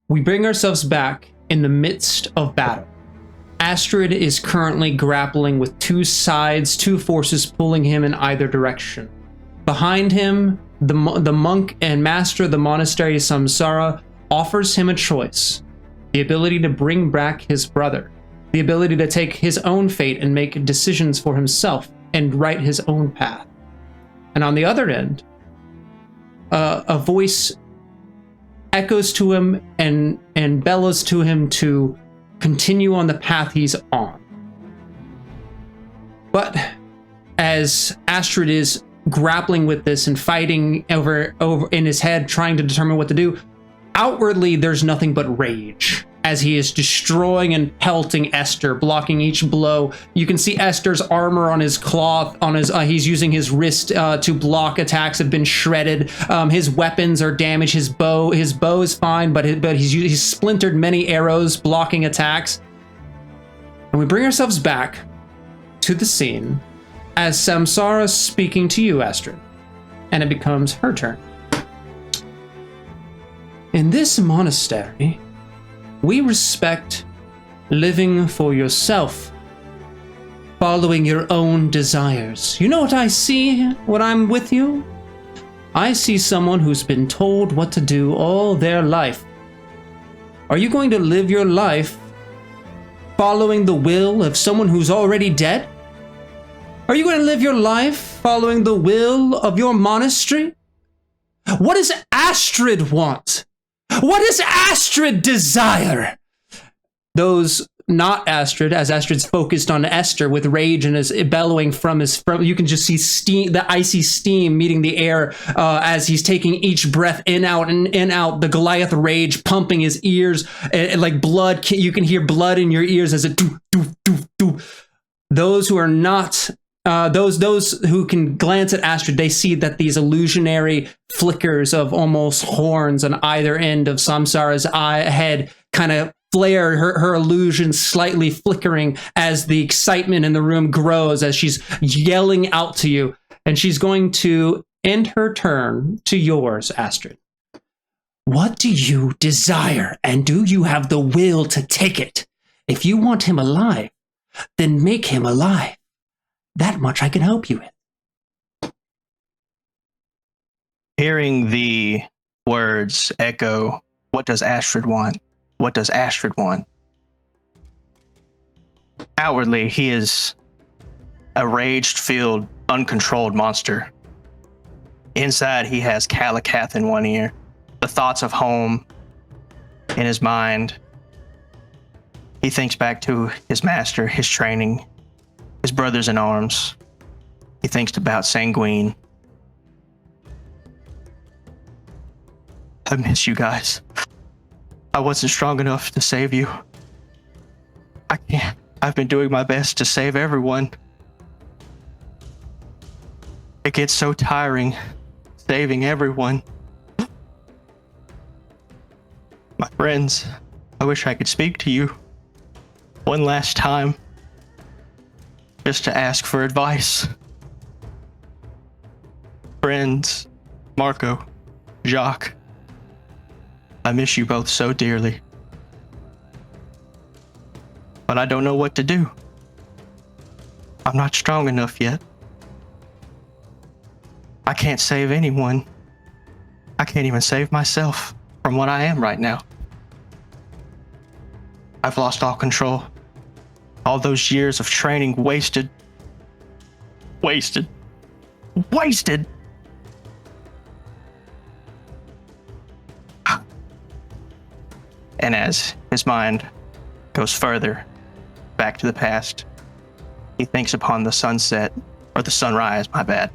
We bring ourselves back in the midst of battle. Astrid is currently grappling with two forces pulling him in either direction. Behind him, the monk and master of the monastery, Samsara, offers him a choice. The ability to bring back his brother. The ability to take his own fate and make decisions for himself and write his own path. And on the other end, a voice echoes to him and bellows to him to continue on the path he's on. But as Astrid is grappling with this and fighting over in his head, trying to determine what to do, outwardly there's nothing but rage as he is destroying and pelting Esther, blocking each blow. You can see Esther's armor on his cloth, he's using his wrist to block attacks, have been shredded. His weapons are damaged. His bow is fine, but he's splintered many arrows blocking attacks. And we bring ourselves back to the scene as Samsara's speaking to you, Astrid, and it becomes her turn. In this monastery, we respect living for yourself, following your own desires. You know what I see when I'm with you? I see someone who's been told what to do all their life. Are you going to live your life following the will of someone who's already dead? Are you going to live your life following the will of your monastery? What does Astrid want? What does Astrid desire? Those not Astrid, as Astrid's focused on Esther with rage and is bellowing from you can just see steam, the icy steam meeting the air as he's taking each breath in out, the Goliath rage pumping his ears like blood. You can hear blood in your ears as it do. Those who are not those who can glance at Astrid, they see that these illusionary flickers of almost horns on either end of Samsara's head kind of flare, her illusion slightly flickering as the excitement in the room grows, as she's yelling out to you. And she's going to end her turn to yours, Astrid. What do you desire, and do you have the will to take it? If you want him alive, then make him alive. That much I can help you with. Hearing the words echo, what does Astrid want? What does Astrid want? Outwardly, he is a rage-filled, uncontrolled monster. Inside, he has Kalakath in one ear, the thoughts of home in his mind. He thinks back to his master, his training, his brothers in arms. He thinks about Sanguine. I miss you guys. I wasn't strong enough to save you. I can't. I've been doing my best to save everyone. It gets so tiring saving everyone. My friends, I wish I could speak to you one last time, just to ask for advice. Friends, Marco, Jacques, I miss you both so dearly. But I don't know what to do. I'm not strong enough yet. I can't save anyone. I can't even save myself from what I am right now. I've lost all control. All those years of training wasted. And as his mind goes further back to the past, he thinks upon the sunset, or the sunrise, my bad,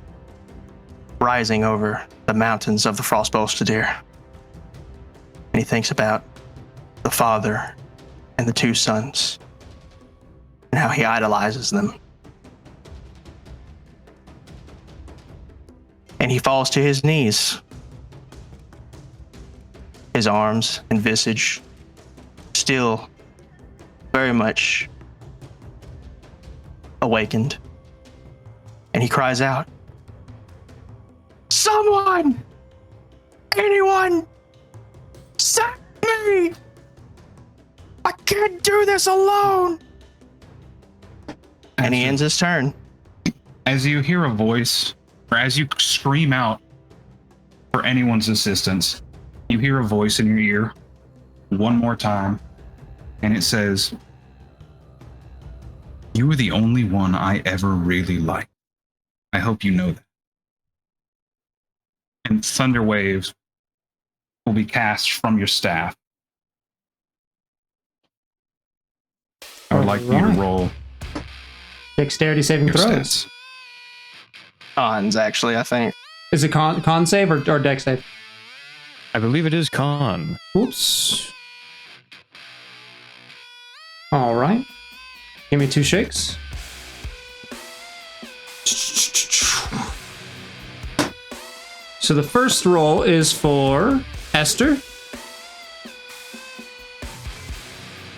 rising over the mountains of the Frostbolstadr. And he thinks about the father and the two sons, and how he idolizes them. And he falls to his knees, his arms and visage still very much awakened. And he cries out, "Someone! Anyone! Save me! can't do this alone. And he ends his turn. As you hear a voice, or as you scream out for anyone's assistance, you hear a voice in your ear one more time, and it says, "You were the only one I ever really liked. I hope you know that." And thunder waves will be cast from your staff. I would like you to Alright. roll Dexterity saving your throws. stats. Cons, actually, I think. Is it con save or dex save? I believe it is con. Oops. All right. Give me 2 shakes. So the first roll is for Esther.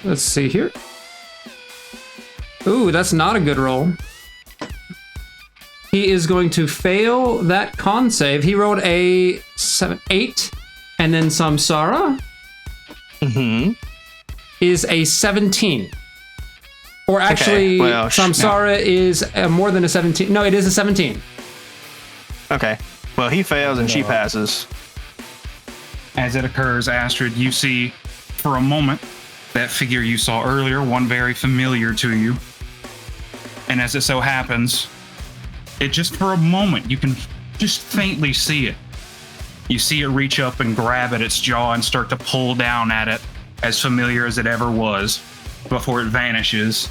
Let's see here. Ooh, that's not a good roll. He is going to fail that con save. He rolled a 8, and then Samsara is a 17. Or actually, well, Samsara is more than a 17. No, it is a 17. Okay. Well, he fails and she passes. As it occurs, Astrid, you see for a moment that figure you saw earlier, one very familiar to you. And as it so happens, it just for a moment, you can just faintly see it. You see it reach up and grab at its jaw and start to pull down at it, as familiar as it ever was, before it vanishes.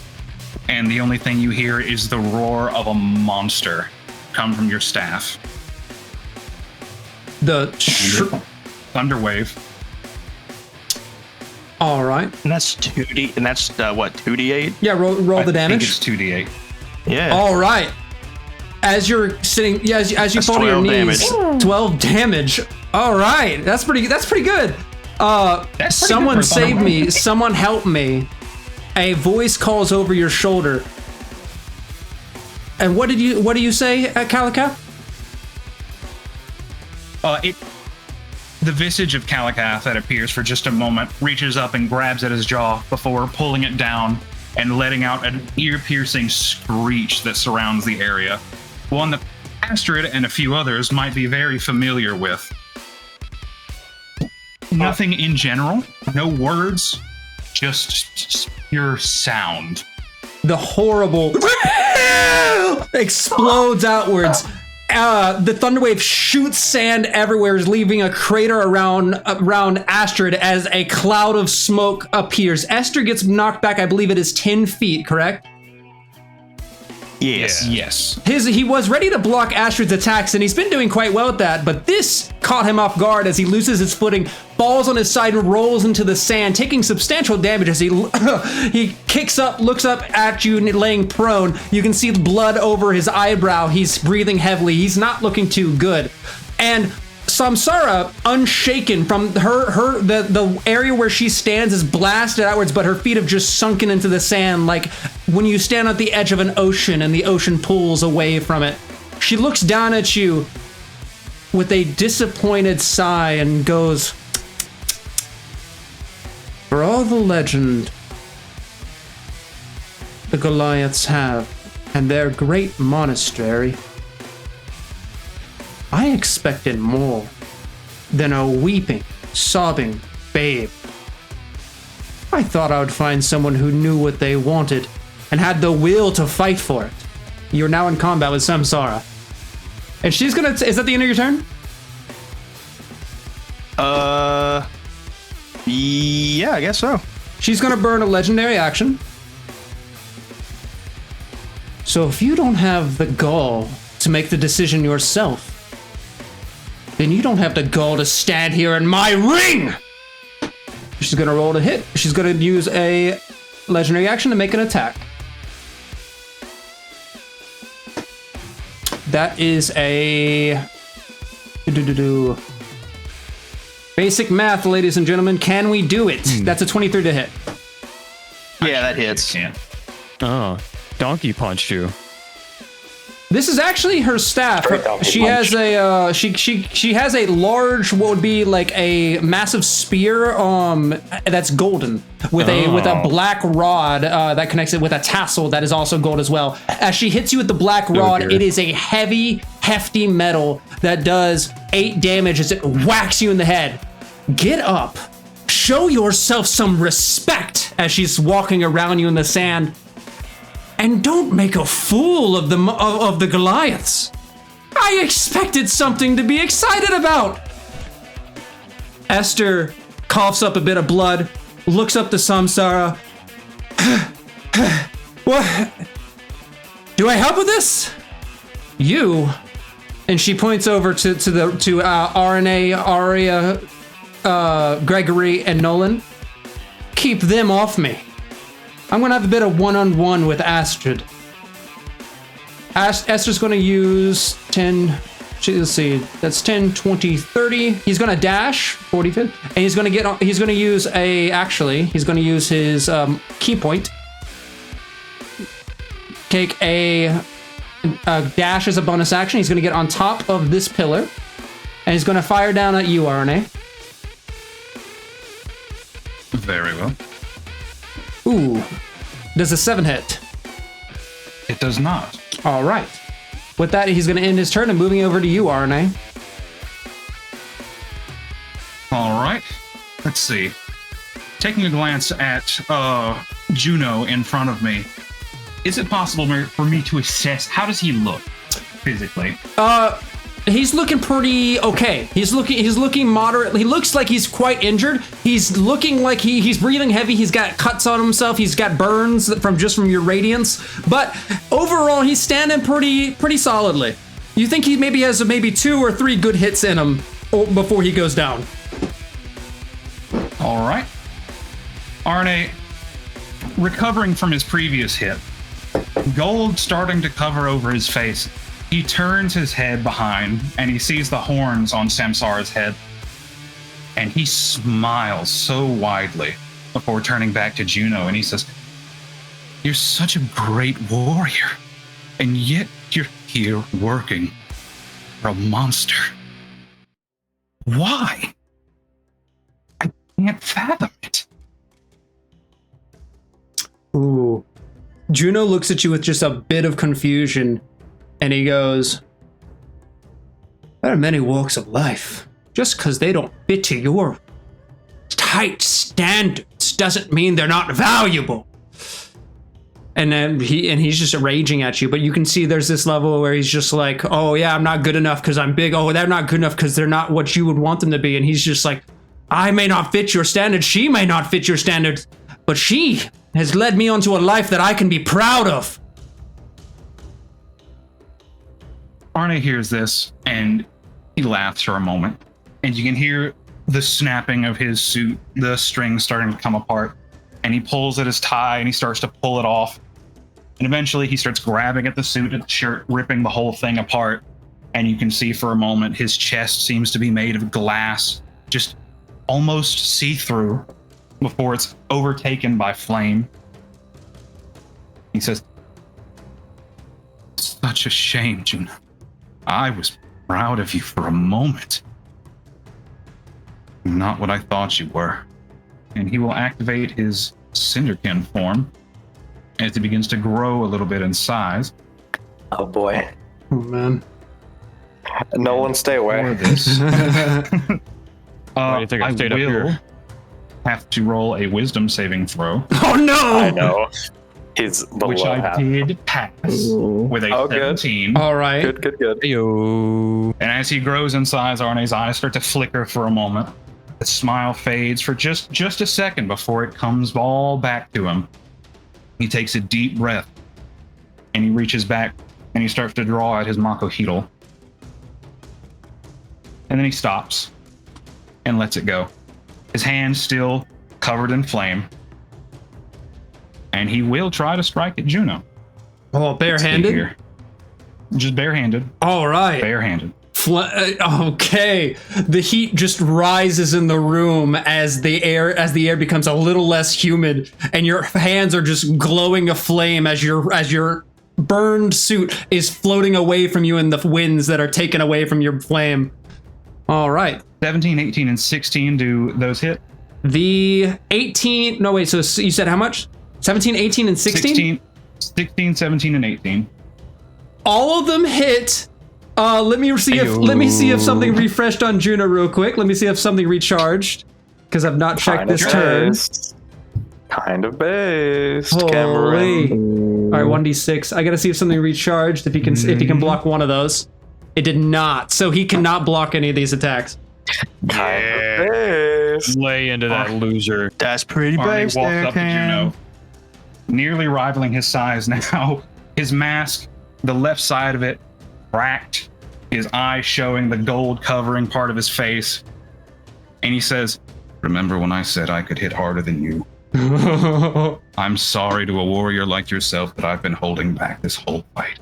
And the only thing you hear is the roar of a monster come from your staff. Thunderwave. All right. And that's 2D. And that's what, 2d8? Yeah, roll the damage. I think it's 2d8. Yeah. All right. As you're sitting, yeah, as you That's fall to your 12 knees, damage. 12 damage. All right, that's pretty good. Someone good for a save thunderwave. me. Someone help me. A voice calls over your shoulder. And what do you say, Calica? The visage of Kalikath that appears for just a moment reaches up and grabs at his jaw before pulling it down and letting out an ear-piercing screech that surrounds the area. One that Astrid and a few others might be very familiar with. Nothing in general, no words, just pure sound. The horrible explodes outwards. The thunderwave shoots sand everywhere, leaving a crater around Astrid as a cloud of smoke appears. Esther gets knocked back, I believe it is 10 feet, correct? Yes. Yes. He was ready to block Astrid's attacks, and he's been doing quite well at that, but this caught him off guard as he loses his footing, falls on his side, and rolls into the sand, taking substantial damage as he kicks up, looks up at you, laying prone. You can see the blood over his eyebrow. He's breathing heavily. He's not looking too good. And Samsara, unshaken from the area where she stands is blasted outwards, but her feet have just sunken into the sand like when you stand at the edge of an ocean and the ocean pulls away from it. She looks down at you with a disappointed sigh and goes, "For all the legend the Goliaths have and their great monastery, I expected more than a weeping, sobbing babe. I thought I would find someone who knew what they wanted and had the will to fight for it. You're now in combat with Samsara." And she's gonna... Is that the end of your turn? Yeah, I guess so. She's gonna burn a legendary action. So if you don't have the gall to make the decision yourself, then you don't have the gall to stand here in my ring! She's gonna roll to hit. She's gonna use a legendary action to make an attack. That is a... Basic math, ladies and gentlemen. Can we do it? That's a 23 to hit. Yeah, that hits. Can't. Oh, donkey punched you. This is actually her staff. Straight down She punch. has a she has a large, what would be like a massive spear that's golden with a black rod that connects it with a tassel that is also gold as well. As she hits you with the black rod, dear. it is a heavy, hefty metal that does 8 damage as it whacks you in the head. Get up. Show yourself some respect as she's walking around you in the sand. And don't make a fool of the Goliaths. I expected something to be excited about. Esther coughs up a bit of blood, looks up to Samsara. What? Do I help with this? You? And she points over to RNA, Aria, Gregory, and Nolan. Keep them off me. I'm gonna have a bit of one-on-one with Astrid. Esther's gonna use 10, let's see, that's 10, 20, 30. He's gonna dash 45, and he's gonna use his key point. Take a dash as a bonus action. He's gonna get on top of this pillar, and he's gonna fire down at you, RNA. Very well. Ooh, does a 7 hit? It does not. All right. With that, he's going to end his turn and moving over to you, RNA. All right. Let's see. Taking a glance at Juno in front of me, is it possible for me to assess how does he look physically? He's looking pretty okay. He's looking moderate. He looks like he's quite injured. He's looking like he's breathing heavy. He's got cuts on himself. He's got burns from your radiance. But overall, he's standing pretty solidly. You think he maybe has 2 or 3 good hits in him before he goes down. All right. RNA, recovering from his previous hit, gold starting to cover over his face, he turns his head behind and he sees the horns on Samsara's head. And he smiles so widely before turning back to Juno and he says, "You're such a great warrior, and yet you're here working for a monster. Why? I can't fathom it." Ooh. Juno looks at you with just a bit of confusion, and he goes, "There are many walks of life. Just because they don't fit to your tight standards doesn't mean they're not valuable." And then he's just raging at you, but you can see there's this level where he's just like, "Oh yeah, I'm not good enough because I'm big. Oh, they're not good enough because they're not what you would want them to be." And he's just like, "I may not fit your standards. She may not fit your standards, but she has led me onto a life that I can be proud of." Arne hears this and he laughs for a moment, and you can hear the snapping of his suit, the strings starting to come apart, and he pulls at his tie and he starts to pull it off. And eventually he starts grabbing at the suit and the shirt, ripping the whole thing apart. And you can see for a moment his chest seems to be made of glass, just almost see-through before it's overtaken by flame. He says, "Such a shame, Juno. I was proud of you for a moment. Not what I thought you were." And he will activate his Cinderkin form as he begins to grow a little bit in size. Oh boy. Oh man. No one stay For away. this, Why do you think I stayed up here? have to roll a wisdom saving throw, Oh no! I know. He's below which I half. did pass with a Oh, good. 17. All right. Good. Yo. And as he grows in size, Arne's eyes start to flicker for a moment. The smile fades for just a second before it comes all back to him. He takes a deep breath and he reaches back and he starts to draw out his Makohedal. And then he stops and lets it go. His hand still covered in flame. And he will try to strike at Juno. Oh, barehanded? Here. Just barehanded. All right. Barehanded. Okay. The heat just rises in the room as the air becomes a little less humid, and your hands are just glowing aflame as your burned suit is floating away from you in the winds that are taken away from your flame. All right. 17, 18, and 16, do those hit? The 18, no wait, so you said how much? 17, 18, and 16? 16, 17, and 18. All of them hit. Let me see if something refreshed on Juno real quick. Let me see if something recharged, because I've not checked this turn. Kind of based. Holy. Cameron. All right, 1d6. I gotta see if something recharged. If he can block one of those. It did not, so he cannot block any of these attacks. Kind of based. Lay into that loser. That's pretty Arnie based walks there, up to Juno, nearly rivaling his size now. His mask, the left side of it, cracked, his eyes showing the gold covering part of his face. And he says, "Remember when I said I could hit harder than you? I'm sorry to a warrior like yourself that I've been holding back this whole fight.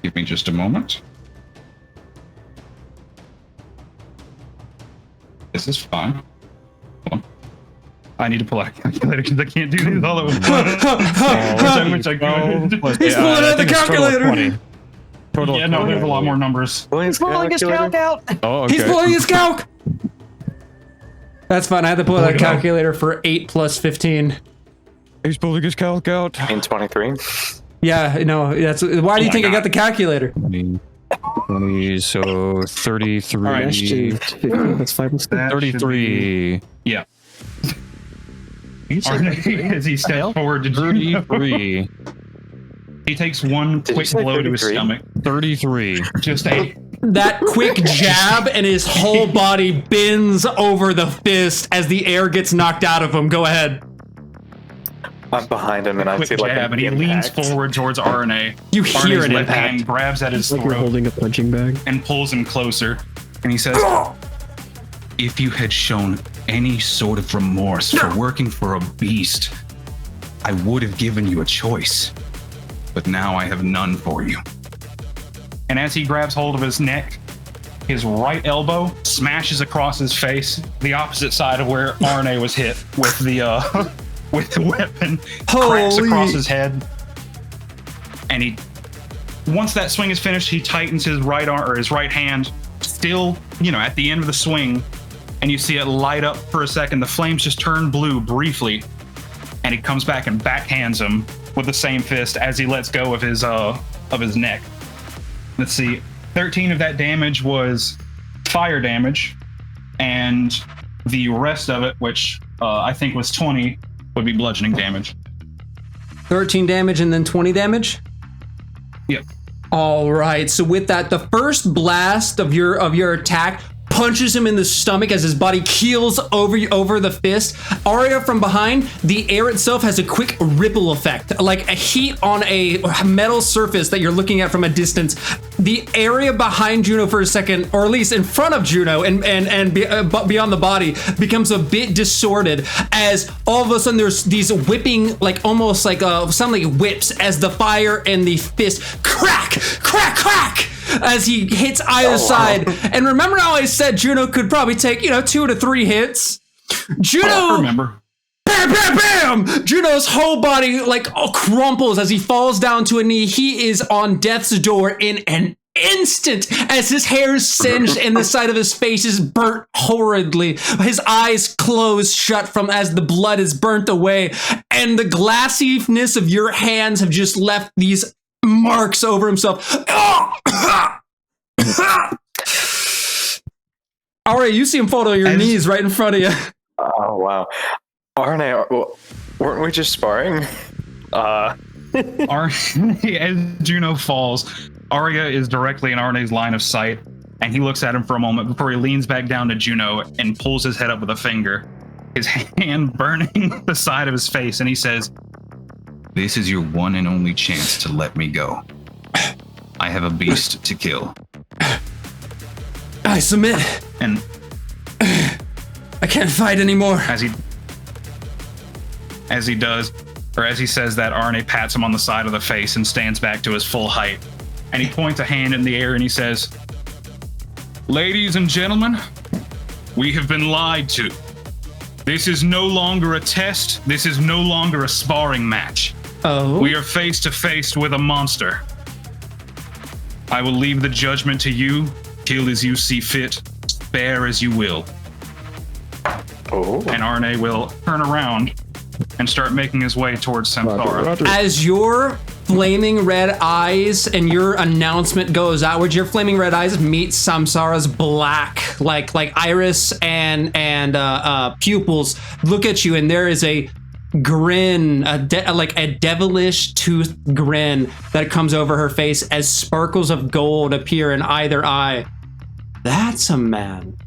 Give me just a moment. This is fine. Hold on. I need to pull out a calculator because I can't do these all at once. Which I could. He's pulling out the calculator. Total Yeah, no, there's a lot more numbers. He's pulling his calc out. Oh, okay. He's pulling his calc. That's fine. I had to pull out a calculator for 8 plus 15. He's pulling his calc out. In 23. Yeah, no, that's why do you think I got the calculator? 20, so 33. All right, That's 5 and 6. That 33. Yeah. As he steps forward to Juno, 33. he takes one Did you quick say blow to his 33? stomach. 33. Just a That quick jab and his whole body bends over the fist as the air gets knocked out of him. Go ahead. I'm behind him and I quick see like jab, and he leans forward towards RNA. You hear Arne's an left hand impact. grabs at his Like you're throat holding a punching bag. and pulls him closer. And he says, "If you had shown any sort of remorse for working for a beast, I would have given you a choice. But now I have none for you." And as he grabs hold of his neck, his right elbow smashes across his face, the opposite side of where RNA was hit with the with the weapon, cracks across his head. And he, once that swing is finished, he tightens his right arm or his right hand, still, at the end of the swing, and you see it light up for a second. The flames just turn blue briefly, and he comes back and backhands him with the same fist as he lets go of his neck. Let's see, 13 of that damage was fire damage, and the rest of it, which I think was 20, would be bludgeoning damage. 13 damage and then 20 damage? Yep. All right. So with that, the first blast of your attack punches him in the stomach as his body keels over the fist. Arya from behind, the air itself has a quick ripple effect, like a heat on a metal surface that you're looking at from a distance. The area behind Juno for a second, or at least in front of Juno and beyond the body, becomes a bit distorted as all of a sudden there's these whipping, like almost like sound like whips as the fire and the fist crack, crack, crack, as he hits either side. And remember how I said Juno could probably take, 2 to 3 hits? Juno, I remember. bam, bam, bam! Juno's whole body crumples as he falls down to a knee. He is on death's door in an instant as his hair is singed and the side of his face is burnt horridly. His eyes close shut from as the blood is burnt away, and the glassiness of your hands have just left these marks over himself. Alright, you see him fall to your knees right in front of you. Oh, wow. Arne, weren't we just sparring? As Juno falls, Arya is directly in Arne's line of sight, and he looks at him for a moment before he leans back down to Juno and pulls his head up with a finger, his hand burning the side of his face, and he says, "This is your one and only chance to let me go. I have a beast to kill." I submit. And I can't fight anymore. as he says that, Arne pats him on the side of the face and stands back to his full height. And he points a hand in the air and he says, "Ladies and gentlemen, we have been lied to. This is no longer a test. This is no longer a sparring match. Oh. We are face to face with a monster. I will leave the judgment to you. Kill as you see fit. Spare as you will. Oh. And Arne will turn around and start making his way towards Samsara. As your flaming red eyes and your announcement goes outwards, your flaming red eyes meet Samsara's black, like iris and pupils. Look at you, and there is a grin, like a devilish tooth grin that comes over her face as sparkles of gold appear in either eye. That's a man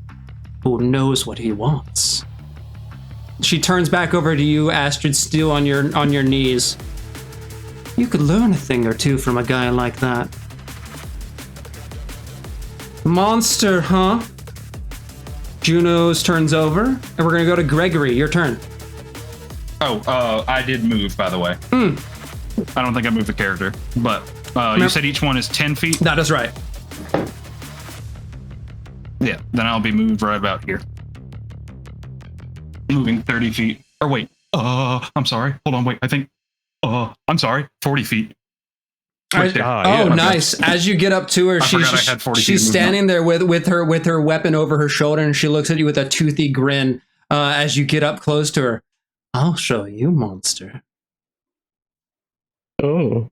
who knows what he wants. She turns back over to you, Astrid, still on your knees. You could learn a thing or two from a guy like that. Monster, huh? Junos turns over, and we're gonna go to Gregory. Your turn. Oh, I did move, by the way. I don't think I moved the character, but you said each one is 10 feet? That is right. Yeah, then I'll be moved right about here. Moving 30 feet. Or wait, I'm sorry. Hold on, wait, I think, I'm sorry, 40 feet. Nice. As you get up to her, she's standing there with her weapon over her shoulder, and she looks at you with a toothy grin as you get up close to her. I'll show you, monster. Oh.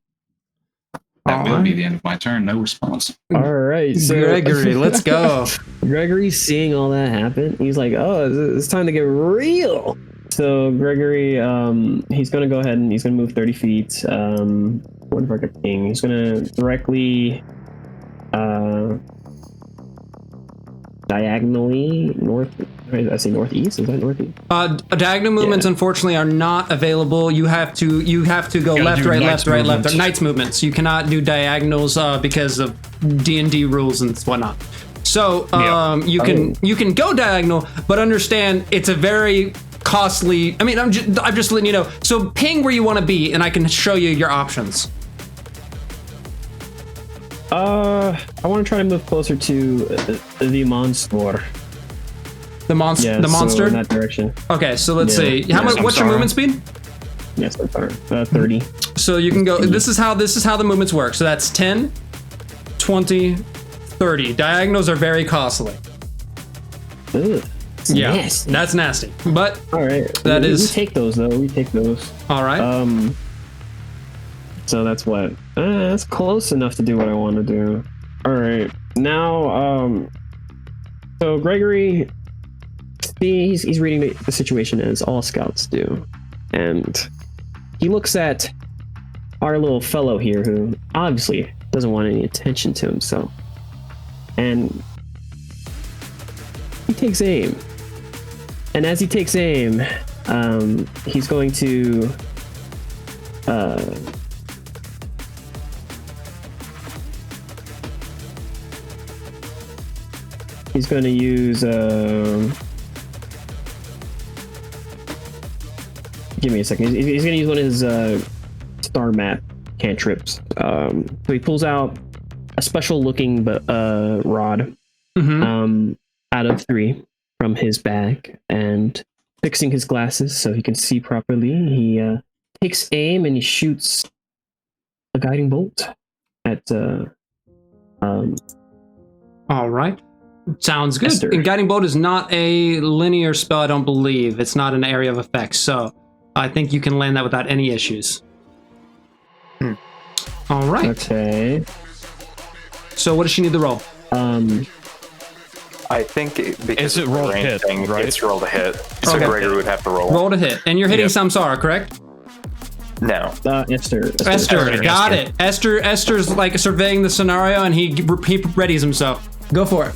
That will be the end of my turn. No response. All right, so Gregory, let's go. Gregory's seeing all that happen. He's like, "Oh, it's time to get real." So Gregory, he's gonna go ahead and he's gonna move 30 feet. What if I could ping? He's gonna directly, diagonally north. I say northeast. Is that northeast? Diagonal movements, unfortunately, are not available. You have to go left, right, left, right, left. Knight's movements. You cannot do diagonals because of D&D rules and whatnot. So you can go diagonal, but understand it's a very costly. I mean, I'm just letting you know. So ping where you want to be, and I can show you your options. I want to try to move closer to the monster. The monster. Yeah, the monster. So in that direction. Okay, so let's see. How much? What's your movement speed? Yes, 30. So you can go. This is how the movements work. So that's 10, 20, 30. Diagonals are very costly. Ugh, Yeah, nasty. that's nasty. But all right, we take those though. We take those. All right. So that's what. That's close enough to do what I want to do. All right, now so Gregory, he's reading the situation as all scouts do, and he looks at our little fellow here who obviously doesn't want any attention to himself, and he takes aim. And as he takes aim, he's going to use give me a second. He's going to use one of his star map cantrips. So he pulls out a special looking rod out of 3 from his bag, and fixing his glasses so he can see properly, he takes aim and he shoots a guiding bolt at All right. Sounds good. Esther. And guiding bolt is not a linear spell, I don't believe. It's not an area of effect, so I think you can land that without any issues. All right. Okay. So what does she need to roll? I think because Is it roll to hit, right? It's roll to hit. So Okay. Gregory would have to roll. Roll to hit. And you're hitting Yep. Samsara, correct? No. Esther. Got it. Esther's like surveying the scenario, and he readies himself. Go for it.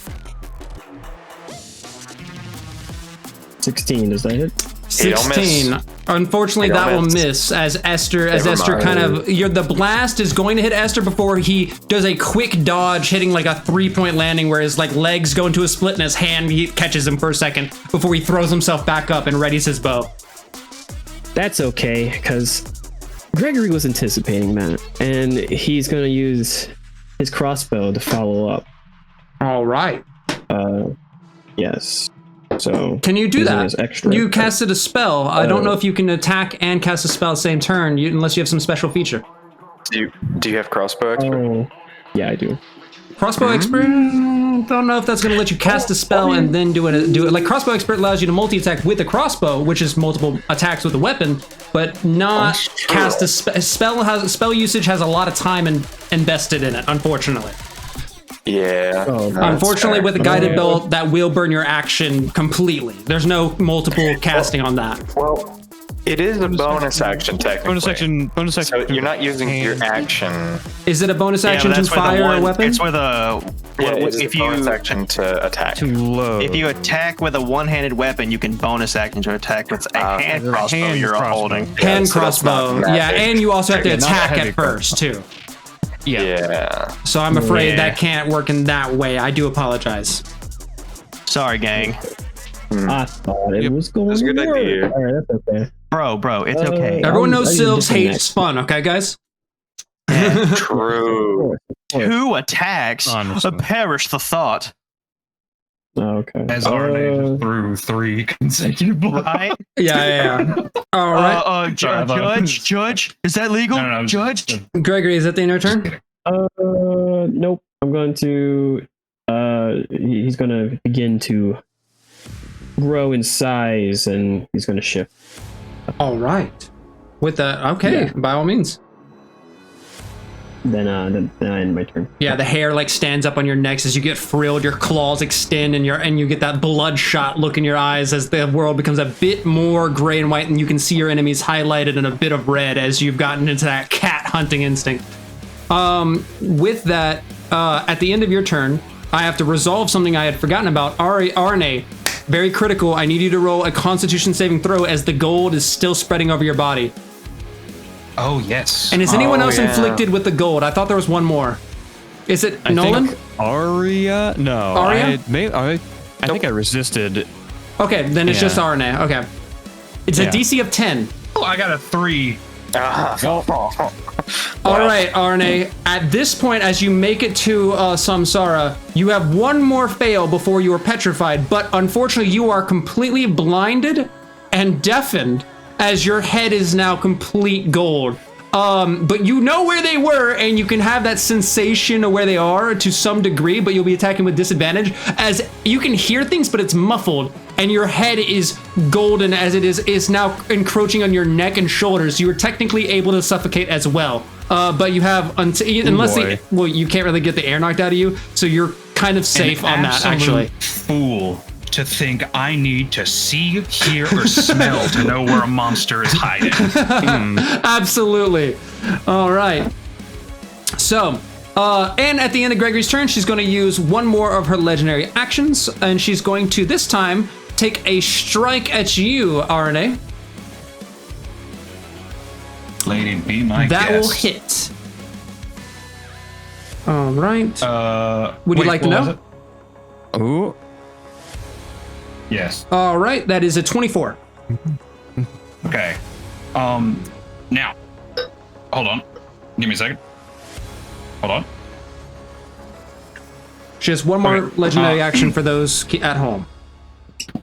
16, does that hit? 16. Unfortunately, It'll that will miss. miss as Esther Never kind mind. of the blast is going to hit Esther before he does a quick dodge, hitting like a 3-point landing where his like legs go into a split and his hand he catches him for a second before he throws himself back up and readies his bow. That's okay, because Gregory was anticipating that, and he's going to use his crossbow to follow up. All right. Yes. So Can you do using that? his extra- You casted a spell. I don't know if you can attack and cast a spell at the same turn, unless you have some special feature. Do you have crossbow expert? Oh, yeah, I do. Crossbow expert, don't know if that's going to let you cast a spell and then do it. Like crossbow expert allows you to multi-attack with a crossbow, which is multiple attacks with a weapon, but not cast a spell. Spell usage has a lot of time invested in it, unfortunately. Yeah. Unfortunately, with a guided belt, that will burn your action completely. There's no multiple casting on that. Well, it is a bonus action technically. Bonus action. So you're not using your action. Is it a bonus action to that's with fire a one- weapon? It's with a. Yeah, it's if a you bonus action to attack. Too low. if you attack with a one-handed weapon, you can bonus action to attack with a hand crossbow hand you're crossbow. holding. Hand so that's crossbow. not Yeah, magic. and you also have to Yeah, not attack heavy at first, too. Yeah. So I'm afraid Yeah. that can't work in that way. I do apologize. Sorry, gang. I thought it was going That's a good to work. idea. All right, that's okay. Bro, it's okay. Everyone I knows use Sylphs different hate next. fun, okay, guys? True. Who attacks? Honestly. Perish the thought. Oh, okay. As RNA threw 3 consecutive blows. Right? Yeah. All right. Judge, is that legal? No, Judge? Gregory, is that the end of your turn? Nope. I'm going to. He's going to begin to grow in size, and he's going to shift. All right. With that, okay, Yeah. by all means. Then I end my turn. Yeah, the hair like stands up on your necks as you get frilled. Your claws extend, and you get that bloodshot look in your eyes as the world becomes a bit more gray and white, and you can see your enemies highlighted in a bit of red as you've gotten into that cat hunting instinct. With that, at the end of your turn, I have to resolve something I had forgotten about. RNA, very critical. I need you to roll a Constitution saving throw as the gold is still spreading over your body. Oh, yes. And is anyone else yeah. inflicted with the gold? I thought there was one more. Is it Nolan? Think Aria? No. Aria? I think I resisted. Okay, then it's Yeah. just RNA. Okay. It's a Yeah. DC of 10. Oh, I got a 3. All right, RNA. At this point, as you make it to Samsara, you have one more fail before you are petrified, but unfortunately, you are completely blinded and deafened as your head is now complete gold. But you know where they were, and you can have that sensation of where they are to some degree, but you'll be attacking with disadvantage, as you can hear things, but it's muffled, and your head is golden as it is now encroaching on your neck and shoulders. You are technically able to suffocate as well. But you have, unless you can't really get the air knocked out of you, so you're kind of safe on that, actually. Fool to think I need to see, hear, or smell to know where a monster is hiding. Absolutely. All right. So, and at the end of Gregory's turn, she's going to use one more of her legendary actions, and she's going to this time take a strike at you, RNA. Lady, be my That will guest. hit. All right. Would you like to what know? was it? Ooh. Yes. All right, that is a 24. Okay. Now, hold on. Give me a second. Hold on. She has one more Okay, legendary action for those at home.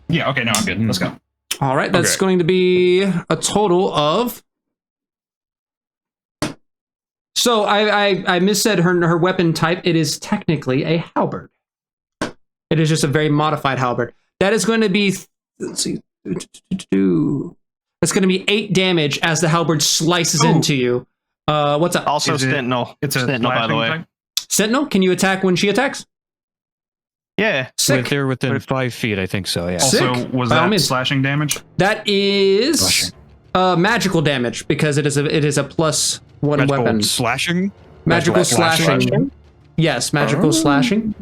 Yeah, okay, no, I'm good. Let's go. All right, that's Okay. going to be a total of. So I missaid her weapon type. It is technically a halberd. It is just a very modified halberd. That is going to be, let's see, that's going to be 8 damage as the halberd slices into you. What's up? Also, Is it- Sentinel. It's a Sentinel, by the slashing way. type? Sentinel, can you attack when she attacks? Yeah. Sick. They're within 5 feet, I think so, yeah. Sick. Also, was By all that means. slashing damage? That is Slashing. magical damage because it is a +1 Magical weapon. slashing? Magical slashing. Yes, magical slashing.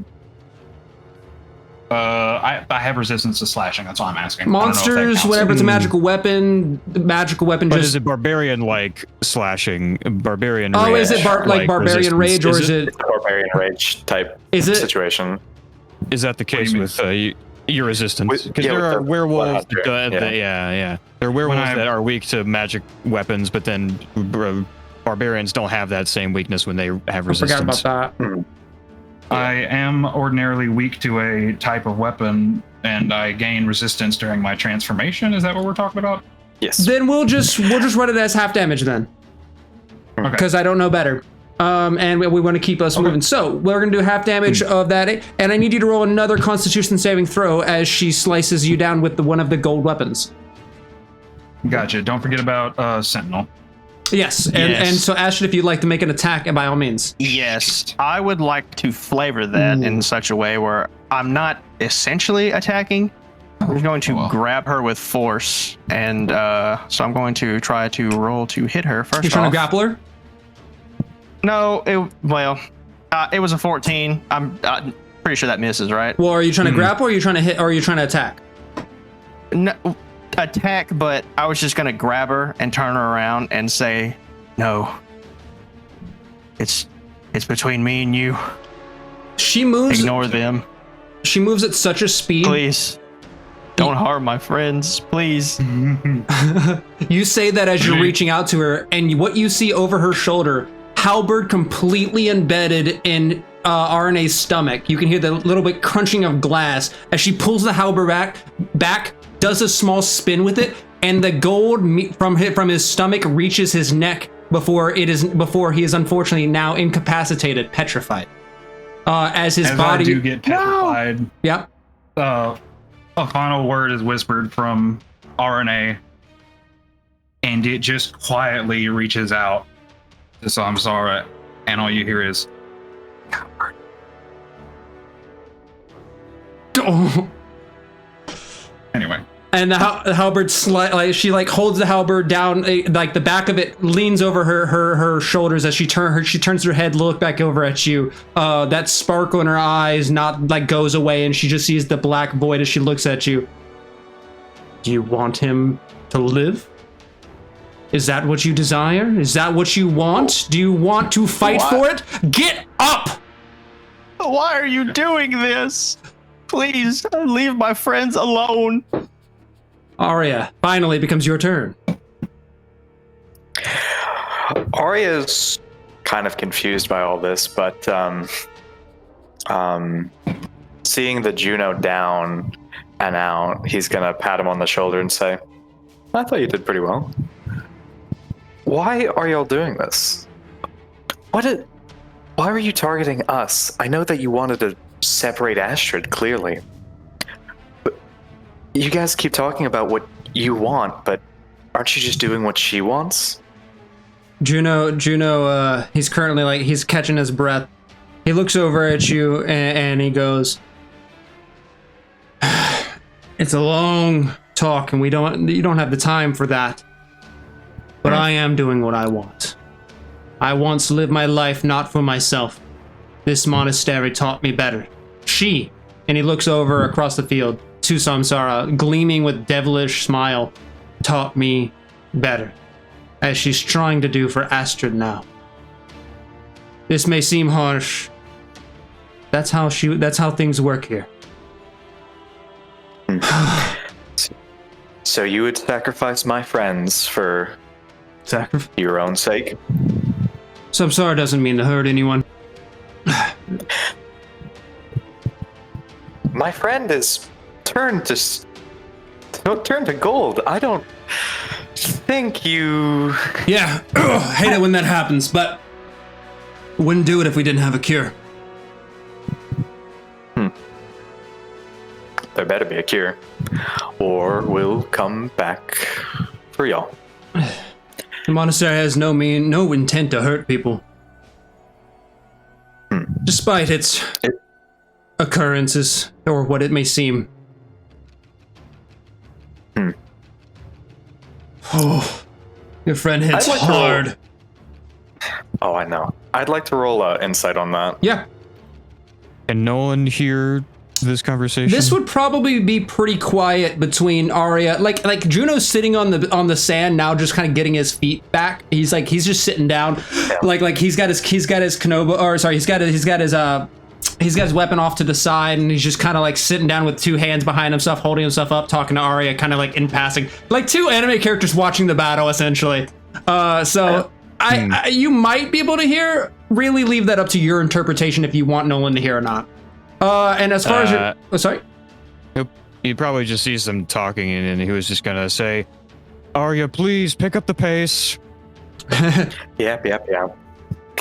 I have resistance to slashing. That's all I'm asking. I don't know if that Monsters, counts. whenever it's a magical weapon, the magical weapon But just. is it barbarian-like slashing? Barbarian Oh, rage, is it like barbarian resistance? rage, or is it? Barbarian rage type Is it? situation. Is that the case mean? with your resistance? With- Because yeah, there with are the werewolves. 100, yeah. Yeah. There are werewolves I- that are weak to magic weapons, but then barbarians don't have that same weakness when they have I resistance. forgot about that. I am ordinarily weak to a type of weapon, and I gain resistance during my transformation. Is that what we're talking about? Yes. Then we'll just run it as half damage then, Okay. because I don't know better. And we want to keep us moving. So we're gonna do half damage of that, and I need you to roll another Constitution saving throw as she slices you down with one of the gold weapons. Gotcha. Don't forget about Sentinel. Yes, Yes. and so Ashton, if you'd like to make an attack, by all means. Yes, I would like to flavor that in such a way where I'm not essentially attacking. I'm going to grab her with force, and so I'm going to try to roll to hit her first. You're trying off. to grapple her? No, it was a 14. I'm pretty sure that misses, right? Well, are you trying to grapple, or are you trying to hit, or are you trying to attack? No, attack, but I was just gonna grab her and turn her around and say, "No, it's between me and you. She moves. Ignore them, She moves at such a speed. please. Don't harm my friends, please." You say that as you're reaching out to her, and what you see over her shoulder, halberd completely embedded in RNA's stomach. You can hear the little bit crunching of glass as she pulls the halberd back, does a small spin with it, and the gold from his stomach reaches his neck before he is unfortunately now incapacitated, petrified. As his body. I do get petrified. Yep. A final word is whispered from RNA, and it just quietly reaches out. So I'm sorry, and all you hear is, Oh. anyway. And the halberd she holds the halberd down, like the back of it leans over her shoulders as she turns her head, look back over at you. That sparkle in her eyes goes away, and she just sees the black void as she looks at you. Do you want him to live? Is that what you desire? Is that what you want? Do you want to fight for it? Get up! Why are you doing this? Please leave my friends alone. Arya, finally it becomes your turn. Arya's kind of confused by all this, but seeing the Juno down and out, he's gonna pat him on the shoulder and say, "I thought you did pretty well. Why are y'all doing this? Why were you targeting us? I know that you wanted to separate Astrid, clearly. But you guys keep talking about what you want, but aren't you just doing what she wants?" Juno, he's currently he's catching his breath. He looks over at you and he goes, "It's a long talk, and you don't have the time for that. But I am doing what I want. I once lived my life not for myself. This monastery taught me better. She," and he looks over across the field to Samsara, gleaming with devilish smile, "taught me better, as she's trying to do for Astrid now. This may seem harsh. That's how things work here." So you would sacrifice my friends for your own sake? Samsara doesn't mean to hurt anyone. My friend is turned to gold. I don't think you... Yeah, hate it when that happens, but wouldn't do it if we didn't have a cure. There better be a cure, or we'll come back for y'all. The monastery has no intent to hurt people. Despite its occurrences, or what it may seem. Oh, your friend hits hard. Oh, I know. I'd like to roll insight on that. Yeah. Can Nolan hear this conversation? This would probably be pretty quiet between Arya, like Juno's sitting on the sand now, just kind of getting his feet back. He's just sitting down, like he's got his Kenobo, or sorry, he's got his weapon off to the side, and he's just kind of like sitting down with two hands behind himself, holding himself up, talking to Arya, kind of like in passing, like two anime characters watching the battle essentially. You might be able to hear. Really, leave that up to your interpretation if you want Nolan to hear or not. And as far as sorry. he probably just sees them talking, and he was just gonna say, "Arya, please pick up the pace." Yep.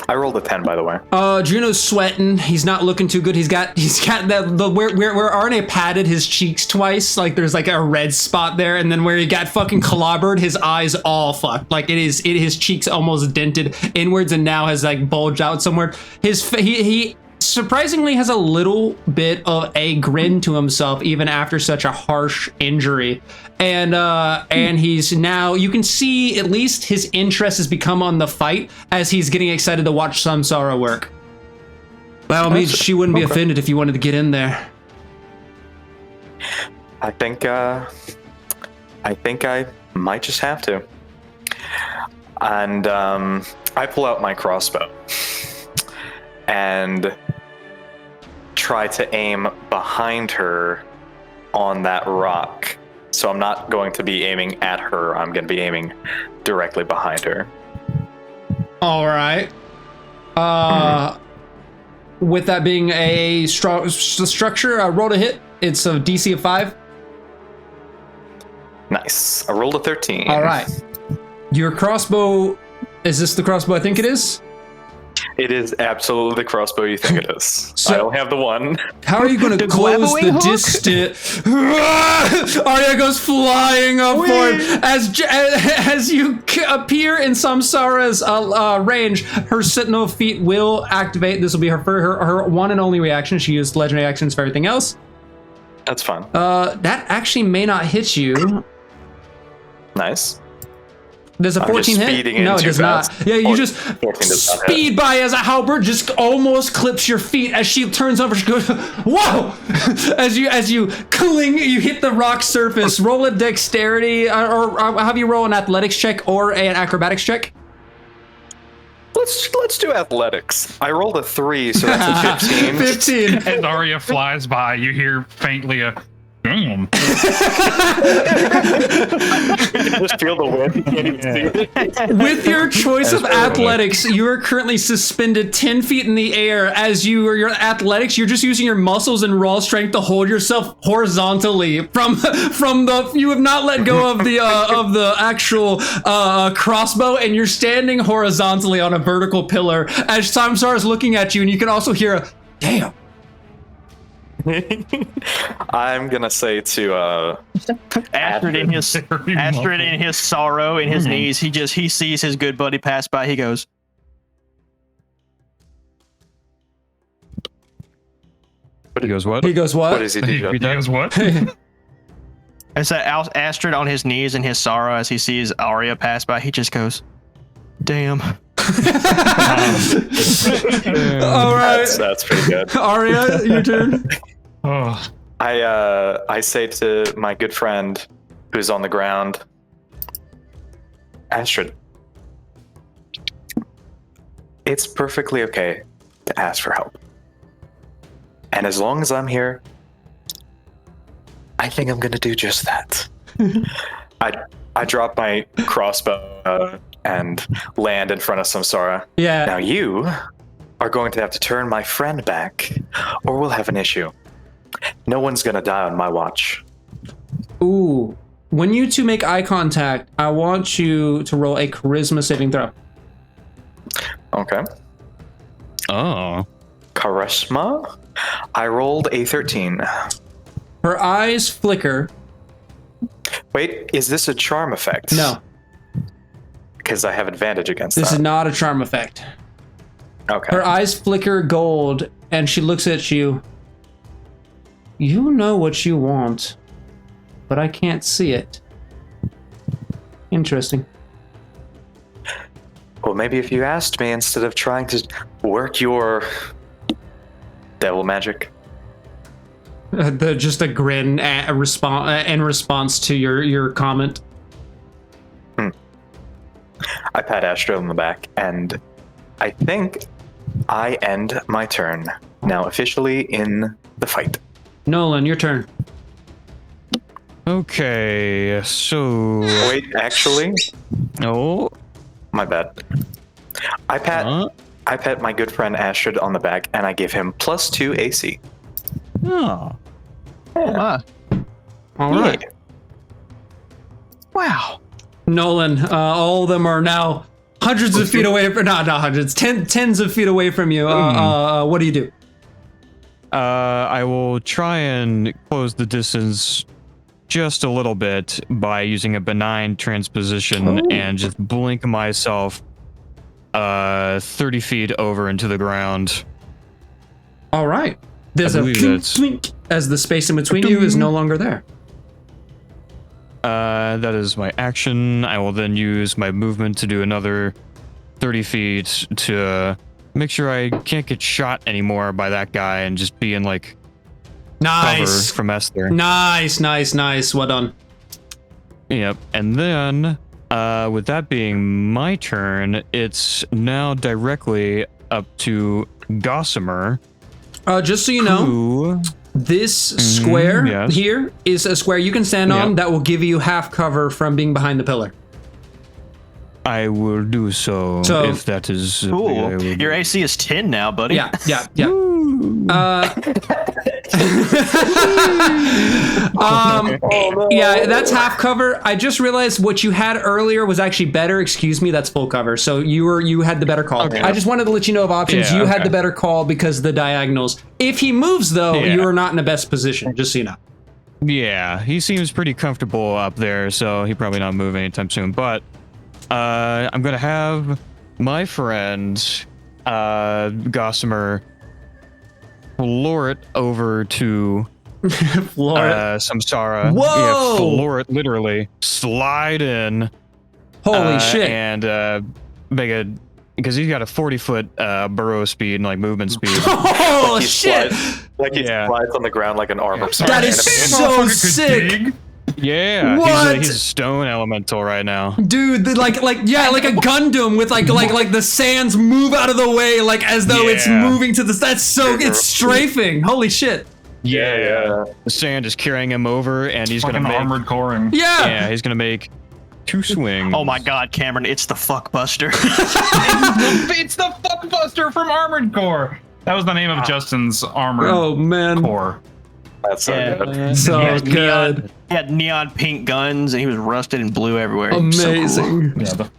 I rolled a 10, by the way. Juno's sweating. He's not looking too good. He's got that where Arne patted his cheeks twice. Like there's like a red spot there, and then where he got fucking clobbered, his eyes all fucked. Like his cheeks almost dented inwards, and now has like bulged out somewhere. He surprisingly has a little bit of a grin to himself even after such a harsh injury, and he's now, you can see at least his interest has become on the fight as he's getting excited to watch Samsara work. By all means, she wouldn't be offended if you wanted to get in there. I think I might just have to. And I pull out my crossbow and try to aim behind her on that rock. So I'm not going to be aiming at her. I'm going to be aiming directly behind her. All right. With that being a structure, I rolled a hit. It's a DC of 5. Nice. I rolled a 13. All right. Your crossbow, is this the crossbow I think it is? It is absolutely the crossbow you think it is. So- I only have the one. How are you going to close the distant? Arya goes flying up for him as you appear in Samsara's range. Her sentinel feet will activate. This will be her one and only reaction. She used legendary actions for everything else. That's fun. That actually may not hit you. Nice. Does a I'm 14 just hit? speeding in No, it too does fast. not. Yeah, you just 14 does not hit. speed by as a halberd just almost clips your feet as she turns over. She goes, "Whoa!" as you cling, you hit the rock surface. Roll a dexterity, or have you roll an athletics check or an acrobatics check? Let's do athletics. I rolled a 3, so that's a 15. 15. As Arya flies by, you hear faintly a damn. Just feel the wind. You can't even see it. With your choice of That's very athletics, you are currently suspended 10 feet in the air. As your athletics, you're just using your muscles and raw strength to hold yourself horizontally from the. You have not let go of the actual crossbow, and you're standing horizontally on a vertical pillar as Samsara is looking at you, and you can also hear a damn. I'm gonna say to Astrid in his sorrow, in his knees, he sees his good buddy pass by. He goes, He goes, what? He goes, what? what does he do? He does what? as Astrid on his knees in his sorrow as he sees Arya pass by, he just goes, damn. All right, That's pretty good. Arya, your turn. Oh, I say to my good friend who's on the ground, Astrid, it's perfectly okay to ask for help. And as long as I'm here, I think I'm gonna do just that. I drop my crossbow and land in front of Samsara. Yeah. Now you are going to have to turn my friend back, or we'll have an issue. No one's gonna die on my watch. Ooh. When you two make eye contact, I want you to roll a charisma saving throw. Okay. Oh. Charisma? I rolled a 13. Her eyes flicker. Wait, is this a charm effect? No, Because I have advantage against this that. is not a charm effect. Okay. Her eyes flicker gold, and she looks at you. You know what you want, but I can't see it. Interesting. Well, maybe if you asked me instead of trying to work your devil magic. Just a grin in response to your comment. I pat Astro on the back, and I think I end my turn. Now officially in the fight. Nolan, your turn. Okay, so. Wait, actually, Oh. my bad. I pat my good friend Astrid on the back, and I give him +2 AC. Oh. Ah. All right. Wow. Nolan, all of them are now hundreds of feet away from, not hundreds, tens of feet away from you. What do you do? I will try and close the distance just a little bit by using a benign transposition and just blink myself 30 feet over into the ground. All right. There's a blink as the space in between you is no longer there. That is my action. I will then use my movement to do another 30 feet to make sure I can't get shot anymore by that guy and just be in like cover from Esther. Nice. Well done. Yep. And then, with that being my turn, it's now directly up to Gossamer. Just so you know, this square here is a square you can stand on that will give you half cover from being behind the pillar. I will do so, if that is cool. Your AC is 10 now, buddy. Yeah. Yeah, that's half cover. I just realized what you had earlier was actually better. Excuse me, that's full cover. So you had the better call. Okay. I just wanted to let you know of options. You had the better call because of the diagonals. If he moves, though, you are not in the best position, just so you know. Yeah, he seems pretty comfortable up there, so he probably not move anytime soon. But I'm gonna have my friend Gossamer floor it over to Samsara. Whoa! Yeah, floor it, literally slide in. Holy shit! And make a, because he's got a 40-foot burrow speed and like movement speed. Oh shit! He slides on the ground like an armor. That is so sick. Yeah, he's a stone elemental right now, dude. Like a Gundam with like the sands move out of the way, like as though it's moving to the. That's so it's strafing. Holy shit! Yeah. The sand is carrying him over, and he's gonna make armored coring. Yeah, he's gonna make 2 swings. Oh my God, Cameron! It's the fuckbuster. It's the fuckbuster from Armored Core. That was the name of Justin's armored core. That's so good. So good. He had neon pink guns, and he was rusted and blue everywhere. Amazing. So cool. Yeah, the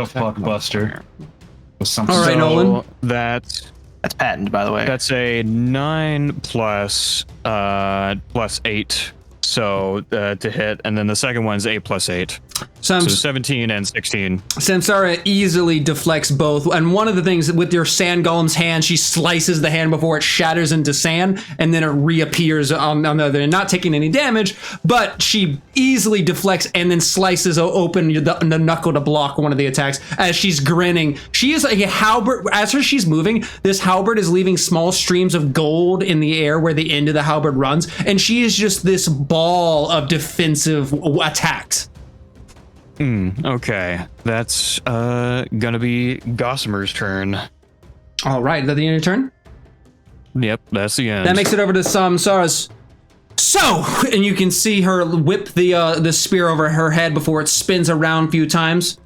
fuckbuster. All right, Nolan. That's patented, by the way. That's a 9 plus 8. So to hit, and then the second one's 8 plus 8. So 17 and 16. Samsara easily deflects both, and one of the things with your sand golem's hand, she slices the hand before it shatters into sand, and then it reappears on the other end, not taking any damage, but she easily deflects and then slices open the knuckle to block one of the attacks as she's grinning. She is like a halberd. As she's moving, this halberd is leaving small streams of gold in the air where the end of the halberd runs, and she is just this ball of defensive attacks. Okay, that's gonna be Gossamer's turn. All right, is that the end of your turn? Yep, that's the end. That makes it over to Samsara's. So, and you can see her whip the spear over her head before it spins around a few times.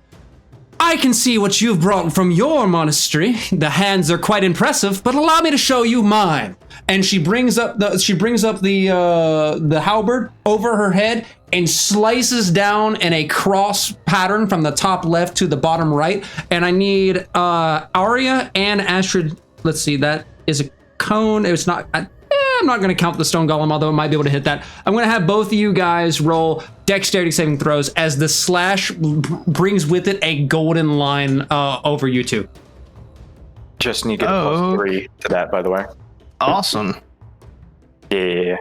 I can see what you've brought from your monastery. The hands are quite impressive, but allow me to show you mine. And she brings up the halberd over her head and slices down in a cross pattern from the top left to the bottom right. And I need Arya and Astrid. Let's see, that is a cone. It's not. I'm not going to count the stone golem, although it might be able to hit that. I'm going to have both of you guys roll dexterity saving throws as the slash brings with it a golden line over you two. Just need to get a +3 to that, by the way. Awesome. Yeah.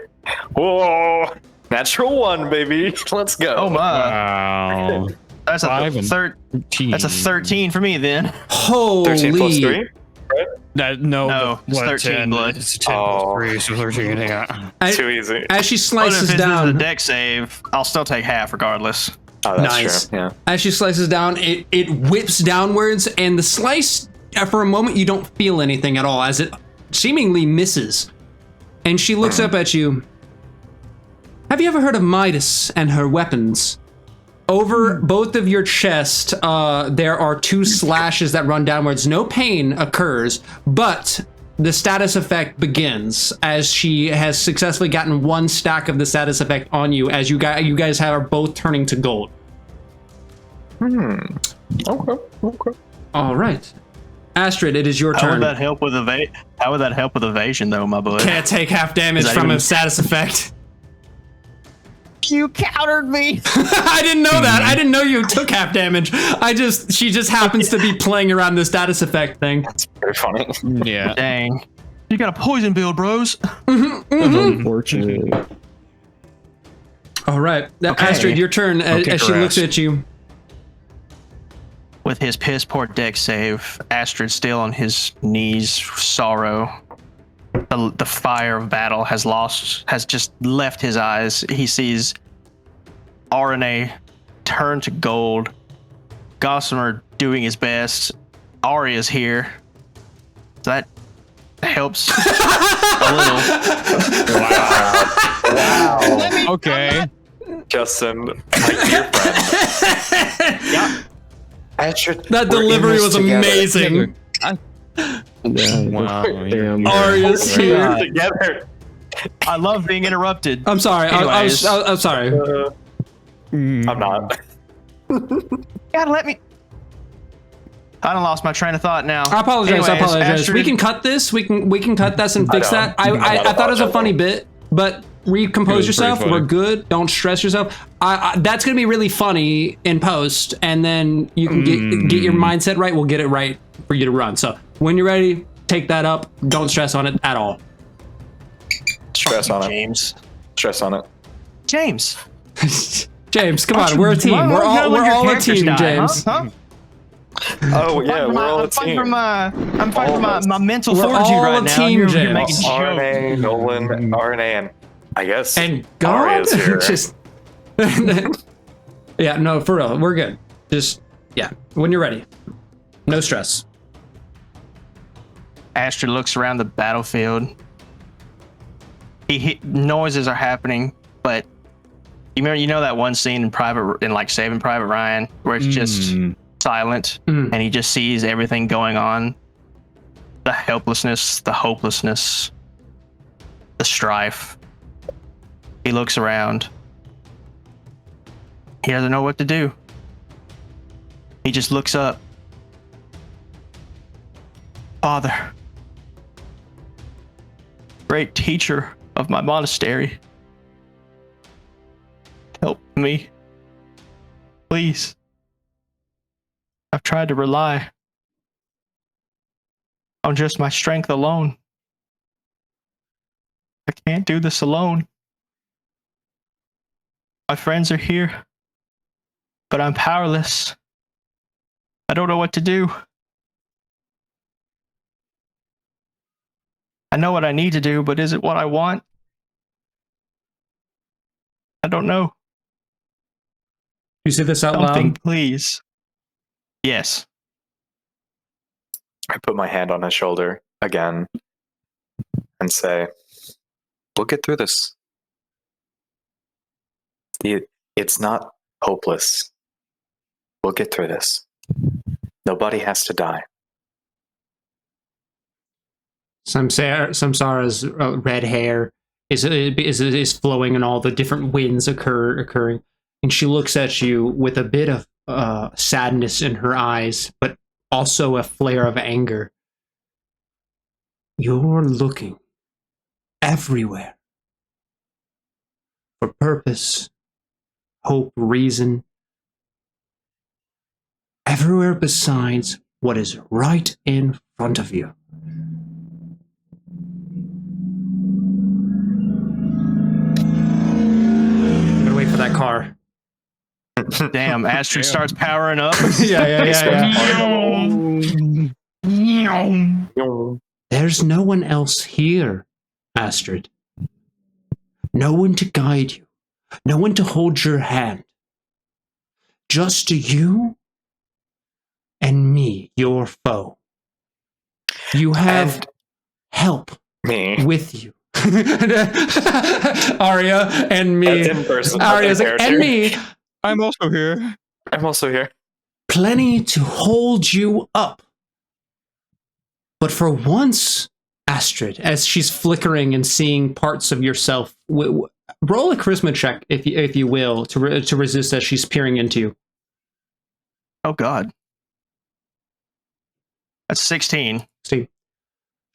Whoa. Natural 1, baby. Let's go. Oh my. Wow. That's a 13. That's a 13 for me then. Holy. 13 plus 3? Right? No, it's 13 10, blood. It's 10 plus 3, so 13. Yeah. Too easy. As she slices If down. the deck save, I'll still take half regardless. Oh, that's Nice. true. Yeah. As she slices down, it whips downwards, and the slice, for a moment, you don't feel anything at all as it seemingly misses. And she looks up at you. Have you ever heard of Midas and her weapons? Over both of your chest, there are 2 slashes that run downwards. No pain occurs, but the status effect begins as she has successfully gotten one stack of the status effect on you as you guys are both turning to gold. Okay. All right. Astrid, it is your How turn. would that help with How would that help with evasion, though, my boy? Can't take half damage Is that from even- a status effect. You countered me. I didn't know that. I didn't know you took half damage. She just happens to be playing around the status effect thing. That's very funny. Yeah. Dang. You got a poison build, bros. Unfortunately. All right. Okay. Astrid, your turn kick as she her looks ass. at you. With his piss poor deck save, Astrid still on his knees, sorrow. The fire of battle has just left his eyes. He sees RNA turn to gold. Gossamer doing his best. Arya's here. That helps a little. Wow. Okay. Justin, my dear friend. Yeah. Astrid, That we're in delivery this was together. amazing. Yeah, Wow. damn. Arya's We're here. together. I love being interrupted. I'm sorry. Anyways. I'm sorry. I'm not. Gotta let me. I done lost my train of thought now. I apologize. Anyways, We Astrid- can cut this. We can cut this and fix I know. that. I thought it was a apologize. funny bit, but recompose was yourself. pretty funny. We're good. Don't stress yourself. That's gonna be really funny in post, and then you can get your mindset right. We'll get it right for you to run. So when you're ready, take that up. Don't stress on it at all. Stress on it. James. Stress on it. James. James, come on. We're a team. We're all a team, James. Huh? Oh yeah, we're all a I'm fighting team. for my mental We're fortitude all right a now. team, You're James. making jokes. RNA, Nolan, RNA, and I guess And God, Arya's here. just yeah, no, for real, we're good. Just yeah, when you're ready, no stress. Astrid looks around the battlefield. Noises are happening, but you know that one scene in like Saving Private Ryan where it's just silent and he just sees everything going on. The helplessness, the hopelessness, the strife. He looks around. He doesn't know what to do. He just looks up. Father, great teacher of my monastery, help me, please. I've tried to rely on just my strength alone. I can't do this alone. My friends are here, but I'm powerless. I don't know what to do. I know what I need to do, but is it what I want? I don't know. You say this out Something, loud. please. Yes. I put my hand on his shoulder again and say, "We'll get through this. It's not hopeless. We'll get through this. Nobody has to die." Samsara's red hair is flowing, and all the different winds occurring. And she looks at you with a bit of sadness in her eyes, but also a flare of anger. You're looking everywhere for purpose, hope, reason. Everywhere besides what is right in front of you. I'm gonna wait for that car. Damn, Astrid starts powering up. yeah. There's no one else here, Astrid. No one to guide you. No one to hold your hand. Just you and me, your foe. You have And help me. with you. Arya and me. As in person, Arya's as in like, and character. me. I'm also here. I'm also here. Plenty to hold you up. But for once Astrid, as she's flickering and seeing parts of yourself. Roll a charisma check, if you will, to resist as she's peering into you. Oh God. That's 16. See,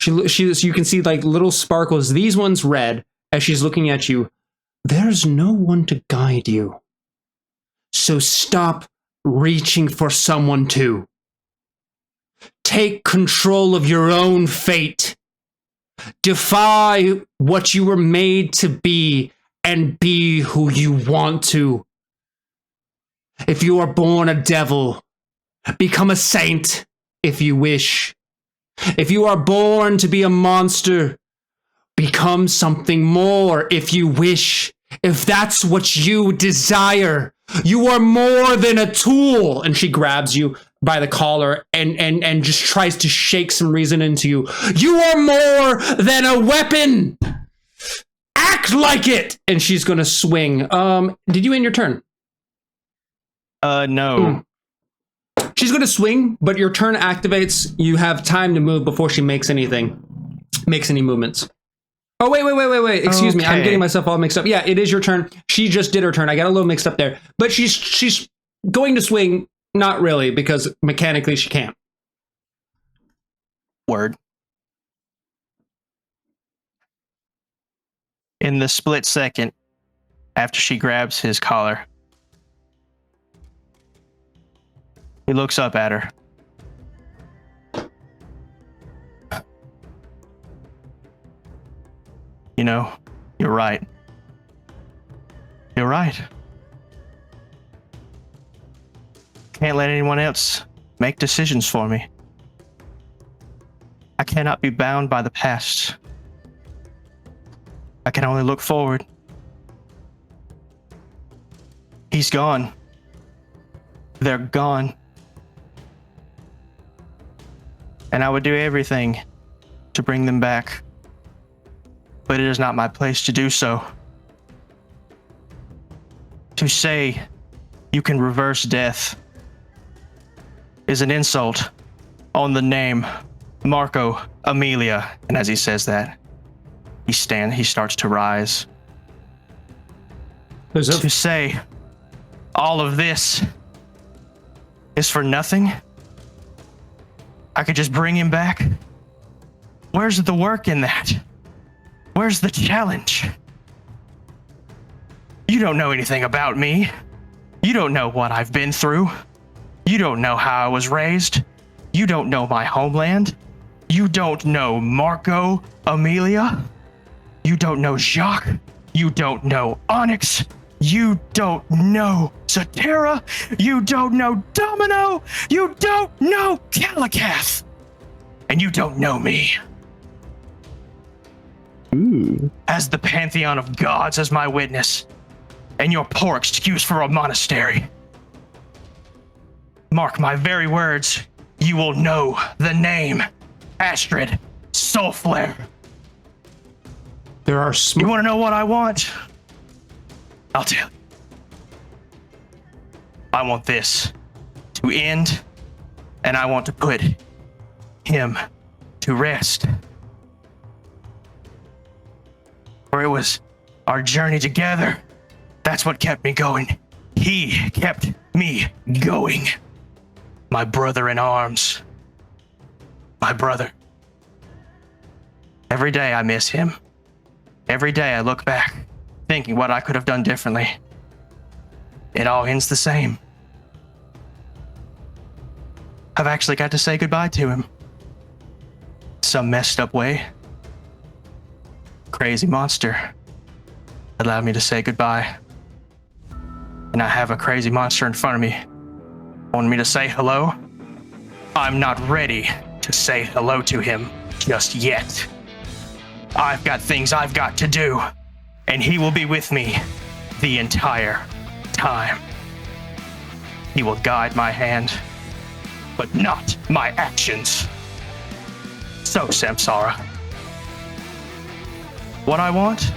you can see like little sparkles. These ones red as she's looking at you. There's no one to guide you, so stop reaching for someone to. Take control of your own fate. Defy what you were made to be and be who you want to. If you are born a devil, become a saint if you wish. If you are born to be a monster, become something more if you wish. If that's what you desire, you are more than a tool. And she grabs you by the collar and just tries to shake some reason into you. You are more than a weapon. Act like it. And she's going to swing. Did you end your turn? No. She's going to swing, but your turn activates. You have time to move before she makes any movements. Oh, wait. Excuse me. I'm getting myself all mixed up. Yeah, it is your turn. She just did her turn. I got a little mixed up there. But she's going to swing. Not really, because mechanically she can't. Word. In the split second after she grabs his collar, he looks up at her. You know, you're right. You're right. Can't let anyone else make decisions for me. I cannot be bound by the past. I can only look forward. He's gone. They're gone. And I would do everything to bring them back. But it is not my place to do so. To say you can reverse death is an insult on the name Marco Amelia. And as he says that, he starts to rise. To say all of this is for nothing? I could just bring him back? Where's the work in that? Where's the challenge? You don't know anything about me. You don't know what I've been through. You don't know how I was raised. You don't know my homeland. You don't know Marco Amelia. You don't know Jacques. You don't know Onyx. You don't know Zatera. You don't know Domino. You don't know Calicath. And you don't know me. As the pantheon of gods as my witness, and your poor excuse for a monastery. Mark my very words, you will know the name Astrid Soulflare. There are You want to know what I want? I'll tell you. I want this to end, and I want to put him to rest. For it was our journey together. That's what kept me going. He kept me going. My brother in arms. My brother. Every day I miss him. Every day I look back, thinking what I could have done differently. It all ends the same. I've actually got to say goodbye to him. Some messed up way. Crazy monster allowed me to say goodbye. And I have a crazy monster in front of me wanting me to say hello. I'm not ready to say hello to him just yet. I've got things I've got to do, and he will be with me the entire time. He will guide my hand, but not my actions. So, Samsara, what I want?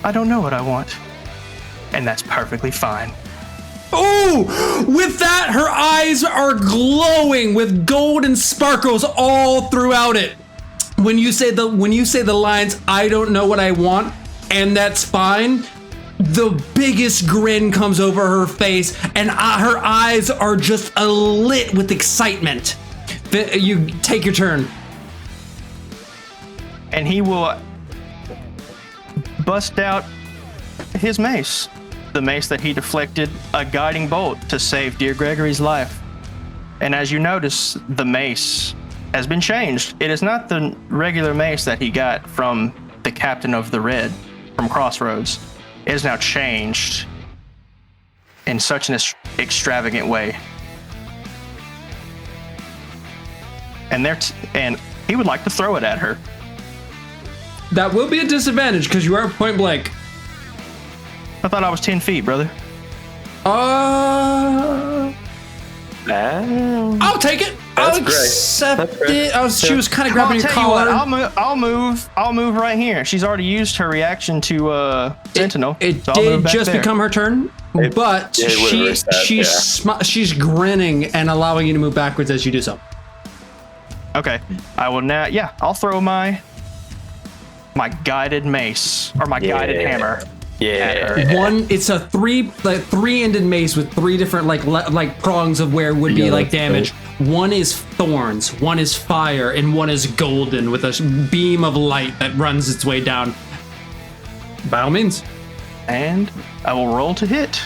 I don't know what I want, and that's perfectly fine. Oh, with that, her eyes are glowing with golden sparkles all throughout it. When you say the lines, I don't know what I want, and that's fine, the biggest grin comes over her face, and her eyes are just lit with excitement. You take your turn. And he will bust out his mace. The mace that he deflected a guiding bolt to save dear Gregory's life. And as you notice, the mace has been changed. It is not the regular mace that he got from the captain of the Red from Crossroads. It is now changed in such an extravagant way. And and he would like to throw it at her. That will be a disadvantage because you are point blank. I thought I was 10 feet, brother. I'll take it. I'll accept it. She was kind of grabbing your collar. I'll move right here. She's already used her reaction to Sentinel. It did just become her turn, but she's grinning and allowing you to move backwards as you do so. Okay, I will now. Yeah, I'll throw my guided mace or my guided hammer. Yeah. It's a three-ended mace with three different like prongs of where it would be like damage. One is thorns, one is fire, and one is golden with a beam of light that runs its way down. By all means. And I will roll to hit.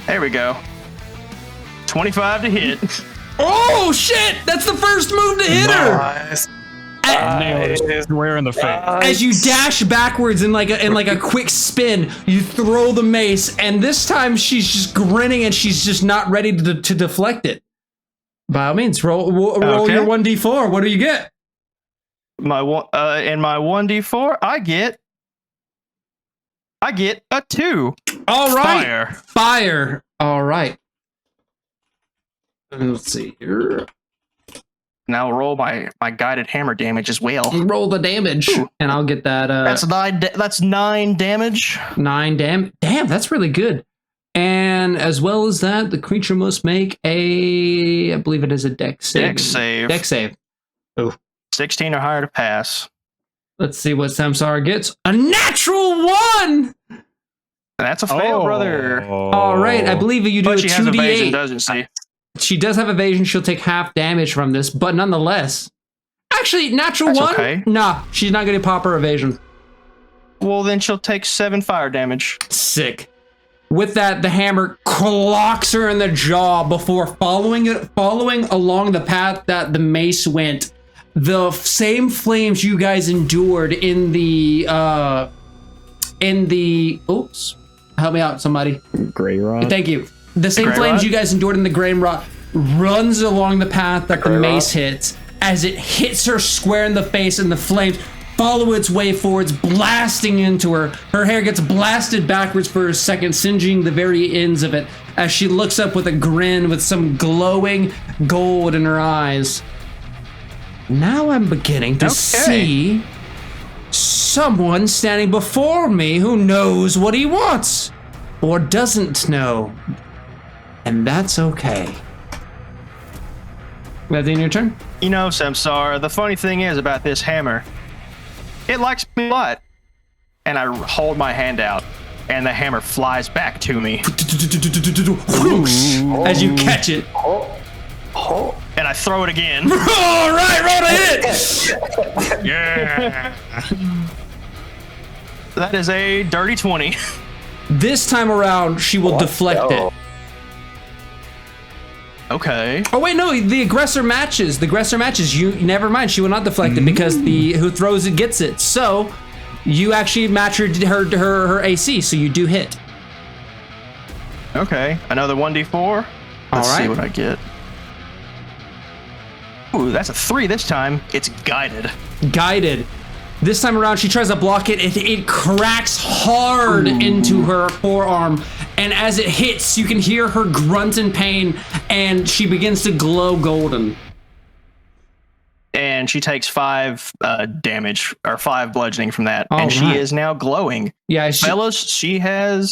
There we go. 25 to hit. Oh shit! That's the first move to hit her. Nice. Square in the face. As you dash backwards in like a quick spin, you throw the mace, and this time she's just grinning and she's just not ready to deflect it. By all means, roll your 1d4. What do you get? In my 1d4, I get a 2. All right, fire. All right. Let's see here. Now roll my guided hammer damage as well. Roll the damage, and I'll get that. That's 9 damage. 9 damage. Damn, that's really good. And as well as that, the creature must make I believe it is a dex save. Dex save. Oh. 16 or higher to pass. Let's see what Samsara gets. A natural 1! That's a fail, brother. All right, I believe you do but a she has 2d8. evasion, doesn't she? She does have evasion. She'll take half damage from this, but nonetheless. Actually, natural 1? Okay. Nah, she's not going to pop her evasion. Well, then she'll take 7 fire damage. Sick. With that, the hammer clocks her in the jaw before following along the path that the mace went. The same flames you guys endured in the oops, help me out, somebody. Gray rod. Thank you. The same flames you guys endured in the gray rod runs along the path that the mace hits. As it hits her square in the face, and the flames follow its way forwards, blasting into her. Her hair gets blasted backwards for a second, singeing the very ends of it as she looks up with a grin with some glowing gold in her eyes. Now I'm beginning to see someone standing before me who knows what he wants or doesn't know. And that's okay. That's in your turn? You know, Samsara, the funny thing is about this hammer, it likes me a lot. And I hold my hand out, and the hammer flies back to me. As you catch it. And I throw it again. All right, roll to hit. Yeah. That is a dirty 20. This time around, she will deflect it. Okay. Oh wait, no, the aggressor matches. You never mind. She will not deflect it because the who throws it gets it. So you actually match her AC, so you do hit. Okay, another 1d4. Let's see what I get. Ooh, that's a 3 this time. It's guided. Guided. This time around, she tries to block it. It cracks hard into her forearm. And as it hits, you can hear her grunt in pain, and she begins to glow golden. And she takes 5 damage, or 5 bludgeoning from that. All and right. she is now glowing. Yeah, Fellas, you have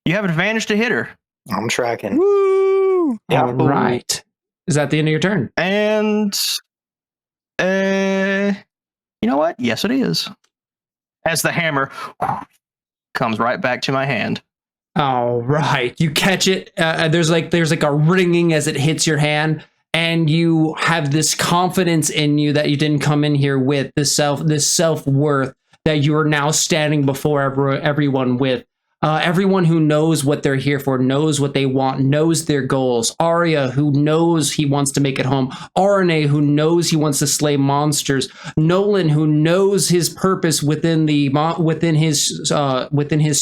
advantage to hit her. I'm tracking. Woo! Yeah. All right. Is that the end of your turn? And you know what? Yes, it is. As the hammer comes right back to my hand. All right. You catch it. There's like a ringing as it hits your hand, and you have this confidence in you that you didn't come in here with, this self-worth that you are now standing before everyone with. Everyone who knows what they're here for, knows what they want, knows their goals. Arya, who knows he wants to make it home. RNA, who knows he wants to slay monsters. Nolan, who knows his purpose within his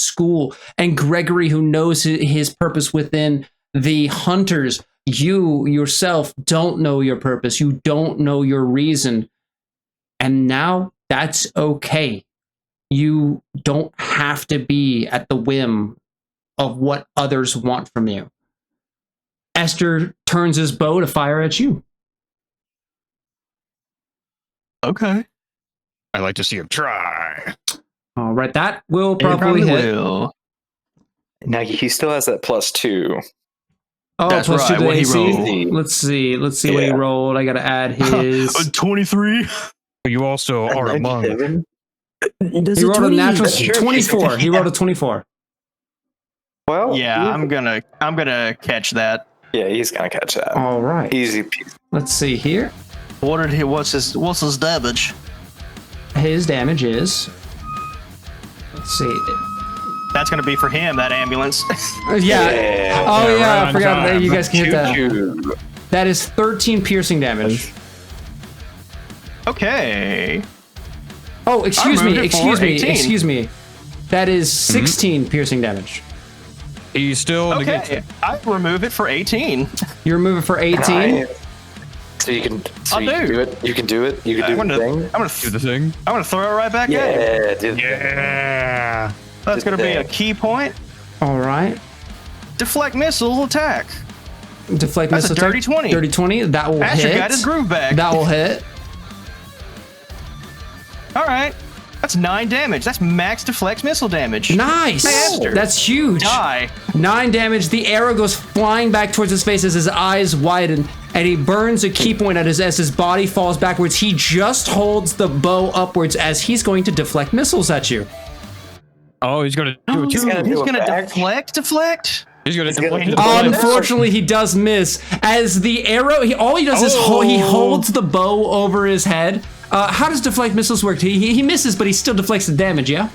school. And Gregory, who knows his purpose within the hunters. You yourself don't know your purpose. You don't know your reason. And now that's okay. You don't have to be at the whim of what others want from you. Esther turns his bow to fire at you. Okay. I like to see him try. All right, that will It probably hit. will. Now he still has that +2. Oh, That's plus right, 2 to what he AC. rolled. Let's see what he Yeah. rolled. I gotta add his. 23. But you also are a monk. 97? He rolled a natural That's true. 24. He rolled a 24. Well, Yeah, I'm gonna catch that. Yeah, he's gonna catch that. All right. Easy peasy. Let's see here. What's his damage? His damage is. Let's see. That's gonna be for him, that ambulance. Yeah. Oh Yeah, yeah, right I on forgot that time. you guys can hit that. Choo-choo. That is 13 piercing damage. Okay. Oh, excuse I me, moved it excuse for me, 18. excuse me. That is 16 piercing damage. He still negates Okay. it. I remove it for 18. You remove it for 18. Nice. So you can. So I'll you can do. do it. You can do it. You can do I'm the gonna, thing. I'm, gonna, Do the thing. I'm gonna throw it right back at him. Yeah, dude. Yeah. That's gonna be a Dang. key point. All right. Deflect missile attack. Deflect That's a missile dirty attack. 20. Dirty 20. That will Asher hit. got his groove back. That will hit. All right. That's 9 damage. That's max deflect missile damage. Nice. Master. That's huge. Die. 9 damage. The arrow goes flying back towards his face as his eyes widen, and he burns a key point as his body falls backwards. He just holds the bow upwards as he's going to deflect missiles at you. Oh, he's gonna do it He's too. gonna do He's it gonna back. deflect? He's gonna gonna deflect do the it. bullet. Unfortunately, he does miss. As the arrow, all he does is he holds the bow over his head. How does deflect missiles work? He misses, but he still deflects the damage. Yeah.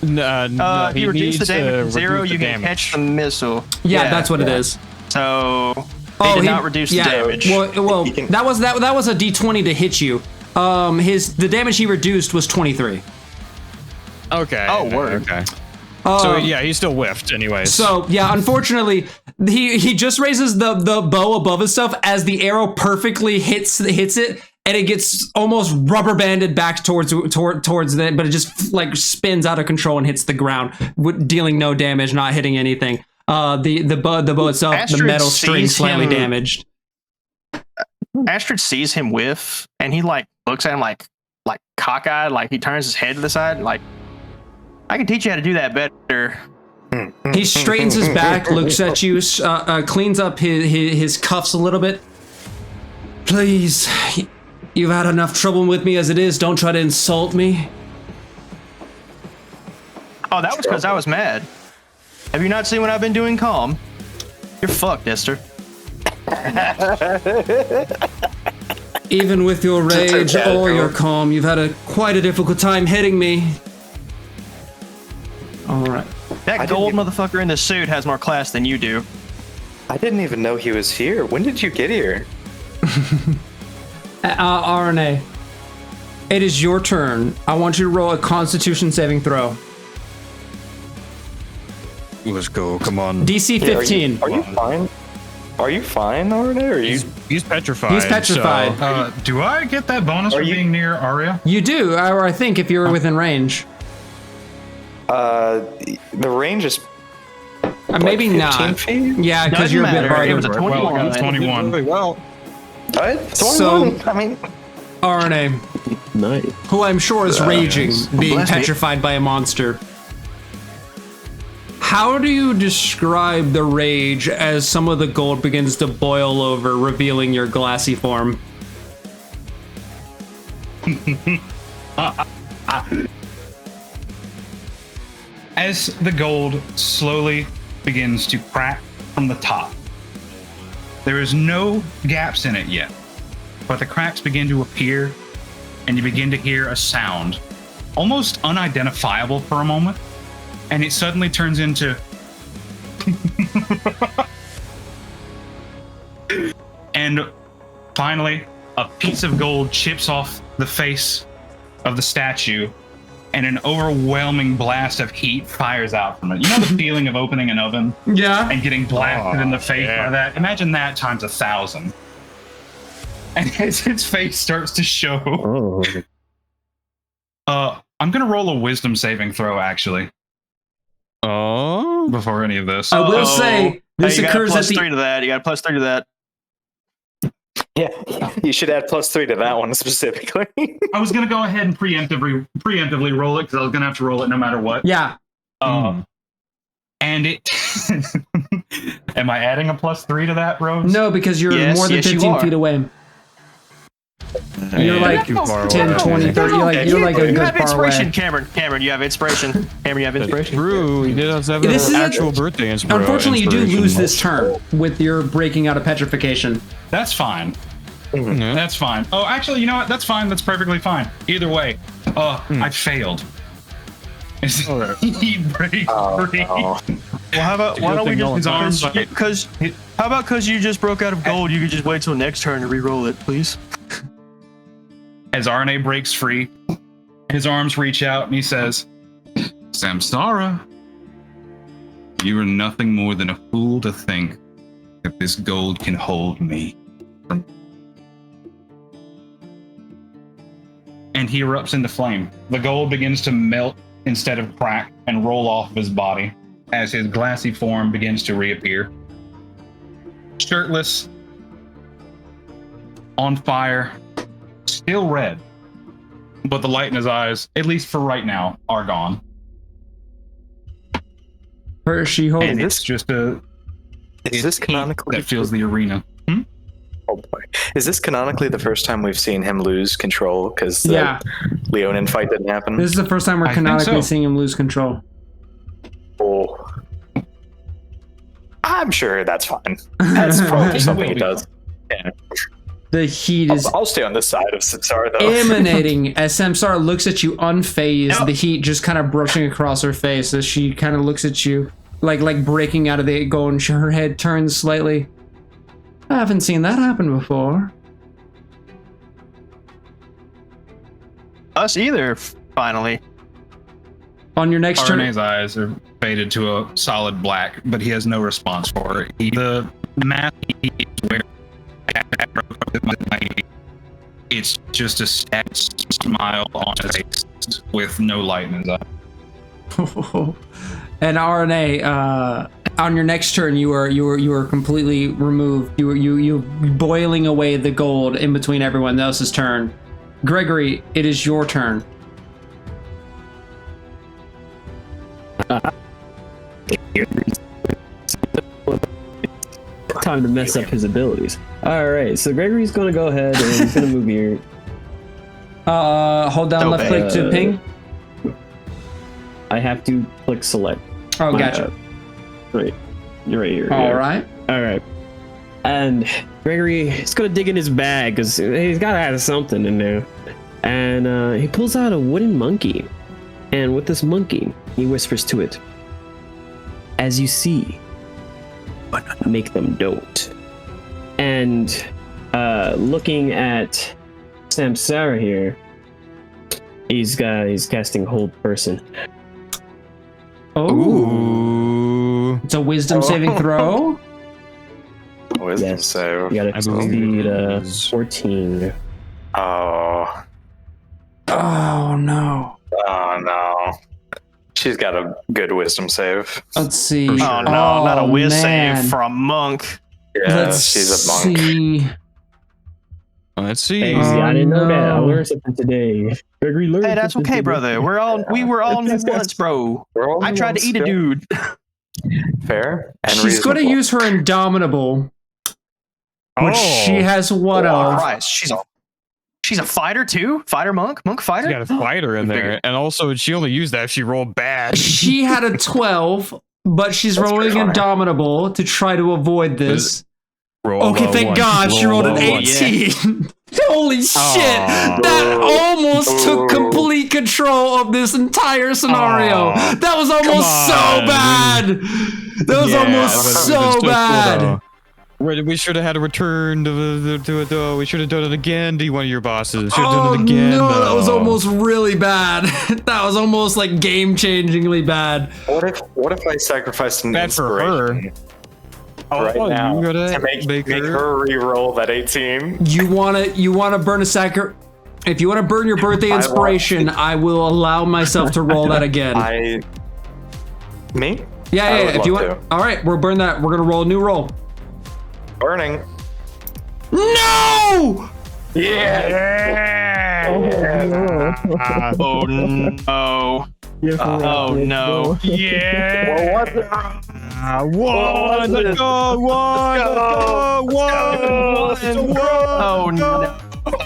No, You reduce the needs to damage from 0, reduce you the can damage. catch the missile. Yeah, that's what it is. So he did not reduce the damage. Well, that was a D20 to hit you. The damage he reduced was 23. Okay. Oh, word. Okay. So yeah, he still whiffed anyways. So yeah, unfortunately, he just raises the bow above himself as the arrow perfectly hits it, and it gets almost rubber banded back towards it, but it just like spins out of control and hits the ground, dealing no damage, not hitting anything. The bow itself, Astrid the metal string sees slightly him- damaged. Astrid sees him whiff, and he like looks at him like cockeyed, like he turns his head to the side, like, I can teach you how to do that better. He straightens his back, looks at you, cleans up his cuffs a little bit. Please, you've had enough trouble with me as it is. Don't try to insult me. Oh, that was because I was mad. Have you not seen what I've been doing calm? You're fucked, Esther. Even with your rage or your calm, you've had quite a difficult time hitting me. All right. That gold motherfucker in the suit has more class than you do. I didn't even know he was here. When did you get here? RNA, it is your turn. I want you to roll a Constitution saving throw. Let's go. Come on. DC Yeah, 15. Are you fine? Are you fine, Arne? Or are you? He's petrified. He's petrified. so- Do I get that bonus for you- being near Arya? You do, or I think if you're within range. The range is Maybe 15 not. feet? Yeah, because Doesn't you're a bit matter. It was a farther. 21. Well, I got 21. Really well. What? So- 21? I mean, RNA, Nice. who I'm sure is raging, being Bless me. petrified by a monster. How do you describe the rage as some of the gold begins to boil over, revealing your glassy form? As the gold slowly begins to crack from the top, there is no gaps in it yet, but the cracks begin to appear, and you begin to hear a sound, almost unidentifiable for a moment, and it suddenly turns into and finally a piece of gold chips off the face of the statue, and an overwhelming blast of heat fires out from it. You know the feeling of opening an oven? Yeah. And getting blasted in the face by that? Imagine that times 1,000. And as its face starts to show, I'm gonna roll a wisdom saving throw, actually. Oh, Before any of this. I will say this you got occurs a at +3 the. to that. You got a +3 to that. Yeah, you should add +3 to that one specifically. I was gonna go ahead and preemptively roll it because I was gonna have to roll it no matter what. Yeah. And it. Am I adding a +3 to that, Rose? No, because you're Yes, more than yes, you 15 are. feet away. You're like too far 10, away. 20, 30. You're like a You good have far away. inspiration, Cameron. Cameron, you have inspiration. Cameron, you have inspiration. True. He did have This is an a- actual birthday inspiration. Unfortunately, you do lose this turn with your breaking out of petrification. That's fine. Yeah. That's fine. Oh, actually, you know what? That's fine. That's perfectly fine. Either way, I failed. He breaks free. Oh. Well, how about why don't we His just arms, because how about because you just broke out of gold, you could just wait till next turn to re-roll it, please. As RNA breaks free, his arms reach out and he says, Samsara, you are nothing more than a fool to think that this gold can hold me. And he erupts into flame. The gold begins to melt instead of crack and roll off of his body as his glassy form begins to reappear. Shirtless, on fire, still red, but the light in his eyes, at least for right now, are gone. Where is she holding? And it's just a Is this canonically that fills the arena. Oh boy. Is this canonically the first time we've seen him lose control because the Yeah. Leonin fight didn't happen? This is the first time we're I think canonically so. seeing him lose control. Oh. I'm sure that's fine. That's probably just something he does. Yeah. The heat is I'll stay on this side of Samsara though. emanating as Samsara looks at you unfazed, the heat just kind of brushing across her face as she kind of looks at you like breaking out of the gold, and her head turns slightly. I haven't seen that happen before. Us either, finally. On your next turn, RNA's eyes are faded to a solid black, but he has no response for it. The mask he is wearing, it's just a sad smile on his face with no light in his eye. and RNA, on your next turn, you are completely removed. You boiling away the gold in between everyone else's turn. Gregory, it is your turn. Time to mess up his abilities. Alright, so Gregory's gonna go ahead and he's gonna move here. Hold down left click to ping. I have to click select. Oh, gotcha. Right. You're right here. All right. Alright. And Gregory is gonna dig in his bag because he's gotta have something in there. And he pulls out a wooden monkey. And with this monkey, he whispers to it, "As you see, make them don't." And looking at Samsara here, he's casting Hold Person. Oh, Ooh. it's a wisdom saving throw. Wisdom Yes. save. You gotta I believe succeed it is. 14. Oh. Oh no. Oh no. She's got a good wisdom save. Let's see. Oh no, not a whiz man. save from Monk. Yeah, Let's she's a monk. see. Let's see. Hey, see, I didn't know that. I no. learned something today. Gregory learned Hey, that's something okay, today. brother. We were all new once, bro. We're all I tried to eat a still. dude. Fair and She's going to reasonable. use her Indomitable, which she has one Oh, of. Christ. She's a fighter too? Fighter monk? Monk fighter? She got a fighter in there, and also she only used that if she rolled bad. She had a 12, but she's That's rolling pretty funny. Indomitable to try to avoid this. Roll Okay, a thank one. God she rolled an Roll a one. 18. Holy shit! Aw. That almost took Boo. complete control of this entire scenario. Aw. That was almost so on, bad. That was Yeah, almost but it was so still cool, bad. though. We should have had a return to it though. We should have done it again to one of your bosses. Should have Oh done it again. no, that was though. almost really bad. That was almost like game-changingly bad. What if I sacrificed an Bad for her. inspiration Oh, right now you gotta to make her. her re-roll that 18? You wanna burn a if you want to burn your birthday I want- inspiration, I will allow myself to roll that again. Me? Yeah, I would if you love want. All right, we'll burn that. We're gonna roll a new roll. Burning. No! Yeah. Oh no. Oh no. Yeah. Well, what? One. Let's go. One. Oh no.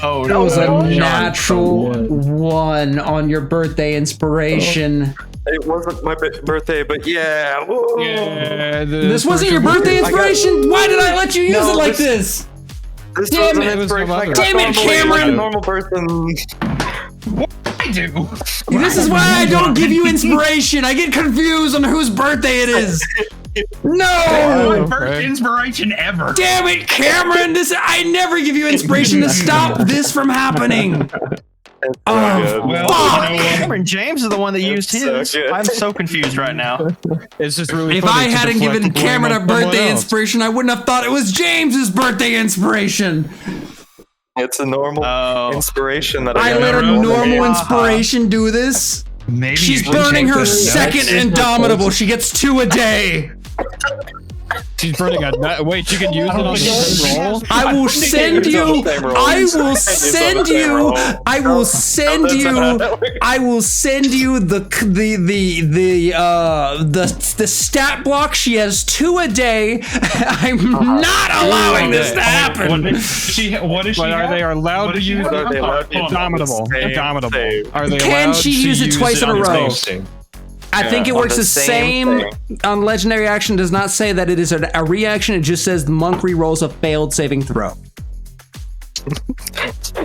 Oh That was a no. natural one on your birthday inspiration. It wasn't my birthday, but yeah. Whoa. Yeah, This wasn't your birthday inspiration? Why did I let you use No, it like this? This Damn wasn't it. an inspiration. I got Damn it, normally like Cameron. a normal person. I do. This is why I don't give you inspiration. I get confused on whose birthday it is. No! My first inspiration ever. Damn it, Cameron! I never give you inspiration to stop this from happening. Oh, Well, fuck! you know what? Cameron James is the one that used so his. good. I'm so confused right now. It's just really. If funny I to hadn't deflect given the blame Cameron a on someone birthday else. inspiration, I wouldn't have thought it was James's birthday inspiration. It's a normal Oh. inspiration that I I let a normally normal have. inspiration do this. Maybe She's you should burning take her this. second Indomitable. She gets 2 a day. She's burning a. Wait, she can use it on the same roll. I will send you. I will send you. I will send you. I will send you the stat block. She has 2 a day. I'm not allowing this to happen. What is she? But are they allowed What to is she use have? Are they allowed to use Indomitable? Same Indomitable. save. Are they Can allowed she to use it twice in a on the row? same save? I think it on works the the same same on legendary action. Does not say that it is a reaction. It just says the monk re-rolls a failed saving throw.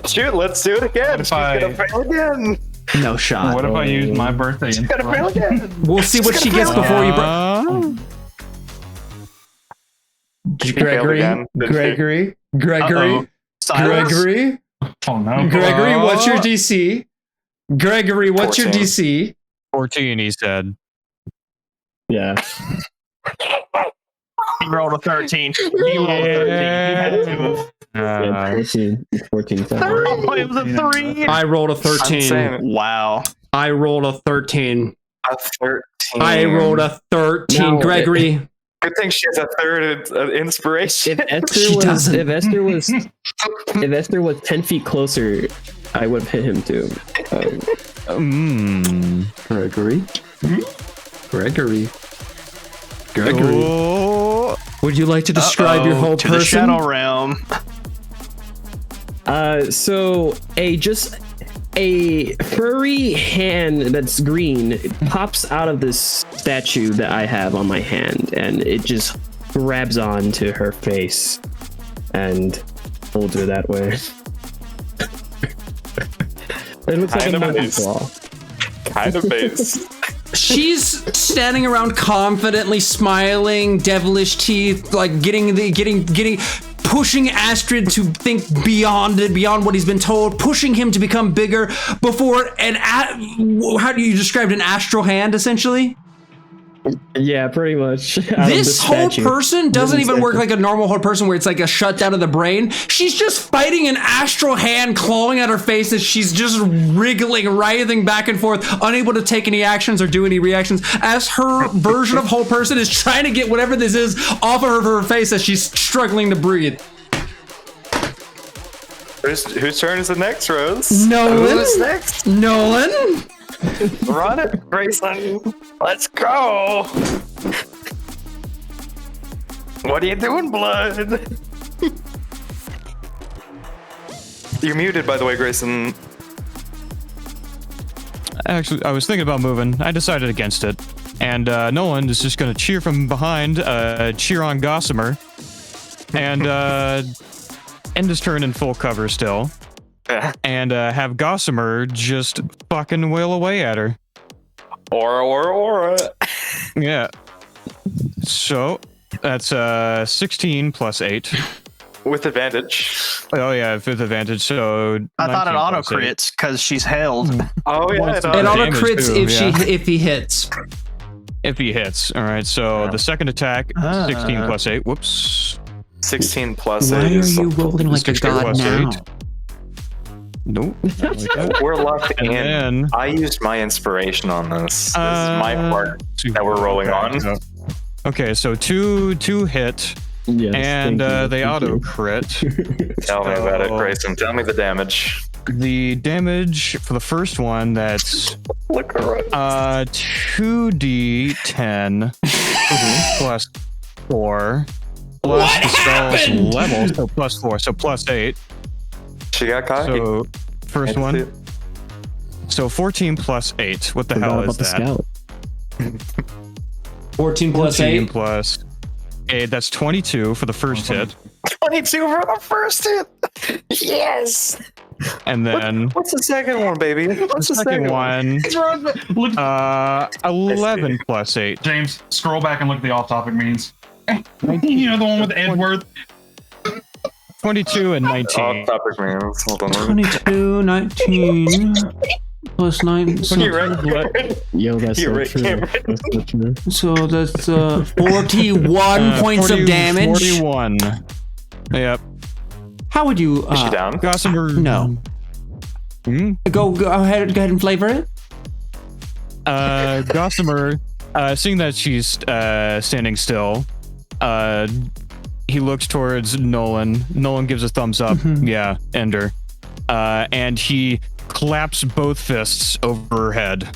Shoot, let's do it again. She's gonna fail again. No shot. What if I use my birthday She's gonna fail inspiration? again. We'll see what she gets before you. Gregory, again, didn't she? Gregory, Uh-oh. Silence? Gregory, Oh no. Gregory. What's your DC? Gregory, what's your 14. DC? 14, he said. Yeah. He rolled a 13. He rolled a 13. He had to. Yeah, 14. 14. Oh, it was a 3. I rolled a I'm 13. saying Wow. I rolled a 13. a 13. I rolled a 13. No, Gregory. Good thing she has a third inspiration. If Esther She was, doesn't. if Esther was 10 feet closer, I would have hit him too. Gregory. Gregory. Gregory. Oh, Would you like to describe your whole to the person? Shadow Realm. So a furry hand that's green pops out of this statue that I have on my hand, and it just grabs onto her face and holds her that way. It looks like Kind a of monkey is. claw. Kind of base. She's standing around confidently smiling, devilish teeth, like getting pushing Astrid to think beyond what he's been told, pushing him to become bigger before how do you describe an astral hand essentially? Yeah, pretty much. Out of This whole statue. person doesn't even work like a normal whole person where it's like a shutdown of the brain. She's just fighting an astral hand clawing at her face as she's just wriggling, writhing back and forth, unable to take any actions or do any reactions as her version of whole person is trying to get whatever this is off of her face as she's struggling to breathe. Whose turn is it next, Rose? Nolan? Who's next? Nolan? Run it, Grayson. Let's go. What are you doing, blood? You're muted, by the way, Grayson. Actually, I was thinking about moving. I decided against it. And Nolan is just going to cheer from behind, cheer on Gossamer, and end his turn in full cover still. And have Gossamer just fucking wail away at her. Aura. Yeah. So, that's 16 plus 8. With advantage. Oh yeah, with advantage. So I thought it 19 auto plus 8. crits because she's held. Oh yeah, It auto damage crits too, if he hits. If he hits. All right. So the second attack, 16 plus 8. Whoops. 16 plus Why 8 are is you rolling like a 16 god plus now? 8. Nope. Not like that. We're locked And in. then, I used my inspiration on this. This is my part that we're rolling on. Okay, so two hit, Yes, and thank you, they thank auto you. crit. Tell me about it, So, Grayson. Tell me the damage. The damage for the first one, that's Look around. 2d10 plus 4 plus the spell's level, so plus 4, so plus 8. She got cocky. So first Can't see one, so 14 plus 8. What the Forgot hell about is the that? scout. 14 plus 14 8. plus 8, that's 22 for the first hit. 22 for the first hit. Yes. And then What's the second one, baby? What's the second one, Look, 11 plus 8. James, scroll back and look at the off-topic means. You know the one with Edward. 22 and 19. Off topic, man. Hold on. 22, 19, plus 9. So, You're right. Yo, that's You're so right, true. Cameron. That's so true. so that's 41 points 40 of damage. 41. Yep. How would you... Is she down? Gossamer. No. Hmm? Go ahead and flavor it. Gossamer, seeing that she's standing still, he looks towards Nolan. Nolan gives a thumbs up. Yeah, Ender. And he claps both fists over her head.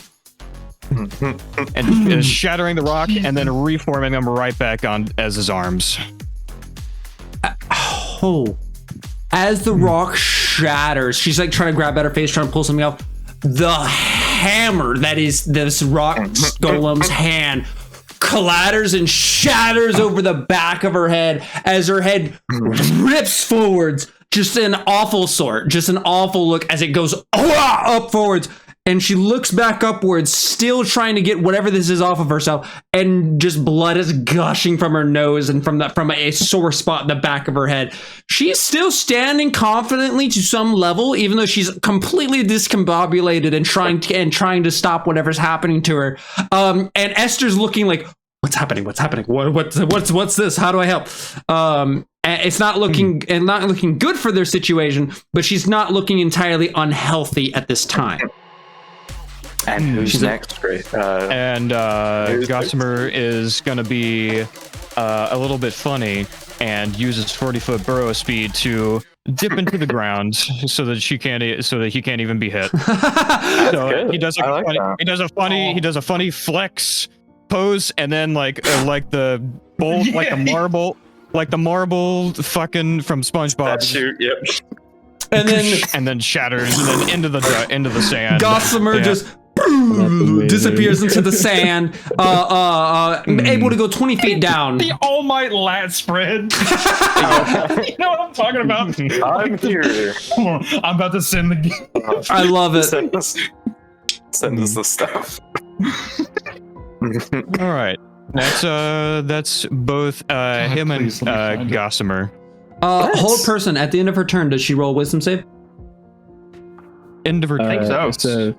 And is shattering the rock and then reforming them right back on as his arms. Oh. As the rock shatters, she's like trying to grab at her face, trying to pull something off. The hammer that is this rock golem's hand clatters and shatters over the back of her head as her head rips forwards. Just an awful sort, just an awful look as it goes up forwards. And she looks back upwards, still trying to get whatever this is off of herself, and just blood is gushing from her nose and from a sore spot in the back of her head. She's still standing confidently to some level, even though she's completely discombobulated and trying to stop whatever's happening to her. And Esther's looking like, what's happening? What's happening? What's this? How do I help? And it's not looking good for their situation, but she's not looking entirely unhealthy at this time. And who's next? Great. And Gossamer is going to be a little bit funny and uses 40-foot burrow speed to dip into the ground so that he can't even be hit. So good. he does I like funny, that. he does a funny flex pose, and then like the bolt, like the marble fucking from SpongeBob. That shoot. Yep. And then shatters and then into the sand. Gossamer just disappears into the sand, able to go 20 feet down. The All Might lat spread. You know what I'm talking about? I'm here. I'm about to send the. I love it. Send us the stuff. All right. That's both him and please, let me find it. Gossamer. Hold person, at the end of her turn, does she roll wisdom save? End of her think so. It's a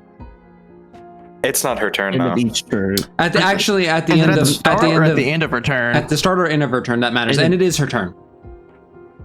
It's not her turn end now. of each turn. At the Is it end at the of start or at the end of her turn? at the start or end of her turn, that matters. End of- And it is her turn.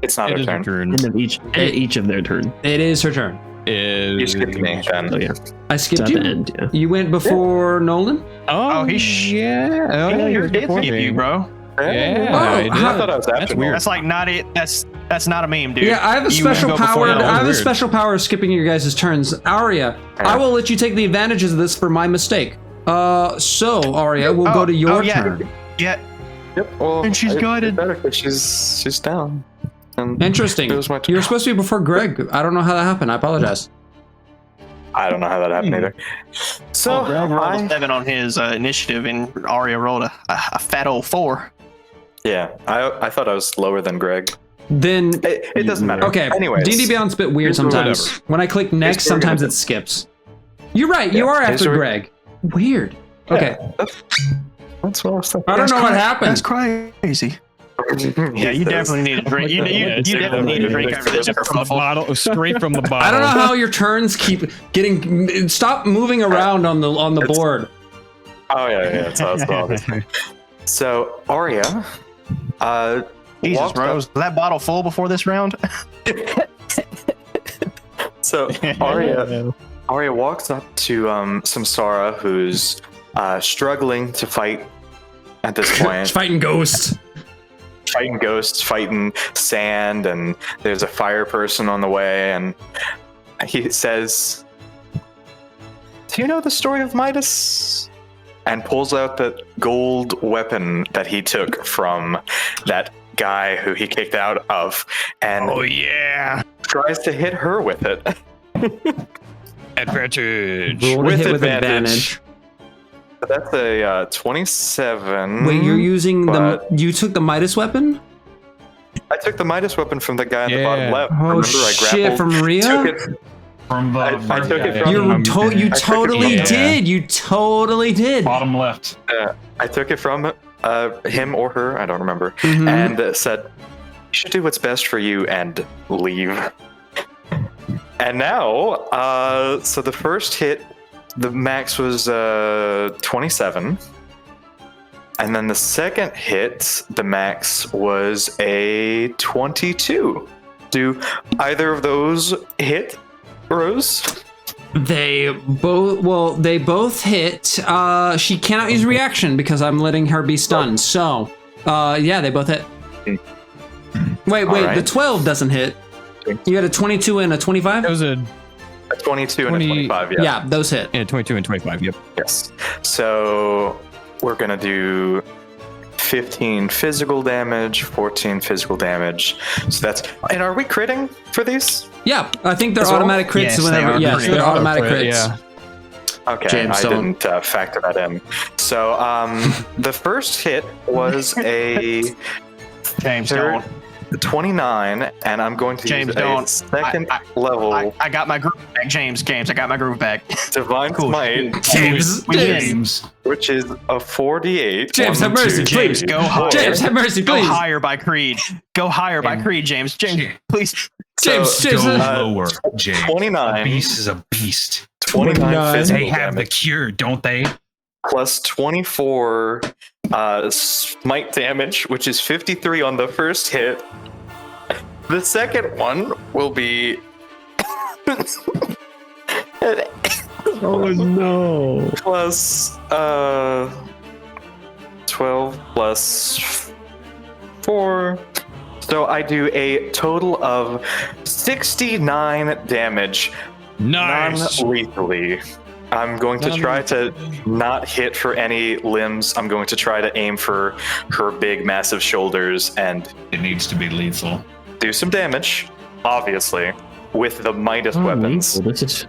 It's not It her is her turn. turn. End of each of their turn. It is her turn. You skipped me, Ben. So yeah, I it's skipped at you. the end. Yeah. You went before Nolan? Oh, he yeah. Oh, yeah, you you're did before skip me. you, bro. Yeah, Oh, I did. I thought I was That's after weird. That's like not it. That's not a meme, dude. Yeah, I have a You special go before power. Nolan. I have a Weird. special power of skipping your guys' turns. Aria, I will let you take the advantages of this for my mistake. So Aria, we'll go to your yeah. turn. Yeah. Yep. Well, And she's guided. Better 'cause she's down. And Interesting. it was my turn. You were supposed to be before Greg. I don't know how that happened. I apologize. I don't know how that happened either. So Greg rolled a 7 on his initiative, and Arya rolled a fat old 4. yeah, I thought I was lower than Greg. Then It doesn't matter. okay. Anyways, D&D Beyond's a bit weird sometimes. When I click next, Here's where we're sometimes gonna- it skips. You're right. You are here's after where- Greg. Weird. Okay. That's what I was thinking. I don't know what happened. That's crazy. Yeah, you definitely need a drink. You definitely need a drink after this. From the bottle, straight from the bottle. I don't know how your turns keep getting. Stop moving around on the board. Oh yeah. So that's obviously. So Arya, Jesus, walked bro. up- Was that bottle full before this round? So Arya walks up to Samsara, who's struggling to fight at this It's point. fighting ghosts. Fighting ghosts, fighting sand, and there's a fire person on the way, and he says, "Do you know the story of Midas?" And pulls out the gold weapon that he took from that guy who he kicked out of, and yeah. tries to hit her with it. Advantage. Roll to With hit with advantage. That's a 27. Wait, you're using but- you took the Midas weapon? I took the Midas weapon from the guy at the bottom Yeah. left. Oh Remember, I shit! grappled, From took Rhea? it, From the I took it from- You I took it totally from- did. You totally did. bottom left. I took it from him or her, I don't remember, Mhm. and said, "You should do what's best for you and leave." And now, so the first hit, the max was 27. And then the second hit, the max was a 22. Do either of those hit, Rose? They both hit. She cannot use reaction because I'm letting her be stunned. So, yeah, they both hit. Wait, right. the 12 doesn't hit. You had a 22 and a 25? That was a A 22 and a 20 25, yeah. Yeah, those hit. 22 and 25. Yep. Yes. So we're going to do 15 physical damage, 14 physical damage. So that's. And are we critting for these? Yeah, I think they're As well? automatic crits Yes, they whenever. are. Yes, they're automatic crits. Yeah. Okay, James, I don't- didn't factor that in. So the first hit was a James, third- don't. 29, and I'm going to James, use don't. a second I level I got my groove back, James, I got my groove back. Divine Cool. Smite, James, We win. James. which is a 48. James, have One, mercy, two, James, please. go higher. James, have mercy, Go please. higher by Creed. Go higher by Creed, James. James, please. James, So, James, Go uh, lower, James. 29. A beast is a beast. 29 29. physical They have the damage. cure, don't they? Plus 24 smite damage, which is 53 on the first hit. The second one will be Oh no. plus 12 plus 4. So I do a total of 69 damage Nice. non-lethally. I'm going to try to not hit for any limbs. I'm going to try to aim for her big, massive shoulders and It needs to be lethal. do some damage, obviously, with the Midas weapons. This is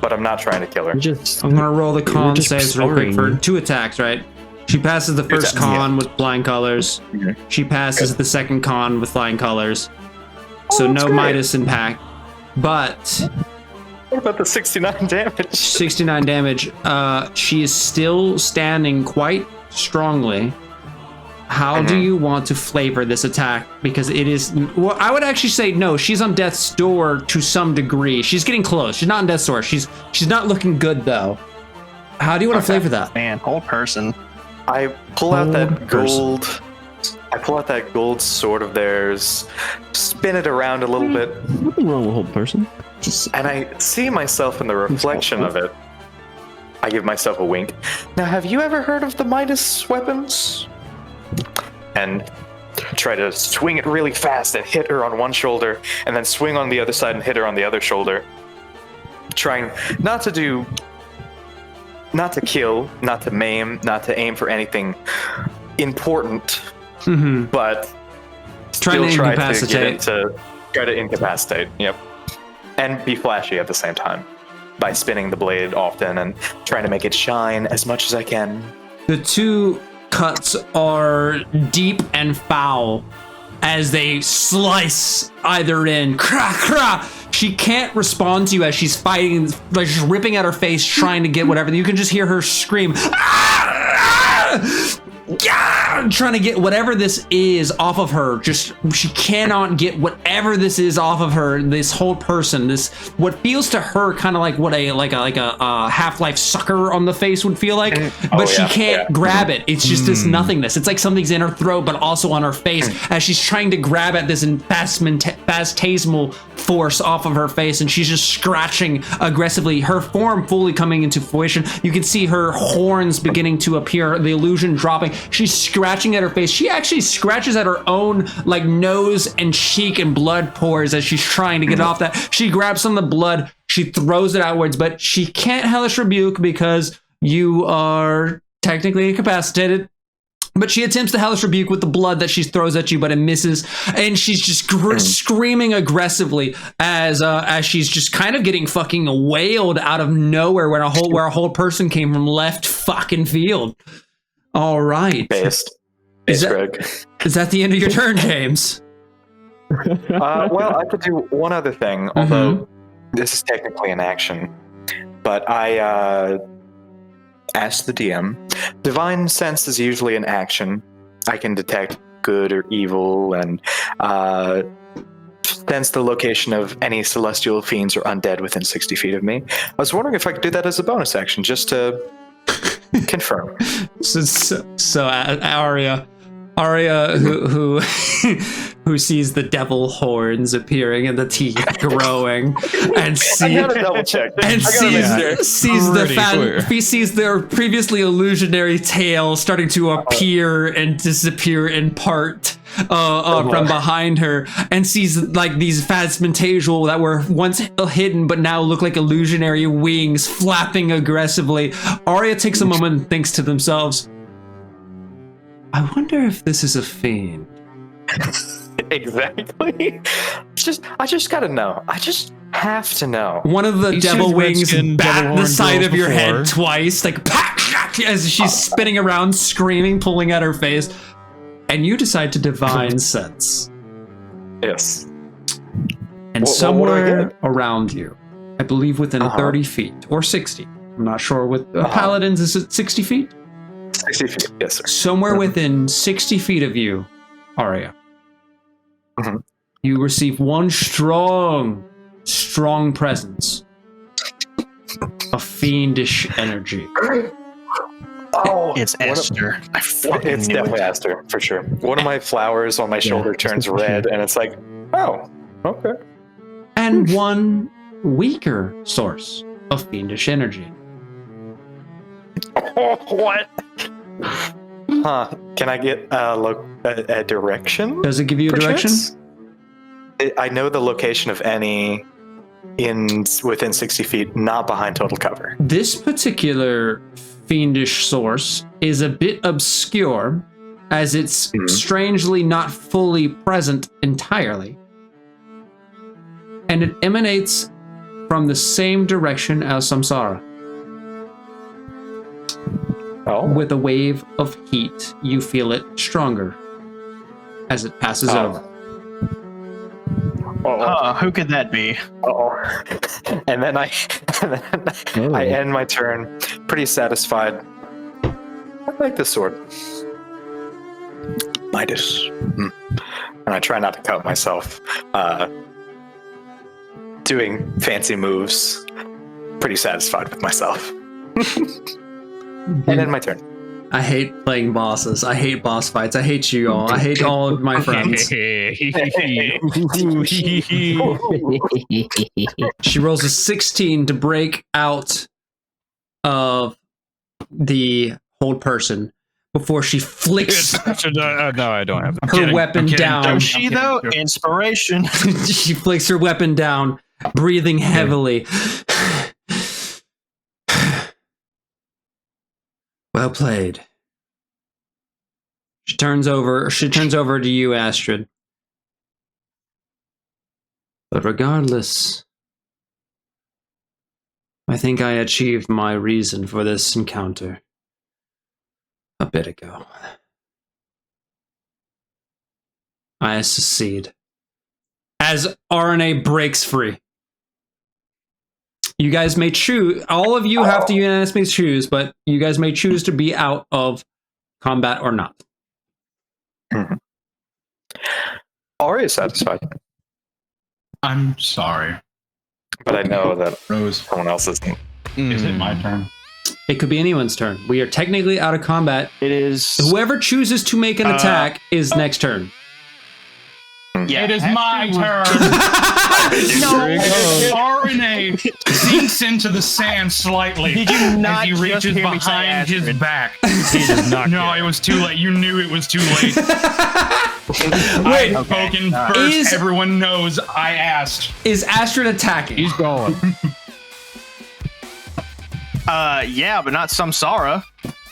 But I'm not trying to kill her. just. I'm gonna roll the con just saves real quick for sparring. 2 attacks, right? She passes the first attacks, con with flying colors. Okay. She passes the second con with flying colors. So that's no great. Midas impact. But What about the 69 damage? 69 damage. She is still standing quite strongly. How do you want to flavor this attack? Because it is. Well, I would actually say no. She's on death's door to some degree. She's getting close. She's not on death's door. She's not looking good though. How do you want to flavor that? Man, old person. I pull out that Old person. gold. I pull out that gold sword of theirs, spin it around a little bit, Nothing wrong with old person. Just and I see myself in the reflection of it. I give myself a wink. Now, have you ever heard of the Midas weapons? And try to swing it really fast and hit her on one shoulder, and then swing on the other side and hit her on the other shoulder. Trying not to kill, not to maim, not to aim for anything important, but Trying to still try to incapacitate. try to incapacitate. Yep, and be flashy at the same time by spinning the blade often and trying to make it shine as much as I can. The two cuts are deep and foul as they slice either in. Cra, cra. She can't respond to you as she's fighting, like just ripping at her face, trying to get whatever. You can just hear her scream. Ah! Ah! Yeah! Trying to get whatever this is off of her. Just she cannot get whatever this is off of her. This whole person, this what feels to her kind of like what a Half-Life sucker on the face would feel like, but she can't grab it. It's just this nothingness. It's like something's in her throat, but also on her face as she's trying to grab at this phantasmal force off of her face, and she's just scratching aggressively. Her form fully coming into fruition. You can see her horns beginning to appear. The illusion dropping. She's scratching at her face. She actually scratches at her own like nose and cheek, and blood pours as she's trying to get off that. She grabs some of the blood. She throws it outwards, but she can't hellish rebuke because you are technically incapacitated. But she attempts to hellish rebuke with the blood that she throws at you, but it misses, and she's just screaming aggressively as she's just kind of getting fucking wailed out of nowhere where a whole person came from left fucking field. All right. Is that the end of your turn, James? Well, I could do one other thing, although this is technically an action. But I asked the DM. Divine Sense is usually an action. I can detect good or evil and sense the location of any celestial fiends or undead within 60 feet of me. I was wondering if I could do that as a bonus action, just to confirm. So Arya, who sees the devil horns appearing and the teeth growing, and I gotta double check. sees their previously illusionary tail starting to appear and disappear in part from behind her, and sees like these phantasmal that were once hidden but now look like illusionary wings flapping aggressively. Arya takes a moment and thinks to themselves, I wonder if this is a fiend. Exactly. I just gotta know. I just have to know. One of the devil wings bat the side of your head twice, like as she's spinning around, screaming, pulling at her face, and you decide to divine sense. Yes. And somewhere around you, I believe within 30 feet or 60. I'm not sure. With paladins, is it 60 feet? 60 feet, yes, sir. Somewhere within 60 feet of you, Arya, you receive one strong presence of fiendish energy. Oh, it's Esther. It's definitely Esther, for sure. One of my flowers on my shoulder turns red, and it's like, oh, okay. And one weaker source of fiendish energy. What? Huh. Can I get a direction? Does it give you a direction? I know the location of any within 60 feet, not behind total cover. This particular fiendish source is a bit obscure, as it's strangely not fully present entirely. And it emanates from the same direction as Samsara. With a wave of heat, you feel it stronger as it passes over. Who could that be? And then I end my turn pretty satisfied. I like this sword. Midas. And I try not to cut myself. Doing fancy moves. Pretty satisfied with myself. And then my turn. I hate playing bosses. I hate boss fights. I hate you all. I hate all of my friends. She rolls a 16 to break out of the hold person before she flicks no, I don't have her weapon down. Does she though? Inspiration. She flicks her weapon down, breathing heavily. Well played. She turns over to you, Astrid. But regardless, I think I achieved my reason for this encounter a bit ago. I secede. As RNA breaks free. You guys may choose, all of you have to unanimously choose, but you guys may choose to be out of combat or not. Ari is satisfied, I'm sorry. but I know that Rose, someone else isn't. is it my turn? It could be anyone's turn. We are technically out of combat. It is. Whoever chooses to make an attack is next turn. Yeah, It is my turn. RNA sinks into the sand slightly Did you not as he just reaches hear me say behind his Astrid? back. He does not No, care. it was too late. You knew it was too late. Wait, I've spoken first. Is- Everyone knows I asked. is Astrid attacking? He's going. Yeah, but not Samsara.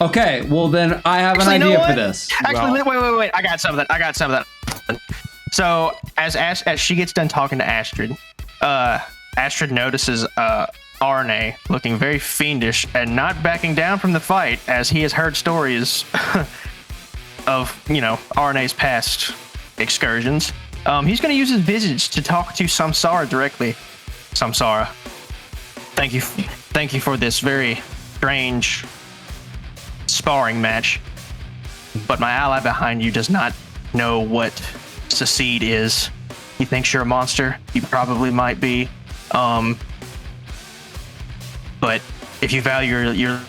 Okay, well then I have Actually, an you know idea for what? this. Actually, wait. I got something. So as she gets done talking to Astrid, Astrid notices RNA looking very fiendish and not backing down from the fight, as he has heard stories of RNA's past excursions. He's going to use his visage to talk to Samsara directly. Samsara, thank you for this very strange sparring match, but my ally behind you does not know what secede is. He thinks you're a monster. You probably might be. But if you value your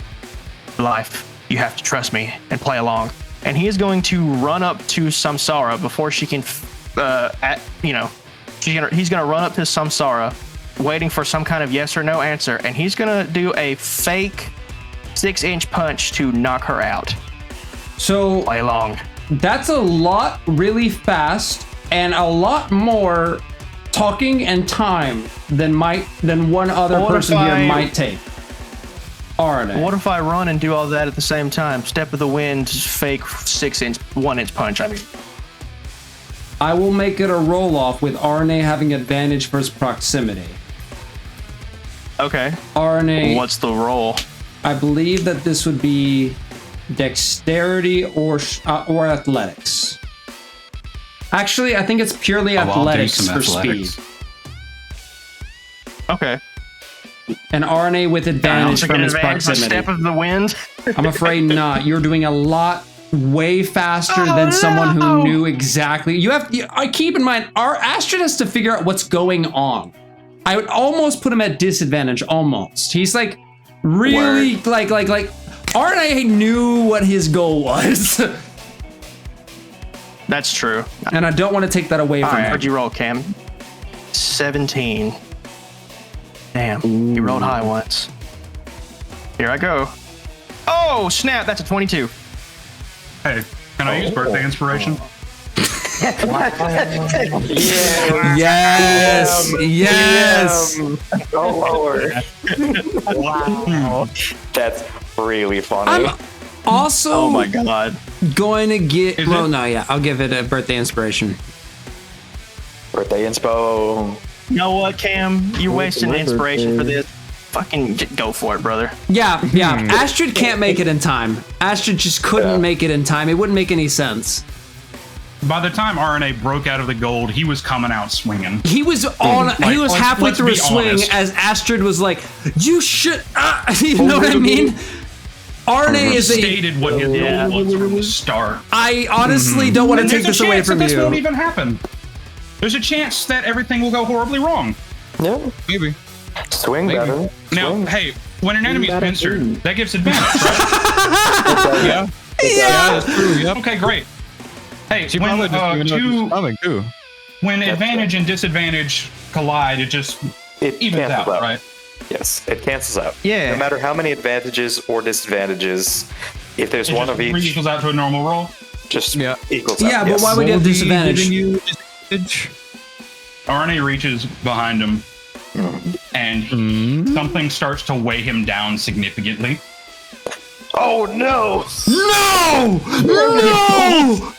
life, you have to trust me and play along. And he is going to run up to Samsara before she can, he's going to run up to Samsara, waiting for some kind of yes or no answer, and he's going to do a fake 6-inch punch to knock her out. So Play along. that's a lot really fast and a lot more talking and time than one other What person if here I- might take. RNA. What if I run and do all that at the same time? Step of the wind, fake 1-inch punch. I mean, I will make it a roll off with RNA having advantage versus proximity. okay. RNA, What's the roll? I believe that this would be dexterity or athletics. Actually, I think it's purely I'll do athletics some for athletics. speed. Okay. And RNA with advantage Also from get his advantage for proximity. step of the wind. I'm afraid not. You're doing a lot way faster than someone who knew exactly. I keep in mind, our Astrid has to figure out what's going on. I would almost put him at disadvantage. Almost. He's like really like RNA knew what his goal was, That's true. and I don't want to take that away All from right, him. what'd you roll, Cam? 17. Damn, you rolled high once. Here I go. Oh, snap, that's a 22. Hey, can I use birthday inspiration? Yes, yes. Oh Lord. Wow. That's really funny. I'm also Oh my god. going to get. Is Well, it? no, yeah, I'll give it a birthday inspiration. Birthday inspo. You know what, Cam? You're wasting my inspiration for birthday. this. Fucking go for it, brother. Yeah. Astrid can't make it in time. Astrid just couldn't make it in time. It wouldn't make any sense. By the time RNA broke out of the gold, he was coming out swinging. He was on. Like, he was halfway let's through a be swing honest. as Astrid was like, "You should." You know what I mean? RNA He is a. stated what his goal was from the start. I honestly don't want to And take there's this a away chance from that this won't you. even happen. There's a chance that everything will go horribly wrong. Yeah. Maybe. Swing better. Now, Swing. hey, when an enemy's better pincered, too. that gives advantage, right? Yeah. Yeah. That's true. Yep. Okay, great. Hey, She when probably doesn't even know it's coming too. when advantage and disadvantage collide, it just It evens cancels out, right? Yes, it cancels out. Yeah. No matter how many advantages or disadvantages, if there's It one just of each, equals out to a normal roll. just Yeah. equals out. Yeah, but yes. why would you have disadvantage? Giving you disadvantage? RNA reaches behind him, and something starts to weigh him down significantly. Oh no! No!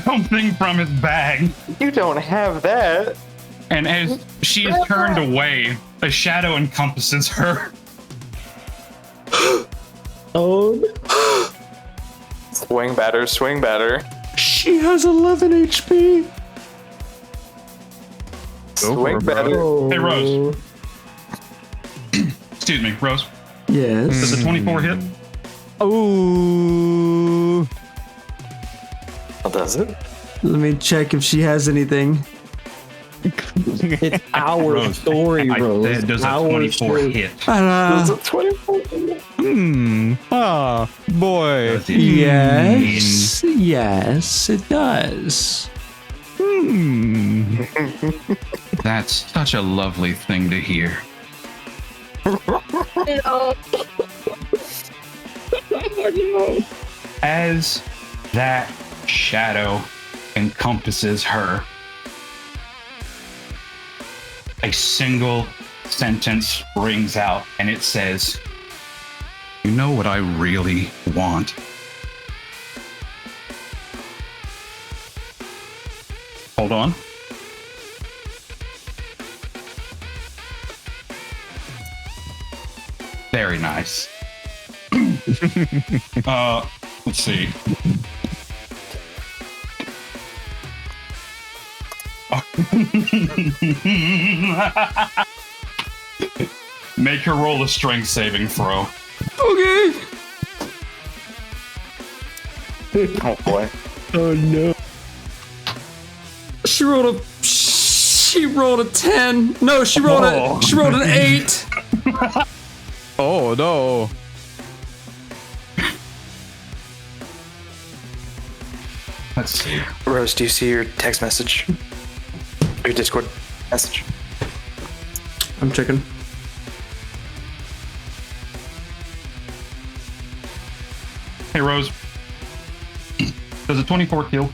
Something from his bag. You don't have that. And as she is turned away, a shadow encompasses her. Oh. Swing batter, swing batter. She has 11 HP. Swing batter. Hey, Rose. Excuse me, Rose. Yes. Does a 24 hit? Ooh. Oh, does it? Let me check if she has anything. It's our Rose, story, I Rose. said, does a Our 24 story. hit? Does it 24? Boy. Does it Yes. Yes, it does. That's such a lovely thing to hear. As that shadow encompasses her, a single sentence rings out and it says, "You know what I really want?" Hold on. Very nice. Let's see. Make her roll a strength saving throw. Okay. Oh boy. Oh no. She rolled a 10. No, she rolled an 8. Oh no. Let's see. Rose, do you see your text message? Your Discord message? I'm checking. Hey, Rose. Does a 24 kill?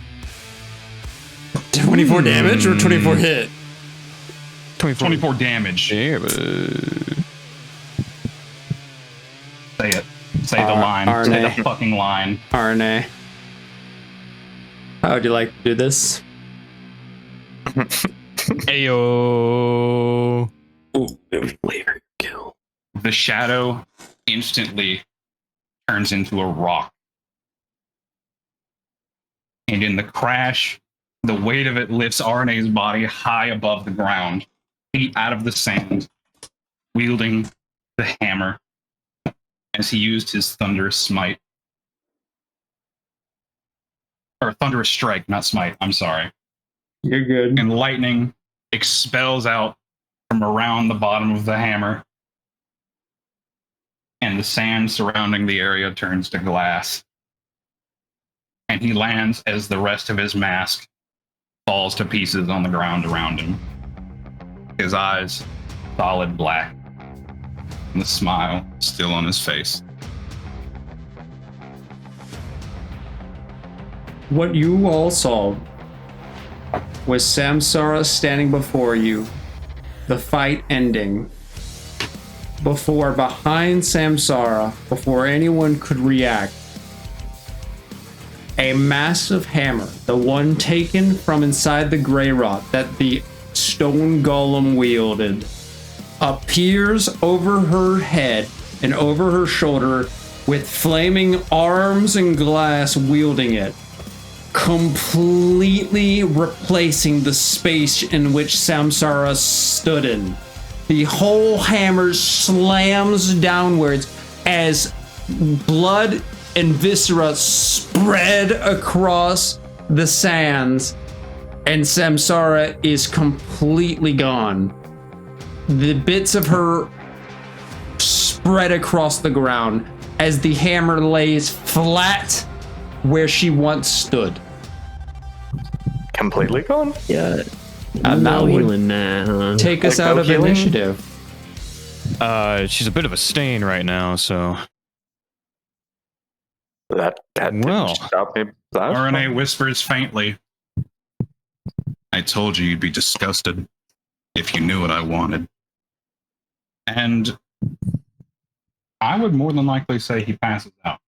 24 damage or 24 hit? 24 damage. Yeah, Say it. Say the line. Say the fucking line. RNA. How would you like to do this? Ayo. Ooh, later kill. The shadow instantly turns into a rock. And in the crash, the weight of it lifts RNA's body high above the ground, feet out of the sand, wielding the hammer as he used his thunderous smite. Or thunderous strike, not smite, I'm sorry. You're good. And lightning expels out from around the bottom of the hammer, and the sand surrounding the area turns to glass. And he lands as the rest of his mask falls to pieces on the ground around him. His eyes solid black, and the smile still on his face. What you all saw was Samsara standing before you, the fight ending. Behind Samsara, before anyone could react, a massive hammer, the one taken from inside the Grey Rot that the stone golem wielded, appears over her head and over her shoulder with flaming arms and glass wielding it, completely replacing the space in which Samsara stood in. The whole hammer slams downwards as blood and viscera spread across the sands, and Samsara is completely gone. The bits of her spread across the ground as the hammer lays flat where she once stood. Completely gone? Yeah. And that No would healing that, huh? take us Like out no of healing? initiative. She's a bit of a stain right now, so That Well. didn't stop me. RNA whispers faintly, "I told you you'd be disgusted if you knew what I wanted." And I would more than likely say he passes out.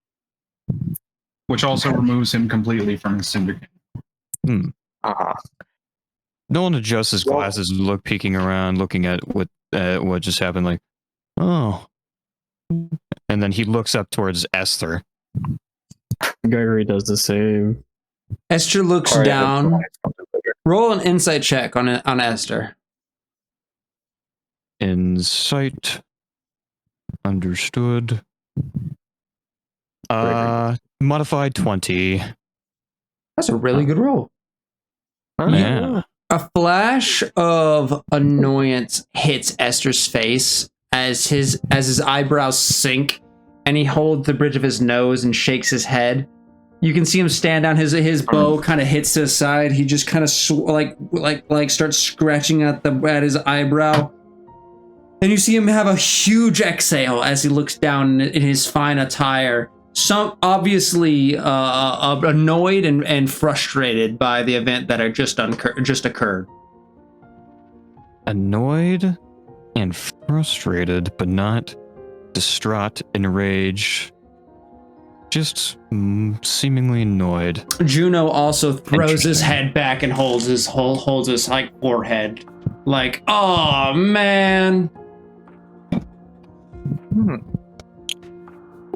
which also removes him completely from his syndicate. Uh-huh. Nolan adjusts his Well- glasses and peeking around, looking at what just happened. Like, oh, and then he looks up towards Esther. Gregory does the same. Esther looks Arya down. has something bigger. Roll an insight check on Esther. Insight. Understood. Modified 20. That's a really good roll. Yeah. A flash of annoyance hits Esther's face as his eyebrows sink, and he holds the bridge of his nose and shakes his head. You can see him stand down. His bow kind of hits to the side. He just kind of like starts scratching at his eyebrow. And you see him have a huge exhale as he looks down in his fine attire. Some obviously annoyed and frustrated by the event that had just occurred. Annoyed and frustrated, but not distraught, enraged. Just seemingly annoyed. Juno also throws his head back and holds his like forehead, like, oh man.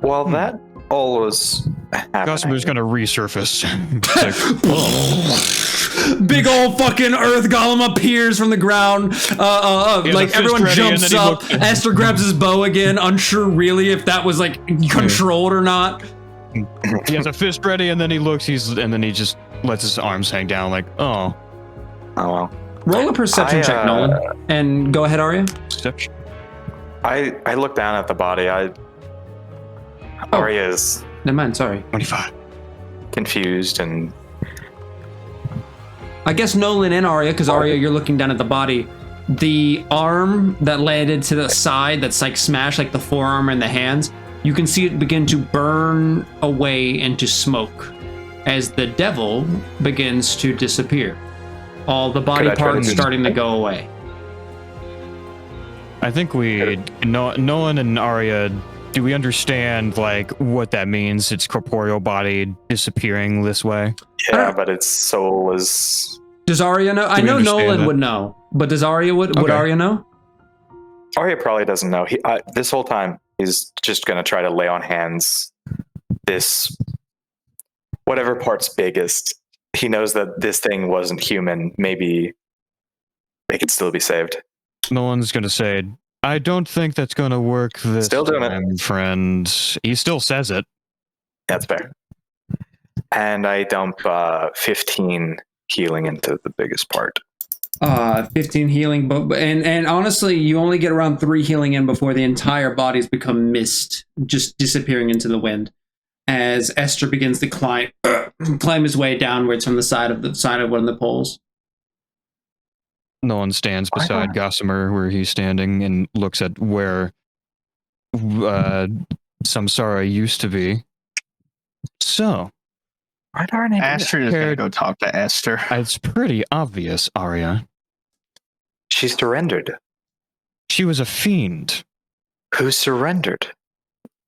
Well, that all was Gossamer's happening. gonna resurface. It's like, Big old fucking earth golem appears from the ground. has Like a fist everyone ready, and jumps then he up. looks- Esther grabs his bow again, unsure really if that was like controlled or not. he has a fist ready, and then he looks. And then he just lets his arms hang down. Like, oh, Oh well. Roll a perception check, Nolan, and go ahead, Arya. perception. I look down at the body. Arya is Never mind. Sorry. 25. confused and I guess Nolan and Arya, because Arya, you're looking down at the body. The arm that landed to the side, that's like smashed, like the forearm and the hands, you can see it begin to burn away into smoke as the devil begins to disappear. All the body Could I try to parts do- starting to go away. I think Nolan and Arya, do we understand like what that means? Its corporeal body disappearing this way. yeah, but its soul is. Does Arya know? I we know understand Nolan that? would know, but does Arya would Okay. Arya know? Arya probably doesn't know. This whole time he's just gonna try to lay on hands. This whatever part's biggest. He knows that this thing wasn't human. Maybe they could still be saved. Nolan's gonna say, "I don't think that's gonna work this Still doing it. time, friend." He still says it. That's fair. And I dump 15 healing into the biggest part. 15 healing, but and honestly, you only get around 3 healing in before the entire body's become mist, just disappearing into the wind. As Esther begins to climb his way downwards from the side of one of the poles. Nolan stands Why beside not? Gossamer where he's standing and looks at where Samsara used to be. So, Why aren't I? Astrid is gonna go talk to Esther. it's pretty obvious, Arya. She surrendered. She was a fiend. Who surrendered?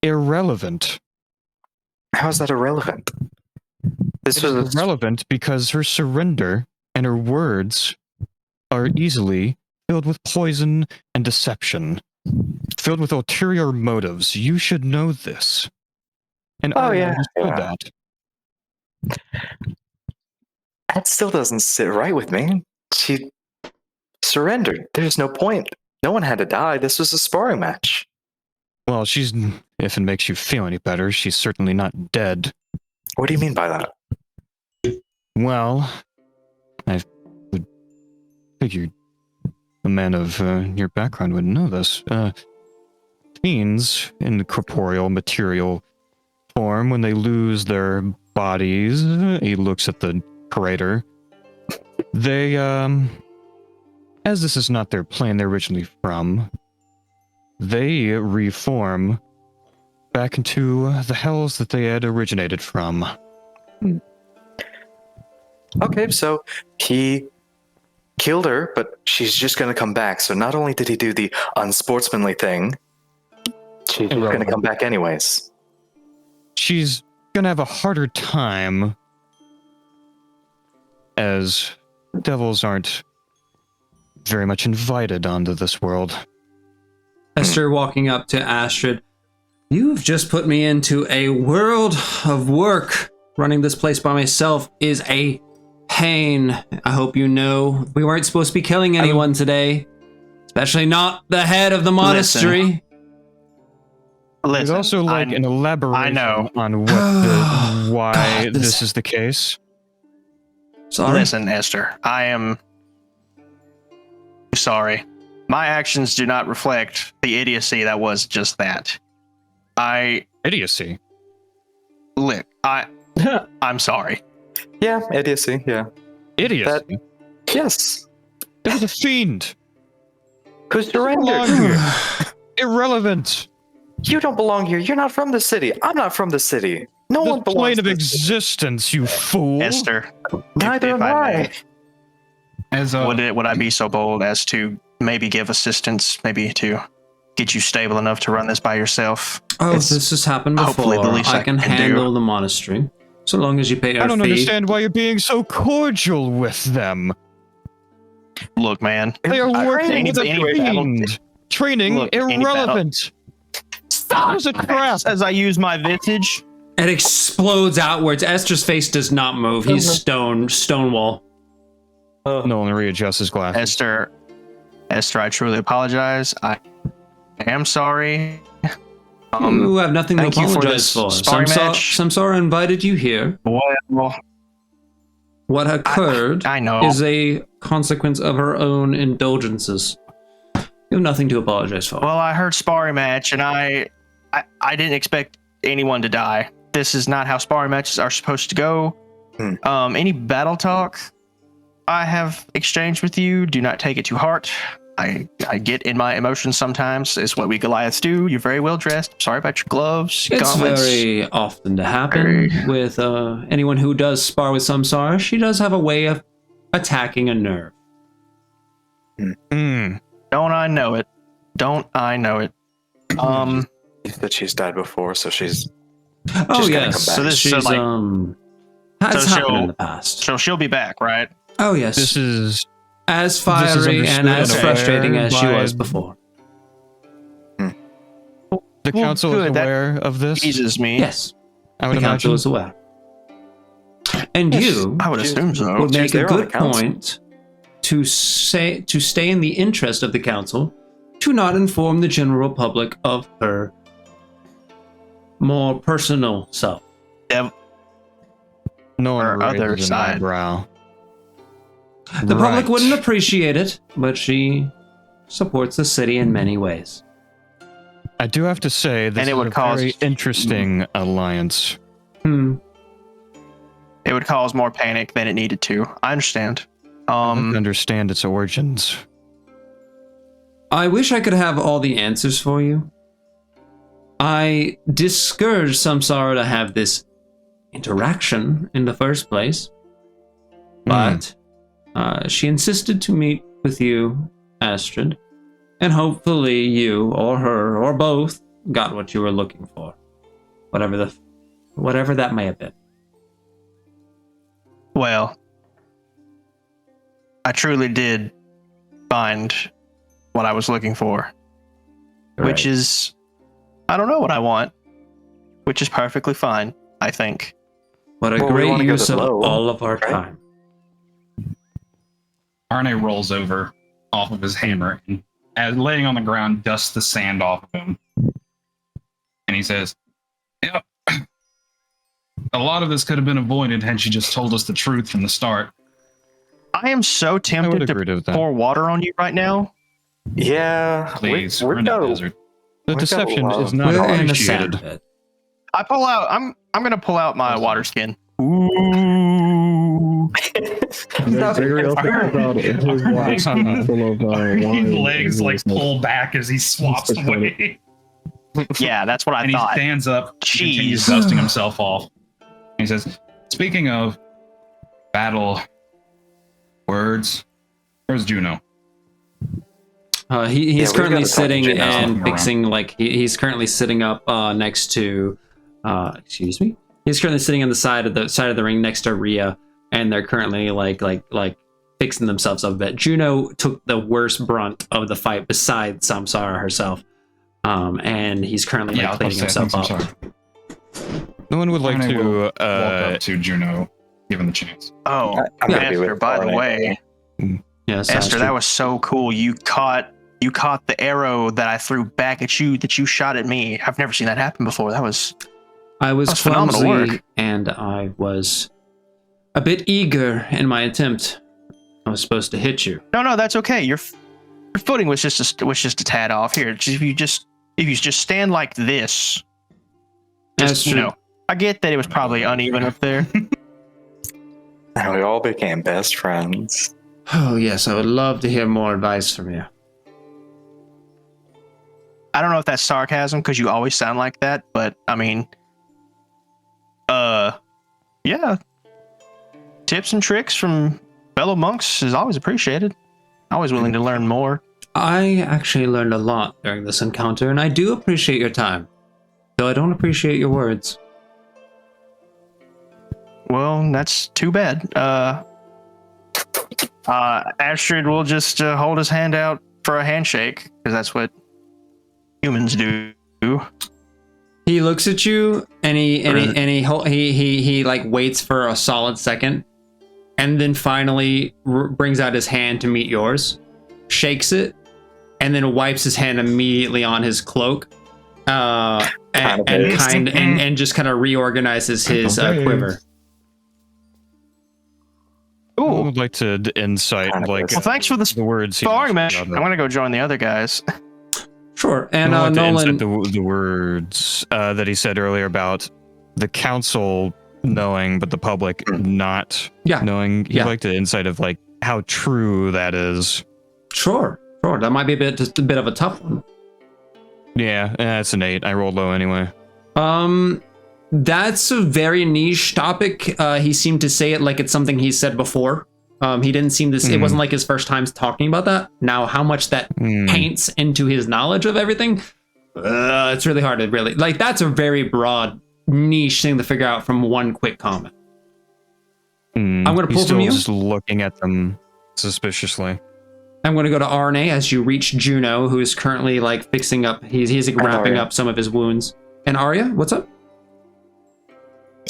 Irrelevant. How is that irrelevant? This It is was irrelevant because her surrender and her words are easily filled with poison and deception, filled with ulterior motives. You should know this. And Oh, Arya yeah, understood yeah. that. that still doesn't sit right with me. She surrendered. There's no point. No one had to die. This was a sparring match. Well, if it makes you feel any better, she's certainly not dead. What do you mean by that? Well, I would figure a man of your background would know this. Fiends in the corporeal material form, when they lose their bodies, he looks at the crater, they, as this is not their plane they're originally from, they reform back into the hells that they had originated from. Okay, so he killed her, but she's just going to come back. So not only did he do the unsportsmanly thing, she's just going to come back anyways. She's gonna have a harder time, as devils aren't very much invited onto this world. Esther walking up to Astrid. You've just put me into a world of work. Running this place by myself is a pain. I hope you know we weren't supposed to be killing anyone today. Especially not the head of the monastery. Listen, There's also like an elaboration on what why this is the case. Sorry. Listen, Esther, I am sorry. My actions do not reflect the idiocy that was just that. Idiocy. Look, I'm sorry. Yeah, idiocy. Yeah. Idiocy. Yes. It was a fiend. Who surrendered? Here. Irrelevant. You don't belong here. You're not from the city. I'm not from the city. No one The belongs plane to of the existence, you fool. Esther, Neither if am I I. may, As would I be so bold as to maybe give assistance, maybe to get you stable enough to run this by yourself? Oh, It's this has happened before. hopefully the least I I can can handle do. the monastery. So long as you pay our I don't fee. understand why you're being so cordial with them. Look, man. They are working with a any battle- fiend. Training Look, any battle- irrelevant. That was a crap. As I use my vintage, It explodes outwards. Esther's face does not move. He's stonewall. Nolan readjusts his glasses. Esther, I truly apologize. I am sorry. You have nothing to thank you for apologize this for. sparring match. Samsara invited you here. Well, What occurred I know. is a consequence of her own indulgences. You have nothing to apologize for. Well, I heard sparring match, and I didn't expect anyone to die. This is not how sparring matches are supposed to go. Any battle talk I have exchanged with you, do not take it to heart. I get in my emotions sometimes. It's what we Goliaths do. You're very well dressed. Sorry about your gloves, It's gauntlets. very often to happen with anyone who does spar with Samsara. She does have a way of attacking a nerve. Mm. Don't I know it? Don't I know it? That she's died before, so she's Oh She's gonna yes, come back. So this- so, she's like- has so happened she'll- in the past. So she'll be back, right? Oh yes, This is as this is fiery and understood as and frustrating aware as she by- was before. the Well, council is good, that aware of this. Eases me. Yes, I would the council imagine. is aware, and you I would assume so. would She's make a there on the good council. point to stay in the interest of the council to not inform the general public of her more personal self. No one Or other raises an side. eyebrow. The public Right. wouldn't appreciate it, but she supports the city in many ways. I do have to say, this And it is would a cause- very interesting alliance. Hmm. It would cause more panic than it needed to. I understand. I want to understand its origins. I wish I could have all the answers for you. I discouraged Samsara to have this interaction in the first place, but she insisted to meet with you, Astrid, and hopefully you or her or both got what you were looking for, whatever that may have been. Well, I truly did find what I was looking for, which is, I don't know what I want, which is perfectly fine, I think. what a Well, we great wanna go use to of low, all of our right? time. Arne rolls over off of his hammer and, as laying on the ground, dusts the sand off of him. And he says, "Yep. A lot of this could have been avoided had she just told us the truth from the start." I am so I would tempted agree to with that. pour water on you right now. Yeah, Please, we're we're in the no, desert. The We've got a deception lot is of- not We're in a appreciated. sand pit. I pull out. I'm gonna pull out my water skin. Ooh. Gregory also pulls out his watch full of His wine. legs and like he's like, pull back as he swaps That's away. Yeah, that's what I And he thought. stands up, continues Jeez. dusting himself off. He says, "Speaking of battle words, where's Juno?" He's we've currently gotta talk to sitting Jane and now. fixing, like, he's currently sitting up next to, excuse me, He's currently sitting on the side of the ring next to Rhea, and they're currently like fixing themselves up a bit. Juno took the worst brunt of the fight besides Samsara herself. And he's currently Yeah, I was cleaning about to say, I himself think up. Samsara. No one would like Arne will to. walk up to Juno, given the chance. Oh, I'm gonna be Esther, with by the Arne. way, Yes, Esther, that was so cool. You caught the arrow that I threw back at you that you shot at me. I've never seen that happen before. That was phenomenal clumsy, work. and I was a bit eager in my attempt. I was supposed to hit you. No, that's okay. Your footing was just a tad off. Here, if you just stand like this, just I get that it was probably uneven up there. And we all became best friends. Oh yes, I would love to hear more advice from you. I don't know if that's sarcasm because you always sound like that, but I mean, yeah, tips and tricks from fellow monks is always appreciated. Always willing to learn more. I actually learned a lot during this encounter, and I do appreciate your time, though I don't appreciate your words. Well, that's too bad. Astrid will just hold his hand out for a handshake because that's what humans do. He looks at you, and he like waits for a solid second, and then finally brings out his hand to meet yours, shakes it, and then wipes his hand immediately on his cloak, and just kind of reorganizes his quiver. I Ooh. would like to insight like Well, thanks for the words. he sparring match. mentioned I'm about gonna go join the other guys. Sure, and I would like to Nolan. insight the words that he said earlier about the council knowing, but the public not knowing. He'd like to insight of like how true that is. Sure. That might be just a bit of a tough one. Yeah, that's an 8. I rolled low anyway. That's a very niche topic. He seemed to say it like it's something he said before. He didn't seem to. It wasn't like his first time talking about that. Now, how much that paints into his knowledge of everything, it's really hard to really like. That's a very broad niche thing to figure out from one quick comment. I'm going to pull from you. Just looking at them suspiciously. I'm going to go to Arne as you reach Juno, who is currently like fixing up. He's like, wrapping up some of his wounds. And Arya, what's up?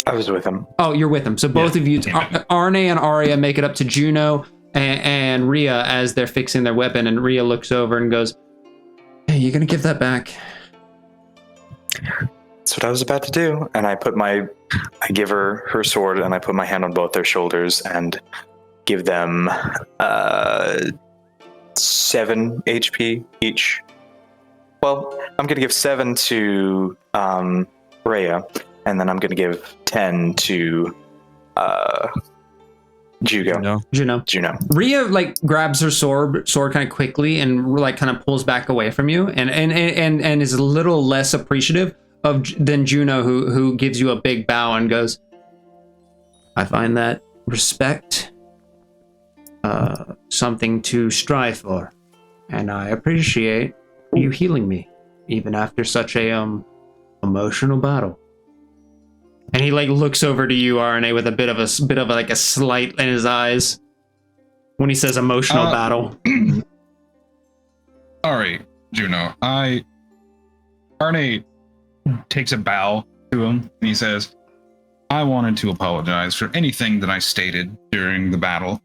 I was with him. Oh, you're with him. So both of you, Arne and Arya, make it up to Juno and Rhea as they're fixing their weapon. And Rhea looks over and goes, "Hey, you gonna give that back?" That's what I was about to do. And I give her sword, and I put my hand on both their shoulders and give them 7 HP each. Well, I'm gonna give 7 to Rhea, and then I'm gonna give 10 to Juno. Rhea like grabs her sword kind of quickly and like kind of pulls back away from you, and is a little less appreciative than Juno, who gives you a big bow and goes, "I find that respect something to strive for, and I appreciate you healing me even after such a emotional battle." And he like looks over to you, Arne, with a bit of like a slight in his eyes when he says emotional battle. All right, Juno. Arne takes a bow to him and he says, "I wanted to apologize for anything that I stated during the battle.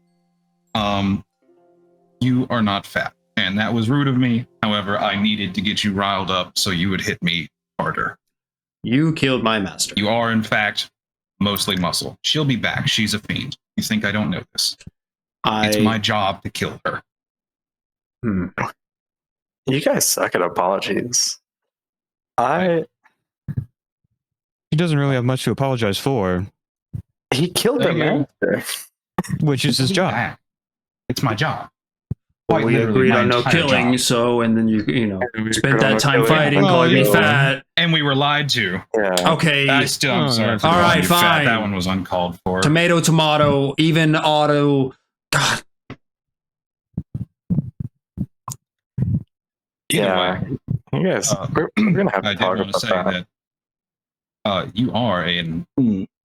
You are not fat, and that was rude of me. However, I needed to get you riled up so you would hit me harder. You killed my master. You are, in fact, mostly muscle. She'll be back. She's a fiend. You think I don't know this? It's my job to kill her." You guys suck at apologies. He doesn't really have much to apologize for. He killed their master. Which is his job. Back. It's my job. Well, we agreed on no killing, so, and then you spent that time fighting, calling me fat. And we were lied to. Yeah. Okay. I'm sorry. All right, fine. That one was uncalled for. Tomato, even auto. God. Yeah. You guys, we're going to have to talk about that. You are an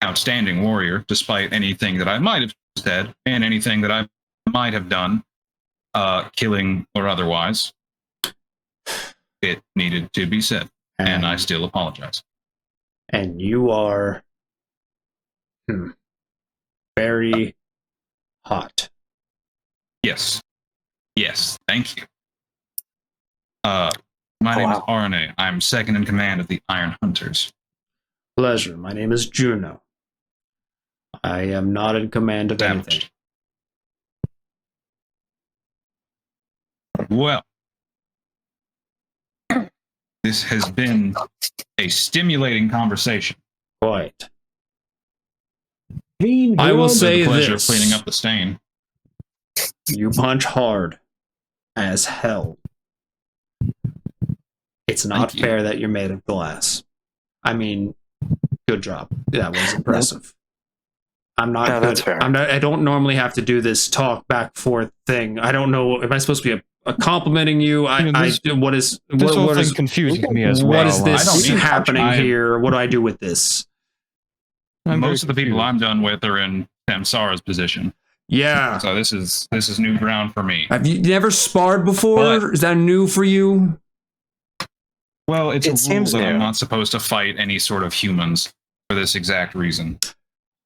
outstanding warrior, despite anything that I might have said and anything that I might have done, killing or otherwise. It needed to be said, and I still apologize. And you are very hot. Yes. Yes, thank you. My name is RNA. I'm second in command of the Iron Hunters. Pleasure. My name is Juno. I am not in command of anything. Well, this has been a stimulating conversation. Quite. I will say the pleasure this. of cleaning up the stain. You punch hard as hell. It's not fair that you're made of glass. I mean, good job. That was impressive. I'm not No, good. that's fair. I don't normally have to do this talk back forth thing. I don't know. Am I supposed to be complimenting you? This whole thing confuses me as well. What is this I happening here? What do I do with this? Most of the people I'm done with are in Samsara's position. Yeah. So this is new ground for me. Have you never sparred before? But- Is that new for you? Well, it's It a rule seems that I'm new. not supposed to fight any sort of humans for this exact reason.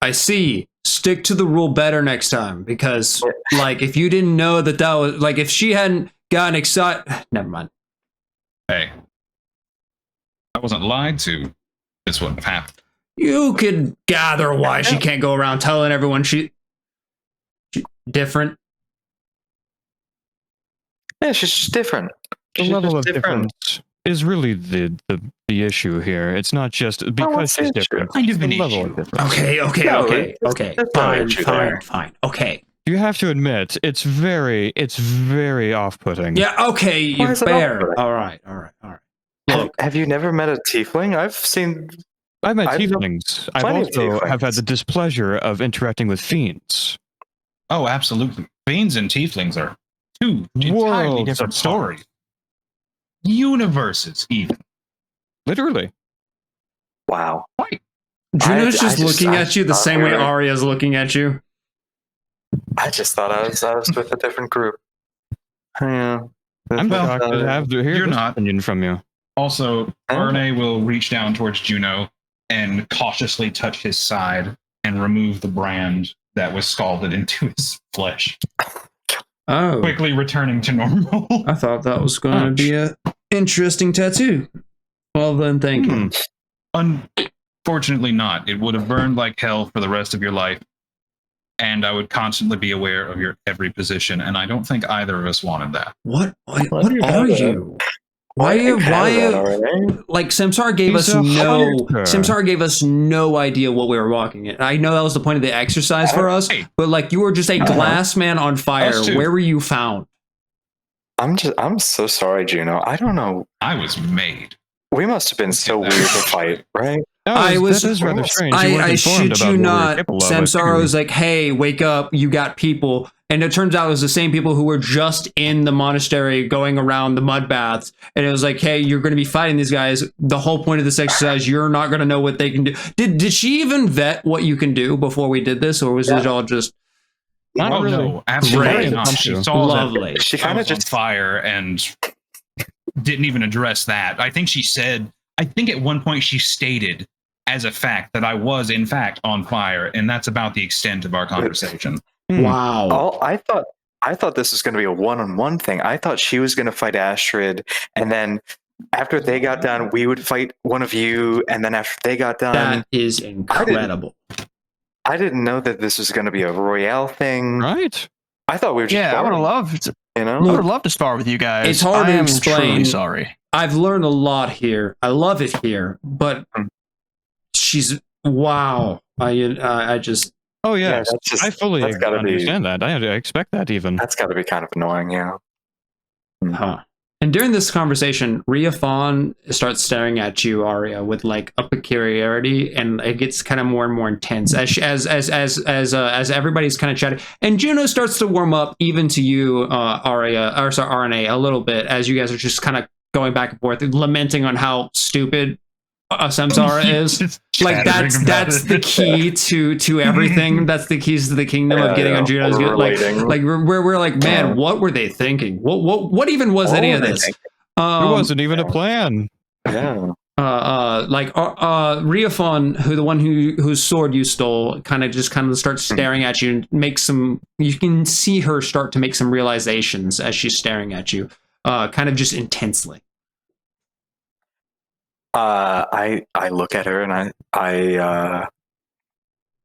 I see. Stick to the rule better next time, because like if you didn't know that was like if she hadn't gotten excited, never mind. Hey, I wasn't lied to. This wouldn't have happened. You could gather why she can't go around telling everyone she different. Yeah, she's just different. The She's level of just difference is really the issue here. It's not just because what's the she's issue? different. Kind It's of the an level issue. of difference. Okay. No, there's no issue there. Fine. Okay. You have to admit, it's very off-putting. Yeah. Okay. Why You're is it fair. awkward? All right. Look, Have you never met a tiefling? I've seen. I've met I've known tieflings. I've plenty of also have had tieflings. the displeasure of interacting with fiends. Oh, absolutely. Fiends and tieflings are two entirely Worlds different apart. stories. Universes, even. Literally. Wow. Juno's just looking I at you the thought same we way were- Arya's looking at you. I just thought I was with a different group. Yeah. I'm shocked to have to hear you're this not. opinion from you. Also, RNA will reach down towards Juno and cautiously touch his side and remove the brand that was scalded into his flesh, Oh, quickly returning to normal. I thought that was going to be a interesting tattoo. Well then, thank you. Unfortunately not. It would have burned like hell for the rest of your life, and I would constantly be aware of your every position, and I don't think either of us wanted that. What are that? you? Why like Samsara gave He's us a no hunter. Samsara gave us no idea what we were walking in. I know that was the point of the exercise for us, Hey. but like you were just a glass man on fire. Us too. Where were you found? I'm so sorry, Juno. I don't know. I was made. We must have been so weird to fight, right? That is rather strange. You weren't I informed shit about you what we were not. capable of, I Samsara was figured. like, "Hey, wake up! You got people." And it turns out it was the same people who were just in the monastery going around the mud baths. And it was like, "Hey, you're going to be fighting these guys. The whole point of this exercise, you're not going to know what they can do." Did she even vet what you can do before we did this, or was it all just Not Oh really. no, absolutely Great. not. She saw lovely? that She I kind of was on just fire and didn't even address that. I think she said. I think at one point she stated as a fact that I was in fact on fire, and that's about the extent of our conversation. Wow? I thought this was going to be a one-on-one thing. I thought she was going to fight Astrid, and then after they got done, we would fight one of you, and then after they got done, That is incredible. I didn't know that this was going to be a royale thing. Right? I thought we were just Yeah, I would have sparring, loved. you know. I would have loved to spar with you guys. It's hard to I am explain. truly sorry. I've learned a lot here. I love it here, but she's wow. I just Oh Yeah, yes, that's just- I fully that's gotta be- understand that. I expect that even. That's got to be kind of annoying, yeah. huh. And during this conversation, Rhea Fawn starts staring at you, Arya, with like a peculiarity, and it gets kind of more and more intense as everybody's kind of chatting. And Juno starts to warm up even to you, RNA, a little bit as you guys are just kind of going back and forth, lamenting on how stupid a samsara is. Just Like chattering about that's it. the key to everything. That's the keys to the kingdom of getting on Juno's good. Like we're like, man, what were they thinking? What even was any of this? It wasn't even a plan. Yeah. Riafon, the one whose sword you stole, kind of starts staring at you and makes some. You can see her start to make some realizations as she's staring at you, kind of just intensely. I look at her and I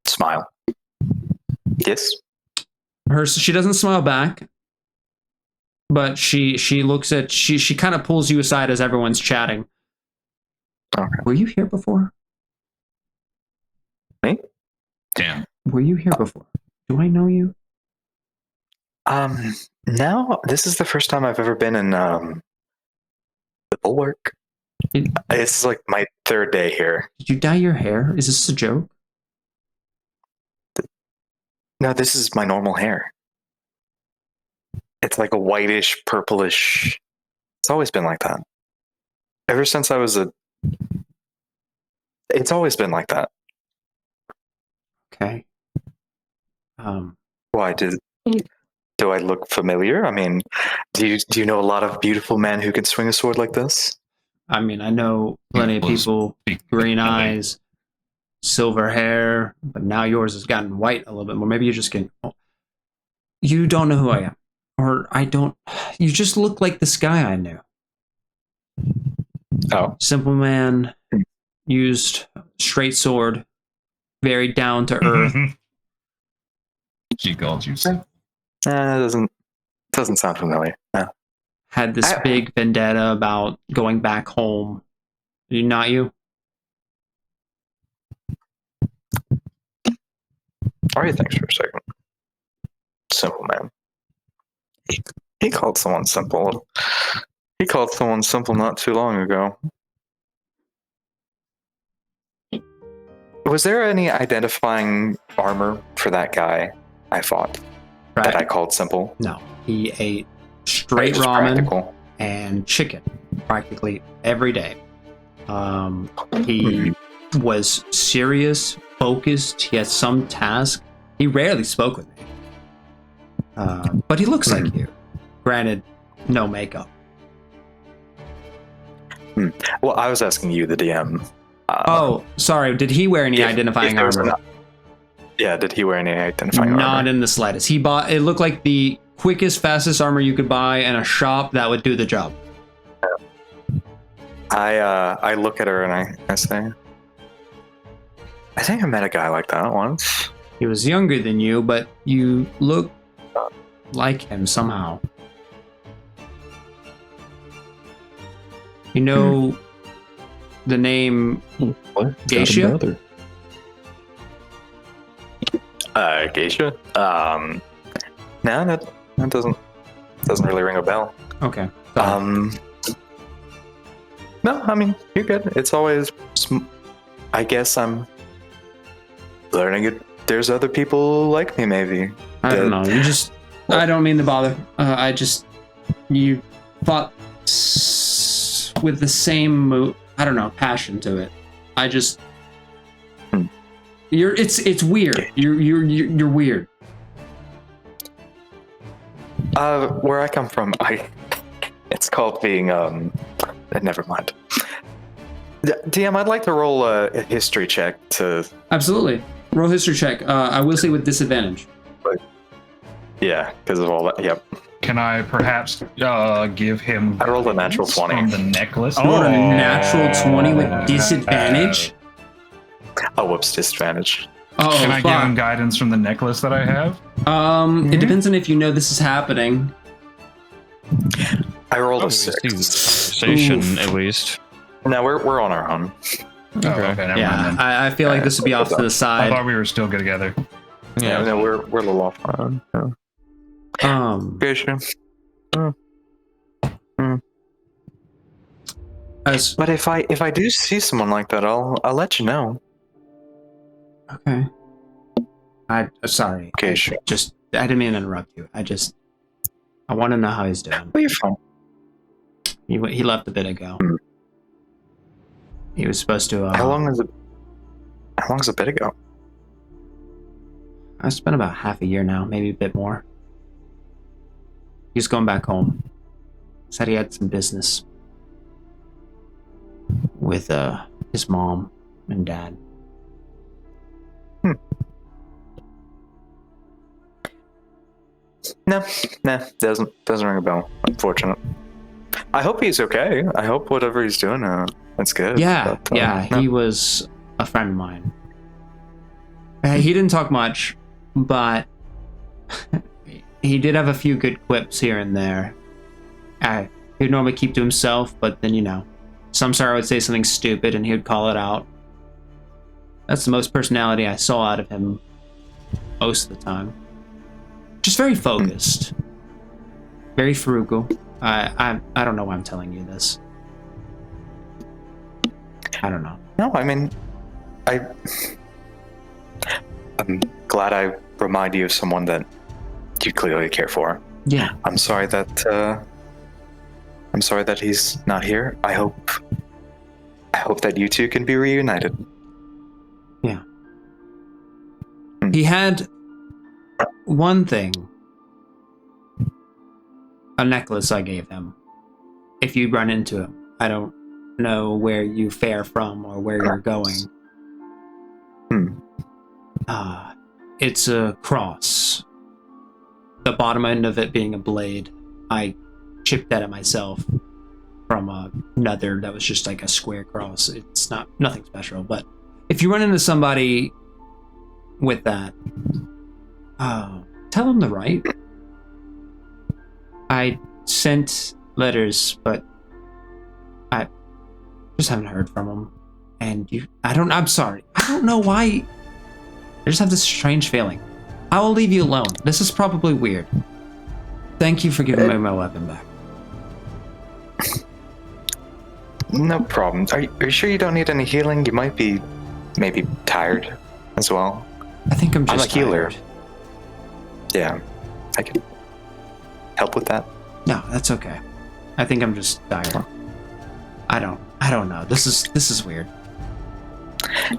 smile. Yes. She doesn't smile back, but she looks at she kind of pulls you aside as everyone's chatting. Okay. Were you here before? Me? Damn. Were you here before? Do I know you? No, this is the first time I've ever been in the Bulwark. This is like my third day here. Did you dye your hair? Is this a joke? No, this is my normal hair. It's like a whitish, purplish. It's always been like that. Ever since I was it's always been like that. Okay. Why do I look familiar? I mean, do you know a lot of beautiful men who can swing a sword like this? I mean, I know plenty of people, green eyes, silver hair, but now yours has gotten white a little bit more. Maybe you're just getting. You don't know who I am, or I don't. You just look like this guy I knew. Oh, Simple man, used straight sword, very down to earth. She called you. it doesn't sound familiar. No. Had this big vendetta about going back home. Not you? All right, thanks for a second. Simple man. He called someone simple. He called someone simple not too long ago. Was there any identifying armor for that guy I fought that I called simple? No. He ate straight Just ramen practical. and chicken practically every day. He was serious, focused. He had some task. He rarely spoke with me. But he looks like you. Granted, no makeup. Well, I was asking you, the DM. Sorry. Did he wear any identifying armor? Yeah, did he wear any identifying armor? Not in the slightest. He bought. It looked like the quickest, fastest armor you could buy in a shop that would do the job. I look at her and I say, I think I met a guy like that once. He was younger than you, but you look like him somehow. You know the name What? Geisha? Geisha? No, that doesn't really ring a bell. Okay. No, I mean, you're good. It's always, I guess I'm learning it. There's other people like me, maybe. I don't know. I don't mean to bother. You fought with the same, I don't know, passion to it. It's weird. You're weird. Where I come from, it's called being, never mind. DM, I'd like to roll a history check to... Absolutely. Roll history check. I will say with disadvantage. Yeah, because of all that. Yep. Can I perhaps give him? I rolled a natural 20. From the necklace. You rolled a natural 20 with disadvantage? Oh, whoops, disadvantage. Oh, Can I fuck. give him guidance from the necklace that I have? It depends on if you know this is happening. I rolled a We see the 6. conversation, at least. No, we're on our own. Oh, okay, never Yeah, mind then. I feel like this would be off to the I side. thought we were still good together. Yeah, no, we're a little off our own. Yeah. Geisha. But if I do see someone like that, I'll let you know. Okay. Sorry. Okay, sure. I didn't mean to interrupt you. I want to know how he's doing. Well, you're fine. He left a bit ago. He was supposed to. How long has it been ago? It's been about half a year now, maybe a bit more. He's going back home. Said he had some business with his mom and dad. No, doesn't ring a bell. Unfortunate. I hope he's okay. I hope whatever he's doing, that's good. Yeah, but, no. he was a friend of mine. He didn't talk much, but he did have a few good quips here and there. He'd normally keep to himself, but then, Samsara would say something stupid and he would call it out. That's the most personality I saw out of him most of the time. Just very focused. Very frugal. I don't know why I'm telling you this. I don't know. No, I mean, I'm glad I remind you of someone that you clearly care for. Yeah. I'm sorry that he's not here. I hope that you two can be reunited. Yeah. He had one thing. A necklace I gave him. If you run into him. I don't know where you fare from or where you're going. It's a cross. The bottom end of it being a blade. I chipped that at myself from another that was just like a square cross. It's nothing special, but if you run into somebody with that, tell them to write. I sent letters, but I just haven't heard from them. And I'm sorry. I don't know why. I just have this strange feeling. I will leave you alone. This is probably weird. Thank you for giving me my weapon back. No problem. Are you sure you don't need any healing? You might be maybe tired as well. I think I'm just a healer. tired. Yeah, I can help with that. No, that's okay. I think I'm just tired. I don't know. This is weird.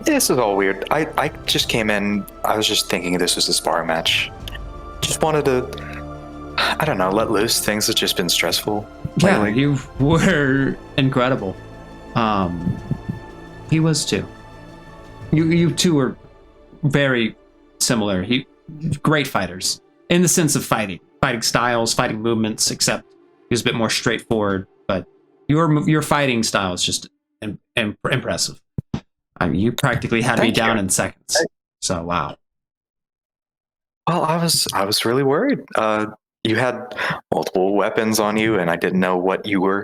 This is all weird. I just came in. I was just thinking this was a sparring match. Just wanted to, I don't know, let loose. Things have just been stressful lately. Yeah, you were incredible. He was too. You two were very similar. Great fighters in the sense of fighting styles, fighting movements. Except he was a bit more straightforward. But your fighting style is just impressive. I mean, you practically had me down in seconds. So wow. Well, I was really worried. You had multiple weapons on you, and I didn't know what you were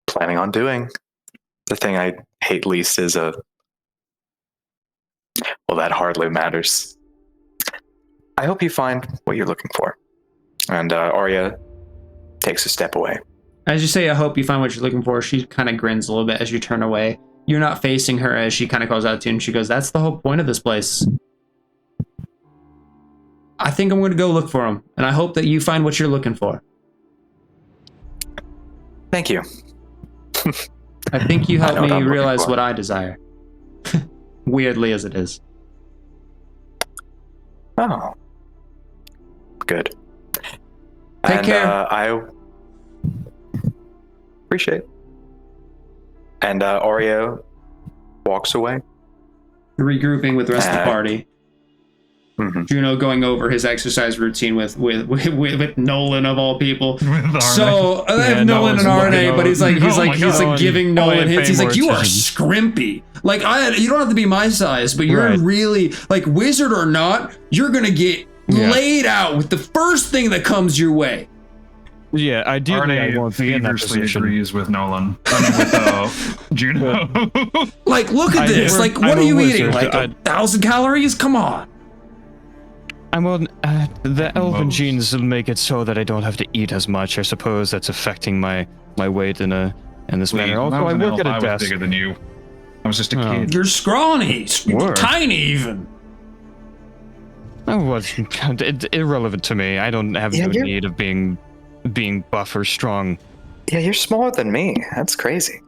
planning on doing. The thing I hate least is well, that hardly matters. I hope you find what you're looking for. And Arya takes a step away. As you say, I hope you find what you're looking for, she kind of grins a little bit as you turn away. You're not facing her as she kind of calls out to you, and she goes, "That's the whole point of this place. I think I'm going to go look for him, and I hope that you find what you're looking for." Thank you. I think you helped I know me what I'm realize looking for. what I desire. Weirdly as it is. Oh. Good. Take care. I appreciate it. And Oreo walks away. Regrouping with the rest of the party. Mm-hmm. Juno going over his exercise routine with Nolan of all people. So I have Nolan and RNA, but he's giving Nolan hits. He's like, "You are scrimpy. Like you don't have to be my size, but you're really like wizard or not, you're gonna get laid out with the first thing that comes your way." Yeah, ideally I RNA won't be in that feverishly position. agrees with Nolan. With Juno. Like, look at this. Like, what are you eating? Like 1,000 calories? Come on. The elven genes will make it so that I don't have to eat as much. I suppose that's affecting my weight in this manner. Also, I work at a I was desk. bigger than you. I was just a kid. You're scrawny. Tiny even. Oh, it's irrelevant to me. I don't have no need of being being buff or strong. Yeah, you're smaller than me. That's crazy.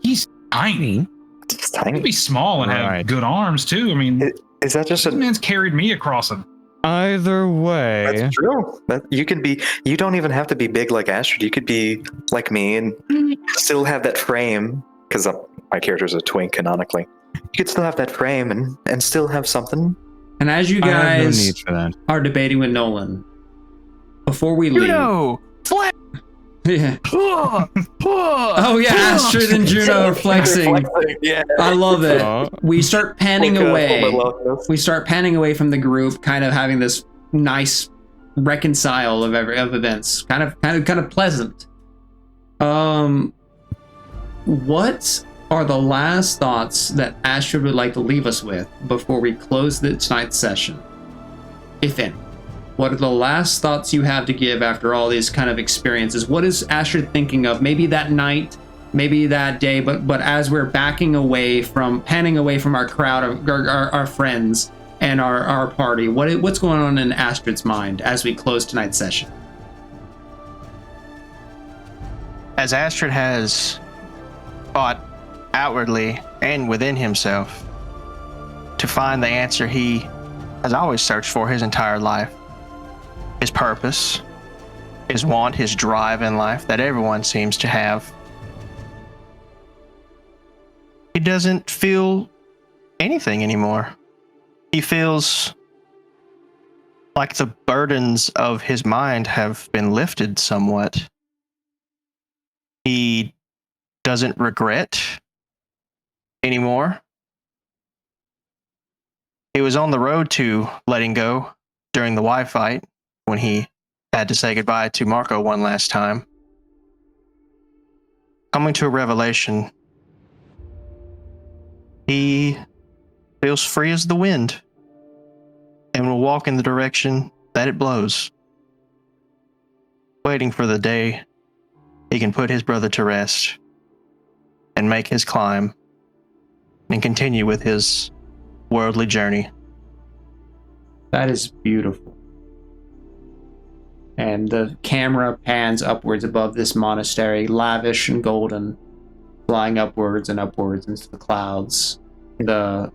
He's tiny. It's He tiny. could be small and Right. have good arms too. I mean, Is that just this a? man's carried me across a. Either way, That's true. You can be. You don't even have to be big like Astrid. You could be like me and still have that frame. Because my character's a twink canonically. You could still have that frame and still have something. And as you I have no guys need for that. are debating with Nolan, before we leave. Juno! Flat! Yeah. Oh yeah, Astrid and Juno are flexing. Yeah. I love it. Oh. We start panning Like, away. full metal alchemist. We start panning away from the group, kind of having this nice reconcile of events. Kind of pleasant. What are the last thoughts that Astrid would like to leave us with before we close this night's session? If any. What are the last thoughts you have to give after all these kind of experiences? What is Astrid thinking of? Maybe that night, maybe that day, but as we're panning away from our crowd of our friends and our party, what's going on in Astrid's mind as we close tonight's session? As Astrid has fought outwardly and within himself to find the answer he has always searched for his entire life, his purpose, his want, his drive in life that everyone seems to have, he doesn't feel anything anymore. He feels like the burdens of his mind have been lifted somewhat. He doesn't regret anymore. He was on the road to letting go during the Y fight when he had to say goodbye to Marco one last time. Coming to a revelation, he feels free as the wind and will walk in the direction that it blows, waiting for the day he can put his brother to rest and make his climb and continue with his worldly journey. That is beautiful. And the camera pans upwards above this monastery, lavish and golden, flying upwards and upwards into the clouds. The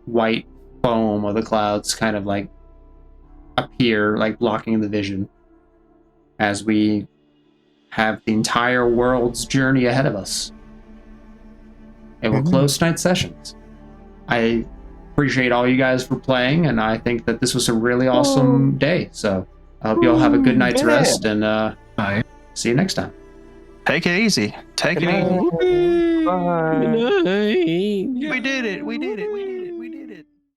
white foam of the clouds kind of like appear, like blocking the vision, as we have the entire world's journey ahead of us. It will close tonight's sessions. I appreciate all you guys for playing, and I think that this was a really awesome day. So I hope you all have a good night's rest, and Bye. see you next time. Take it easy. Take it easy. Bye. We did it. We did it.